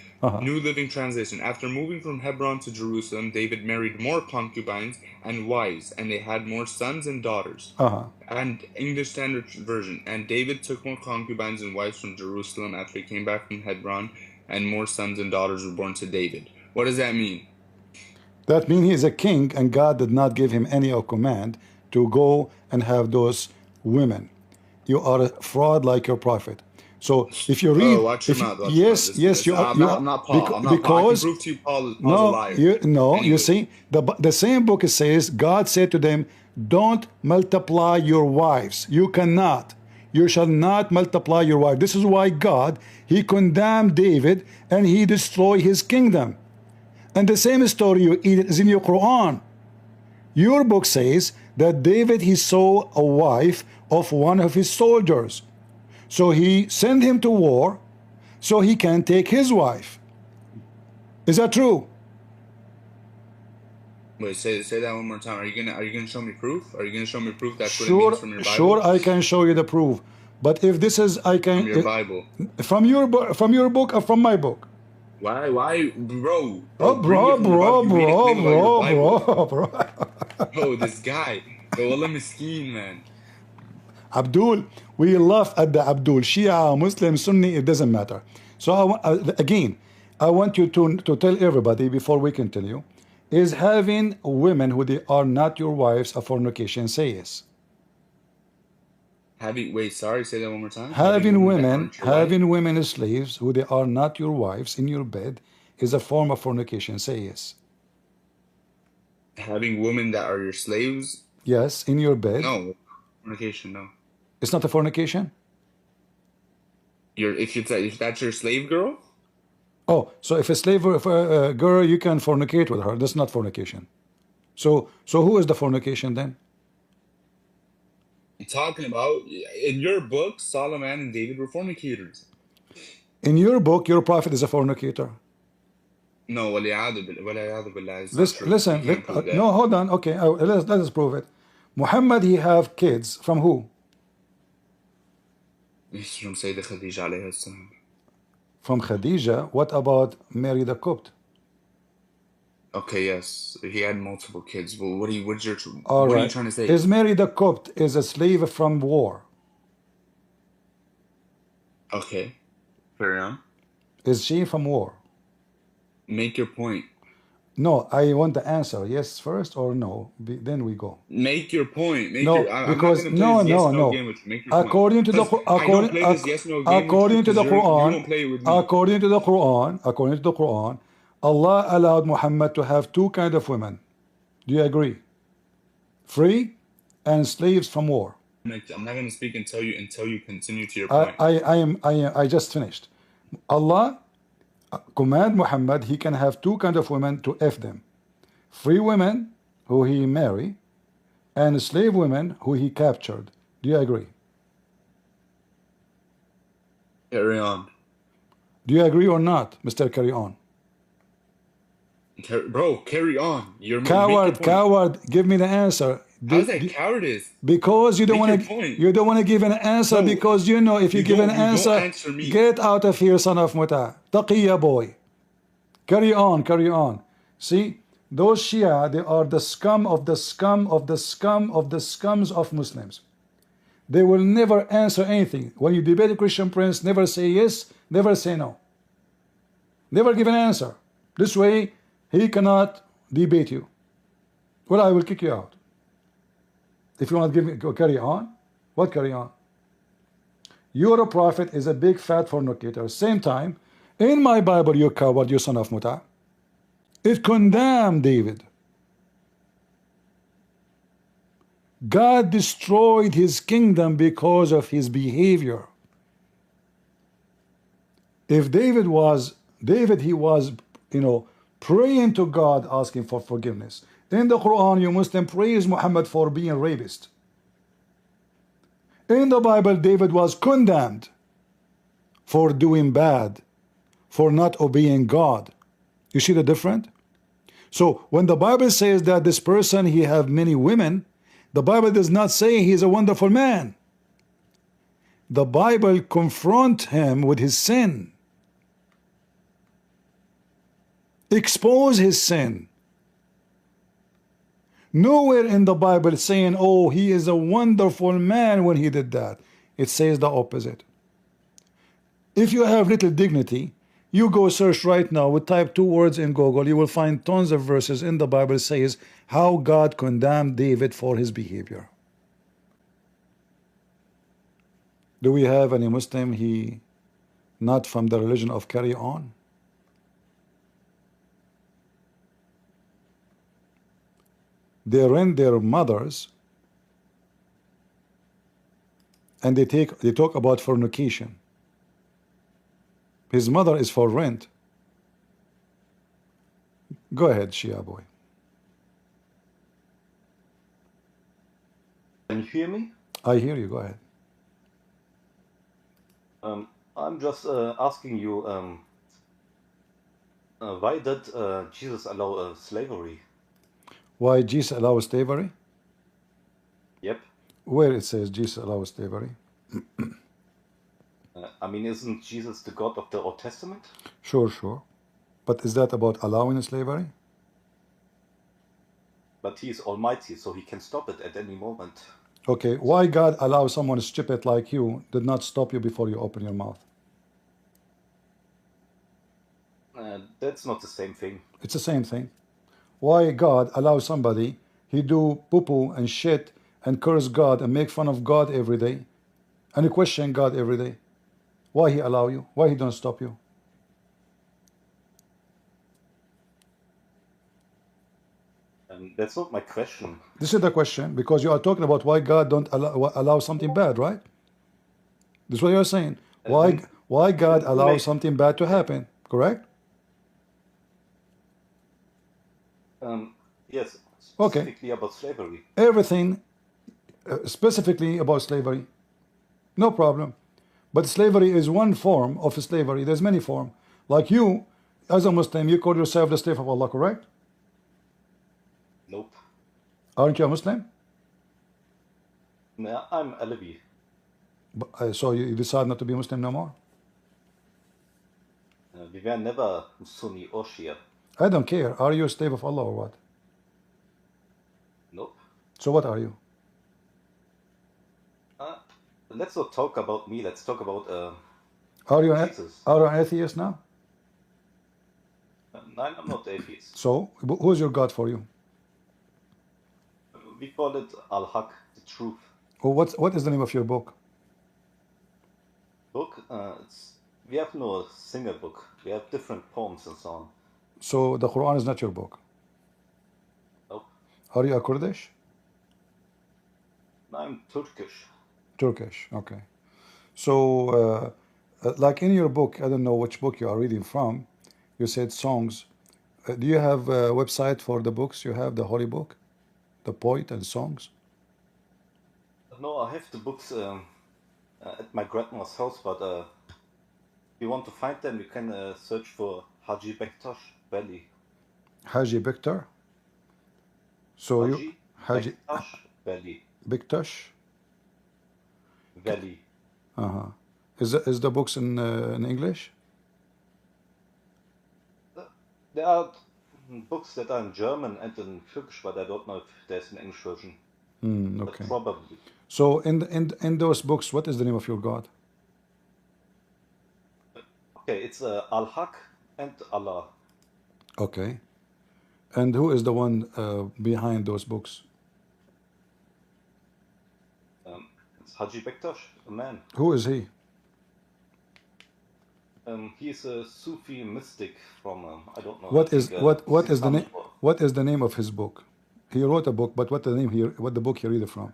D: New Living Translation. After moving from Hebron to Jerusalem, David married more concubines and wives, and they had more sons and daughters. And English Standard Version. And David took more concubines and wives from Jerusalem after he came back from Hebron, and more sons and daughters were born to David. What does that mean?
B: That means he is a king, and God did not give him any command to go and have those women. You are a fraud like your prophet. So if you read,
D: watch your
B: if you,
D: mouth. Watch your mouth.
B: yes, yes, you are,
D: I'm
B: you
D: not.
B: are,
D: I'm not Paul. I'm not Paul. I can
B: because
D: prove to you Paul's a
B: no,
D: liar.
B: you
D: Anyway.
B: see, the same book says God said to them, "Don't multiply your wives. You cannot. You shall not multiply your wife." This is why God he condemned David and he destroyed his kingdom. And the same story is in your Quran. Your book says that David he saw a wife of one of his soldiers, so he sent him to war so he can take his wife. Is that true?
D: Wait, say that one more time. Are you gonna show me proof? Are you gonna show me proof that's what it
B: Sure,
D: means from your Bible?
B: sure, I can show you the proof. But if this is, I can
D: From your Bible.
B: From your book or from my book.
D: Why, bro?
B: Oh, bro,
D: Bro, this guy. Wallah miskeen, man.
B: Abdul, we laugh at the Abdul. Shia, Muslim, Sunni, it doesn't matter. So again, I want you to tell everybody before we continue, is having women who they are not your wives a fornication? Say yes.
D: Sorry, say that one more time.
B: Having women as slaves who they are not your wives in your bed is a form of fornication. Say yes.
D: Having women that are your slaves?
B: Yes, in your bed.
D: No, fornication. No.
B: It's not a fornication.
D: If that's your slave girl.
B: Oh, so if a slave girl, you can fornicate with her. That's not fornication. So who is the fornication then?
D: I'm talking about in your book, Solomon and David were fornicators.
B: In your book, your prophet is a fornicator.
D: No,
B: listen. No, hold on. Okay, let us prove it. Muhammad, he have kids from who?
D: From Sayyidah Khadija alayhi salam.
B: From Khadija. What about Mary the Copt?
D: Okay, yes, he had multiple kids. Well, what are you trying to say?
B: Is Mary the Copt is a slave from war?
D: Okay, carry on.
B: Is she from war?
D: Make your point.
B: No, I want the answer. Yes first or no? Then we go.
D: Make your point.
B: Because no. According to the Quran, Allah allowed Muhammad to have two kinds of women. Do you agree? Free and slaves from war.
D: I'm not going to speak until you continue to your point.
B: I just finished. Allah command Muhammad he can have two kinds of women to F them. Free women who he marry and slave women who he captured. Do you agree?
D: Carry on.
B: Do you agree or not, Mr. Carry On?
D: Bro, carry on. You're
B: coward. Give me the answer.
D: How's that cowardice?
B: Because you don't want to give an answer. No, because you know if you give an answer, get out of here, son of Muta. Taqiyya boy. Carry on. See, those Shia, they are the scum of the scum of the scum of the scums of Muslims. They will never answer anything. When you debate a Christian prince, never say yes, never say no. Never give an answer. This way, he cannot debate you. Well, I will kick you out. If you want to give me carry on, what carry on? Your prophet is a big fat fornicator. Same time, in my Bible, you coward, you son of Muta, it condemned David. God destroyed his kingdom because of his behavior. If David, he was, praying to God, asking for forgiveness. In the Quran, you Muslim praise Muhammad for being a rapist. In the Bible, David was condemned for doing bad, for not obeying God. You see the difference? So when the Bible says that this person, he have many women, the Bible does not say he's a wonderful man. The Bible confront him with his sin, expose his sin. Nowhere in the Bible saying, oh, he is a wonderful man when he did that. It says the opposite. If you have little dignity, you go search right now, we type 2 words in Google, you will find tons of verses in the Bible says how God condemned David for his behavior. Do we have any Muslim he not from the religion of carry on? They rent their mothers and they talk about fornication. His mother is for rent. Go ahead, Shia boy.
E: Can you hear me?
B: I hear you. Go ahead.
E: I'm just asking you, why did Jesus allow slavery?
B: Why Jesus allows slavery?
E: Yep.
B: Where it says Jesus allows slavery?
E: I mean, isn't Jesus the God of the Old Testament?
B: Sure. But is that about allowing slavery?
E: But he is almighty, so he can stop it at any moment.
B: Okay, why God allows someone stupid like you did not stop you before you open your mouth?
E: That's not the same thing.
B: It's the same thing. Why God allows somebody, he do poo-poo and shit and curse God and make fun of God every day and you question God every day? Why he allow you? Why he don't stop you?
E: That's not my question.
B: This is the question, because you are talking about why God don't allow something bad, right? This is what you're saying. Why God allows something bad to happen, correct?
E: Yes,
B: Okay.
E: specifically about slavery.
B: Everything specifically about slavery, no problem. But slavery is one form of slavery. There's many forms. Like you, as a Muslim, you call yourself the slave of Allah, correct?
E: Nope.
B: Aren't you a Muslim?
E: Yeah, I'm Alawi.
B: So you decide not to be Muslim no more?
E: We were never Sunni or Shia.
B: I don't care. Are you a slave of Allah or what?
E: Nope.
B: So what are you?
E: Let's not talk about me. Let's talk about
B: Are you
E: Jesus.
B: an atheist now?
E: No, I'm not atheist.
B: So who's your God for you?
E: We call it Al-Haq, the truth.
B: Or what is the name of your book?
E: Book, we have no single book. We have different poems and so on.
B: So the Quran is not your book.
E: Nope.
B: Are you a Kurdish?
E: I'm Turkish.
B: Turkish, okay. So like in your book, I don't know which book you are reading from, you said songs. Do you have a website for the books? You have the holy book, the poet and songs?
E: No, I have the books at my grandma's house, but if you want to find them, you can search for Haji Bektash Valley.
B: Haji Bektar? So you Haji
E: Bektash Valley.
B: Bektash?
E: Valley.
B: Is the books in English?
E: There are books that are in German and in Turkish, but I don't know if there's an English version.
B: Okay.
E: But probably.
B: So in those books, what is the name of your God?
E: Okay, it's Al-Haq and Allah.
B: Okay. And who is the one behind those books?
E: It's Haji Bektash, a man.
B: Who is he?
E: He's a Sufi mystic from I don't know.
B: What is the name?
E: 600
B: What is the name of his book? He wrote a book, but what the book he read it from?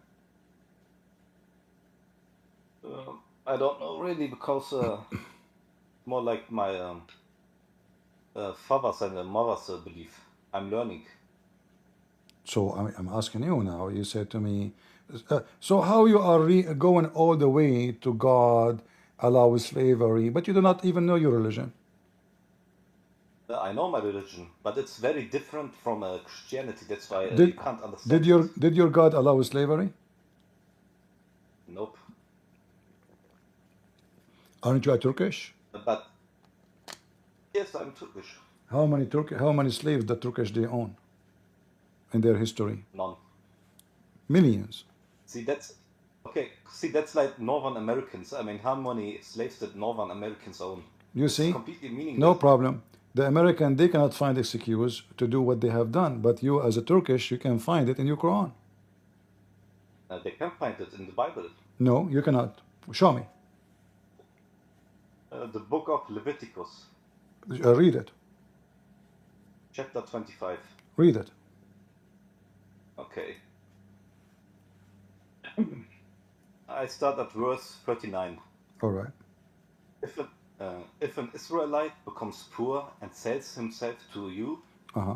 E: I don't know really, because more like my father's and mother's belief. I'm learning.
B: So I'm asking you now. You said to me, so how you are going all the way to God allows slavery, but you do not even know your religion.
E: I know my religion, but it's very different from Christianity. That's why you
B: Did
E: can't understand it.
B: did your God allow slavery?
E: Nope.
B: Aren't you a Turkish?
E: But yes, I'm Turkish.
B: How many slaves the Turkish they own in their history?
E: None.
B: Millions.
E: See, that's okay. See, that's like Northern Americans. I mean, how many slaves did Northern Americans own?
B: You
E: It's
B: see?
E: completely meaningless.
B: No problem. The American, they cannot find excuse to do what they have done, but you as a Turkish, you can find it in your Quran.
E: They can find it in the Bible.
B: No, you cannot. Show me.
E: The book of Leviticus,
B: Read it.
E: chapter 25.
B: Read it.
E: Okay. I start at verse 39.
B: All right.
E: If an Israelite becomes poor and sells himself to you,
B: Uh-huh.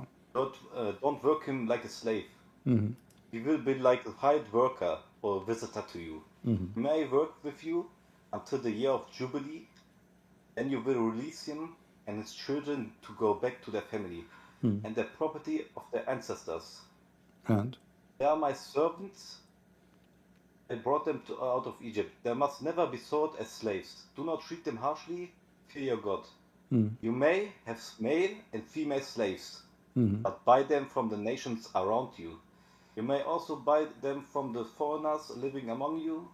E: don't work him like a slave.
B: Mm-hmm.
E: He will be like a hired worker or a visitor to you.
B: Mm-hmm.
E: He may work with you until the year of Jubilee, then you will release him and his children to go back to their family and their property of their ancestors.
B: And
E: They are my servants. I brought them out of Egypt. They must never be sold as slaves. Do not treat them harshly. Fear your God. You may have male and female slaves, but buy them from the nations around you. You may also buy them from the foreigners living among you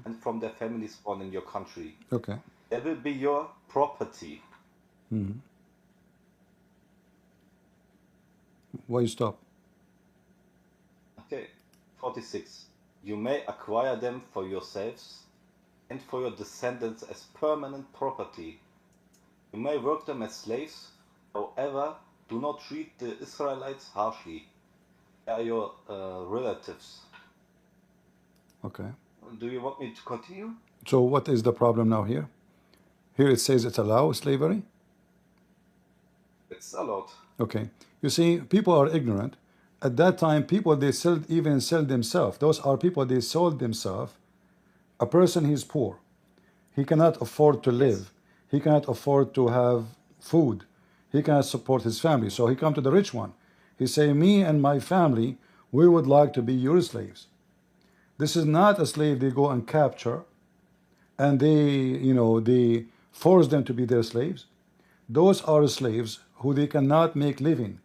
E: and from their families born in your country.
B: okay.
E: They will be your property.
B: Why you stop?
E: Okay, 46. You may acquire them for yourselves and for your descendants as permanent property. You may work them as slaves. However, do not treat the Israelites harshly. They are your relatives.
B: Okay.
E: Do you want me to continue?
B: So what is the problem now here? Here it says it allows slavery.
E: It's allowed.
B: Okay. You see, people are ignorant. At that time, people they even sell themselves. Those are people they sold themselves. A person he's poor. He cannot afford to live. He cannot afford to have food. He cannot support his family. So he come to the rich one. He say, me and my family, we would like to be your slaves. This is not a slave they go and capture and they force them to be their slaves. Those are slaves who they cannot make living.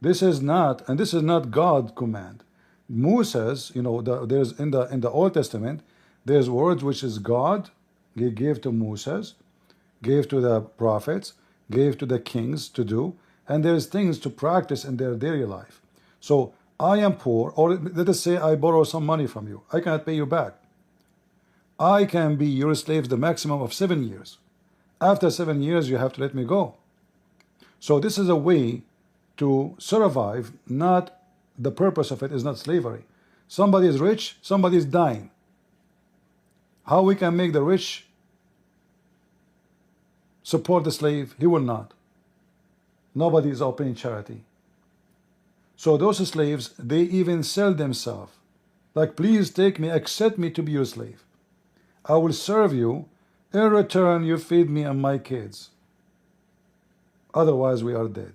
B: This is not God's command. Moses, there's in the Old Testament, there's words which is God, he gave to Moses, gave to the prophets, gave to the kings to do, and there's things to practice in their daily life. So I am poor, or let us say I borrow some money from you. I cannot pay you back. I can be your slave the maximum of 7 years. After 7 years, you have to let me go. So this is a way to survive, not the purpose of it is not slavery. Somebody is rich, somebody is dying. How we can make the rich support the slave? He will not. Nobody is opening charity. So those slaves, they even sell themselves. Like, please take me, accept me to be your slave. I will serve you. In return, you feed me and my kids. Otherwise, we are dead.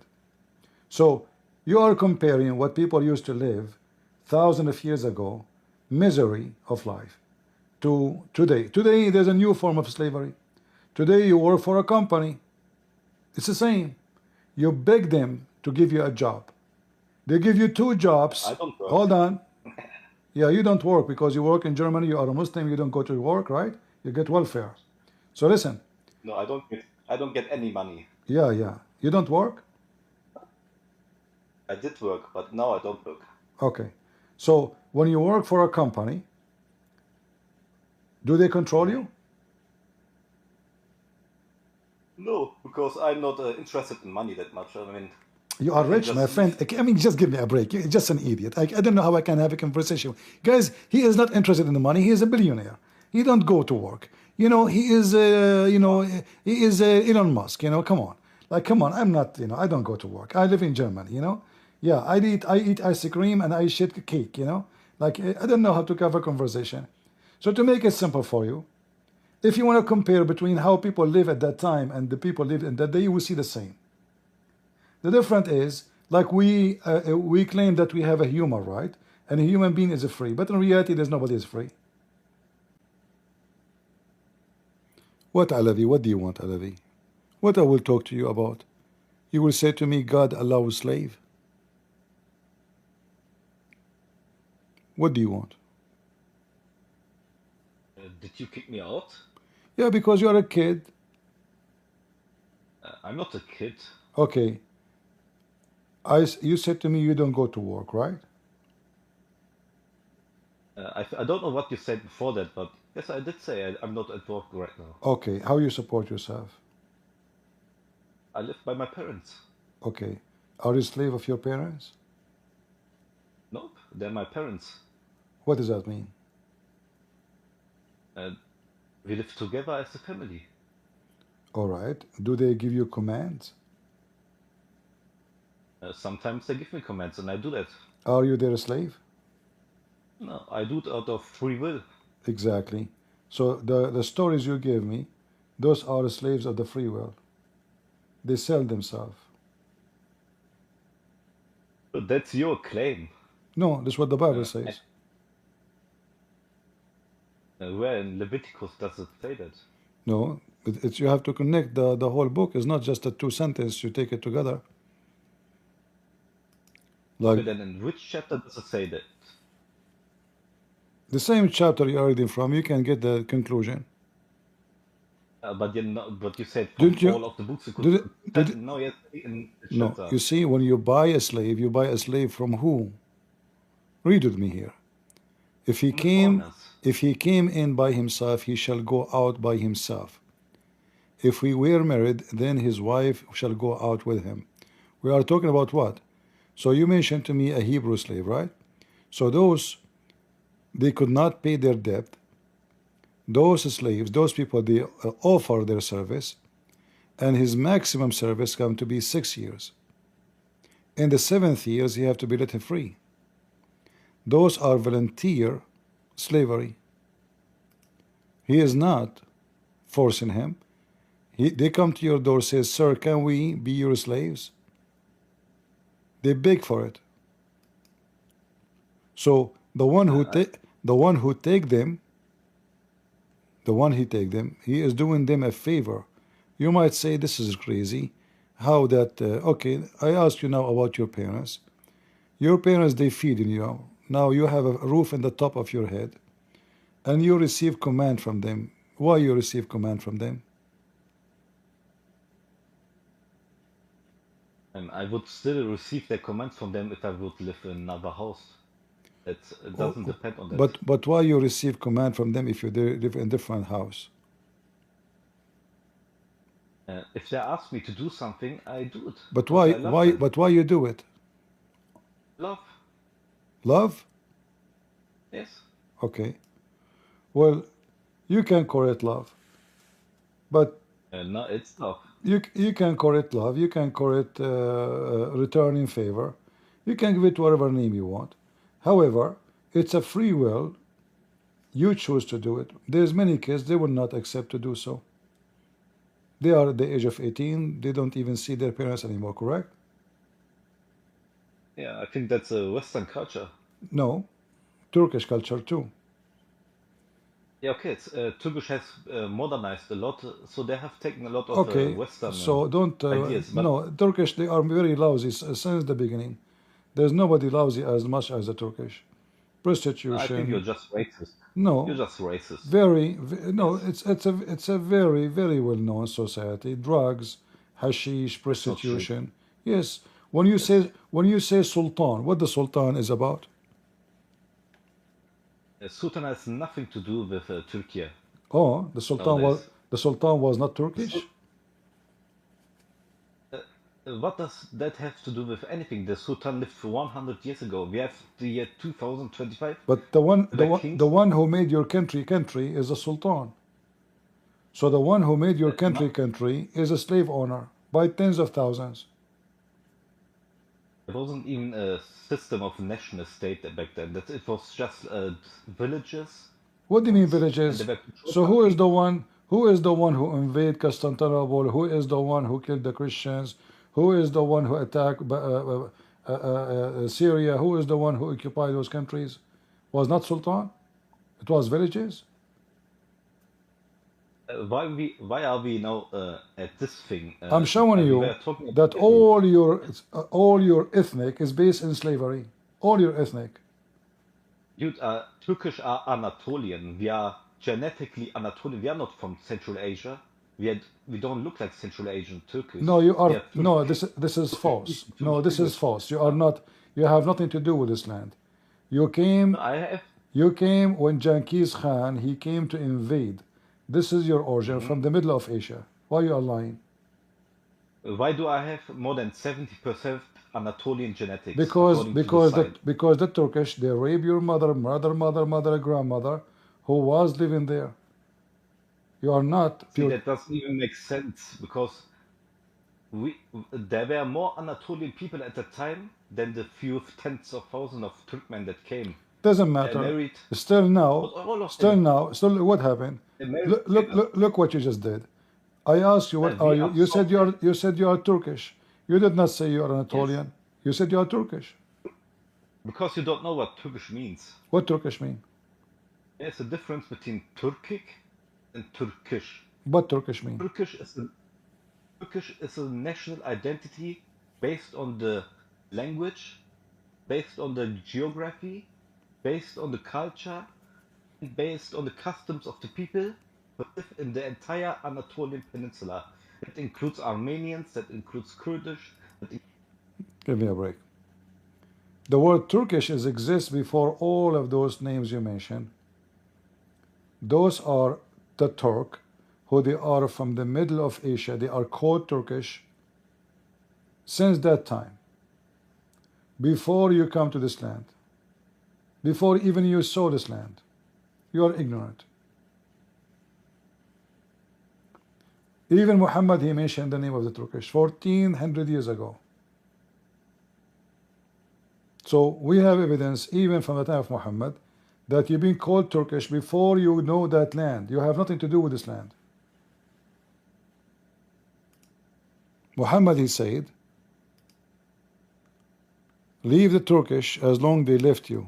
B: So you are comparing what people used to live thousands of years ago, misery of life, to today. Today, there's a new form of slavery. Today, you work for a company. It's the same. You beg them to give you a job. They give you 2 jobs.
E: I don't work.
B: Hold on. Yeah, you don't work because you work in Germany. You are a Muslim. You don't go to work, right? You get welfare. So listen.
E: No, I don't get any money.
B: Yeah. You don't work?
E: I did work, but now I don't work.
B: Okay. So when you work for a company, do they control you?
E: No, because I'm not interested in money that much. I mean,
B: You are rich,
E: just
B: my friend. I mean, just give me a break. You're just an idiot. I don't know how I can have a conversation. Guys, he is not interested in the money. He is a billionaire. He don't go to work. He is, Elon Musk. Come on. Like, come on. I'm not, I don't go to work. I live in Germany, Yeah, I eat ice cream and I shit cake, Like, I don't know how to have a conversation. So to make it simple for you, if you want to compare between how people live at that time and the people live in that day, you will see the same. The difference is, like we claim that we have a human right, and a human being is free, but in reality, there's nobody is free. What, Alavi? What do you want, Alavi? What I will talk to you about? You will say to me, God allows slave. What do you want?
E: Did you kick me out?
B: Yeah, because you're a kid.
E: I'm not a kid.
B: Okay. You said to me you don't go to work, right?
E: I don't know what you said before that, but yes, I did say I'm not at work right now.
B: Okay. How you support yourself?
E: I live by my parents.
B: Okay. Are you slave of your parents?
E: Nope, they're my parents.
B: What does that mean?
E: We live together as a family.
B: All right. Do they give you commands?
E: Sometimes they give me commands and I do that.
B: Are you their slave?
E: No, I do it out of free will.
B: Exactly. So the stories you gave me, those are slaves of the free will. They sell themselves.
E: But that's your claim.
B: No, that's what the Bible says.
E: Where in Leviticus does it say that?
B: No, it's you have to connect the whole book. It's not just a two sentence. You take it together. Like
E: Okay, then in which chapter does it say that?
B: the same chapter you are reading from, you can get the conclusion.
E: But you said from
B: Didn't you?
E: all of the books you could. No, yes, in the
B: No,
E: chapter.
B: you see, when you buy a slave from who? Read with me here. If he came in by himself, he shall go out by himself. If we were married, then his wife shall go out with him. We are talking about what? So you mentioned to me a Hebrew slave, right? So they could not pay their debt. Those slaves, those people, they offer their service, and his maximum service come to be 6 years. In the 7th years, he have to be let free. Those are volunteer slavery. He is not forcing him. They come to your door, says, "Sir, can we be your slaves?" They beg for it. So the one who take them, he is doing them a favor. You might say, this is crazy. How that? Okay, I ask you now about your parents. Your parents, they feed you. Now you have a roof in the top of your head, and you receive command from them. Why you receive command from them?
E: I would still receive their commands from them if I would live in another house. It doesn't depend on that.
B: But why you receive command from them if you live in a different house?
E: If they ask me to do something, I do it.
B: But why? But why you do it?
E: Love.
B: Love?
E: Yes.
B: Okay. Well, you can call it love, but
E: No, it's love.
B: you can call it love. You can call it returning favor. You can give it whatever name you want. However, it's a free will. You choose to do it. There's many kids, they will not accept to do so. They are at the age of 18. They don't even see their parents anymore, correct?
E: Yeah, I think that's a Western culture.
B: No, Turkish culture too.
E: Yeah, okay. Turkish has modernized a lot, so they have taken a lot of
B: Okay,
E: Western
B: so don't
E: ideas. But
B: no, Turkish, they are very lousy since the beginning. There's nobody lousy as much as the Turkish. Prostitution.
E: I think you're just racist.
B: No,
E: You're just racist.
B: No. It's a very well known society. Drugs, hashish, prostitution. Yes. When you say sultan, what the sultan is about?
E: Sultan has nothing to do with Turkey.
B: Oh, the sultan was not Turkish.
E: What does that have to do with anything? The Sultan lived for 100 years ago. We have the year 2025.
B: But the one who made your country is a sultan. So the one who made your country is a slave owner by tens of thousands.
E: There wasn't even a system of national state back then. It was just villages.
B: What do you mean villages? So who is the one who invaded Constantinople? Who is the one who killed the Christians? Who is the one who attacked Syria? Who is the one who occupied those countries? Was not Sultan. It was villages.
E: Why are we now at this thing?
B: I'm showing
E: we
B: you
E: were talking
B: that
E: about
B: all your ethnic is based in slavery. All your ethnic.
E: Dude, Turkish are Anatolian. We are genetically Anatolian. We are not from Central Asia. We don't look like Central Asian Turkish.
B: No, you
E: We
B: are.
E: are
B: No,
E: Turkish.
B: this is false.
E: Turkish
B: No, this is
E: language.
B: false. You are not. You have nothing to do with this land. You came.
E: I have.
B: You came when Genghis Khan he came to invade. This is your origin from the middle of Asia. Why you are lying?
E: Why do I have more than 70% Anatolian genetics?
B: Because
E: according to the site?
B: the Turkish they rape your mother, grandmother, who was living there. You are not
E: See,
B: pure.
E: that doesn't even make sense because there were more Anatolian people at the time than the few tens of thousands of Turkmen that came.
B: Doesn't
E: They
B: matter.
E: married
B: Still
E: all
B: now,
E: of them.
B: still what happened?
E: They married
B: Look what you just did. I asked you, what are
E: we
B: you?
E: are
B: You
E: so
B: said you said you are Turkish. You did not say you are
E: yes,
B: Anatolian. You said you are Turkish.
E: because you don't know what Turkish means.
B: What Turkish mean?
E: There's a difference between Turkic and Turkish.
B: What Turkish mean?
E: Turkish is a national identity based on the language, based on the geography, based on the culture, and based on the customs of the people who live in the entire Anatolian Peninsula. That includes Armenians, that includes Kurdish.
B: Give me a break. The word Turkish exists before all of those names you mentioned. Those are the Turk, who they are from the middle of Asia. They are called Turkish since that time. Before you come to this land, before even you saw this land, you are ignorant. Even Muhammad, he mentioned the name of the Turkish 1400 years ago. So we have evidence even from the time of Muhammad that you've been called Turkish before you know that land. You have nothing to do with this land. Muhammad, he said, leave the Turkish as long they left you,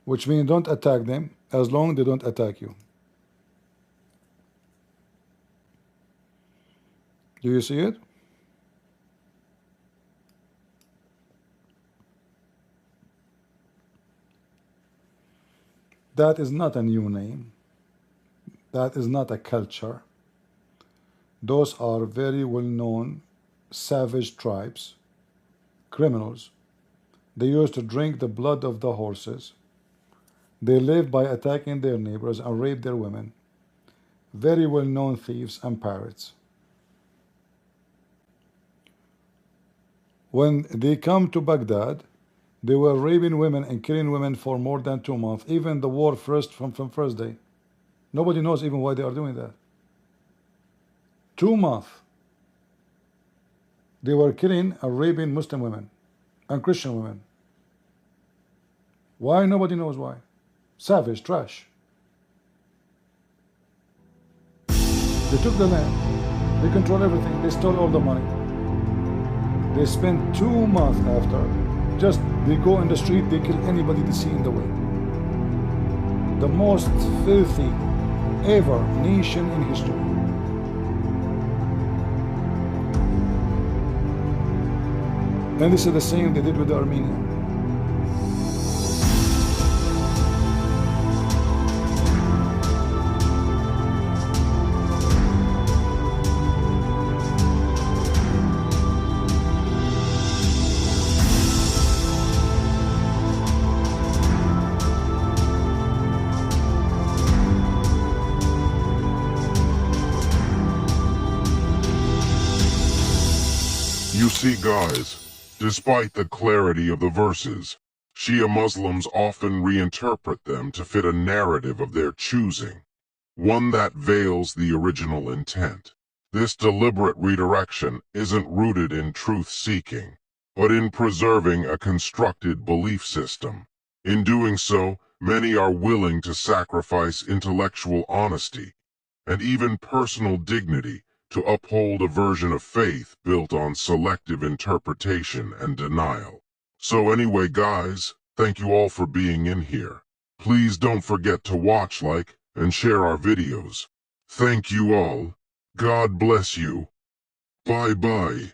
B: which means don't attack them as long they don't attack you. Do you see it? That is not a new name. That is not a culture. Those are very well-known savage tribes, criminals. They used to drink the blood of the horses. They lived by attacking their neighbors and rape their women. Very well-known thieves and pirates. When they come to Baghdad, they were raping women and killing women for more than 2 months. Even the war from first day. Nobody knows even why they are doing that. 2 months. They were killing and raping Muslim women and Christian women. Why? Nobody knows why. Savage, trash. They took the land. They control everything. They stole all the money. They spent 2 months after. Just they go in the street, they kill anybody they see in the way. The most filthy ever nation in history. And this is the same they did with the Armenians.
F: You see, guys, despite the clarity of the verses, Shia Muslims often reinterpret them to fit a narrative of their choosing, one that veils the original intent. This deliberate redirection isn't rooted in truth-seeking, but in preserving a constructed belief system. In doing so, many are willing to sacrifice intellectual honesty and even personal dignity to uphold a version of faith built on selective interpretation and denial. So anyway, guys, thank you all for being in here. Please don't forget to watch, like, and share our videos. Thank you all. God bless you. Bye-bye.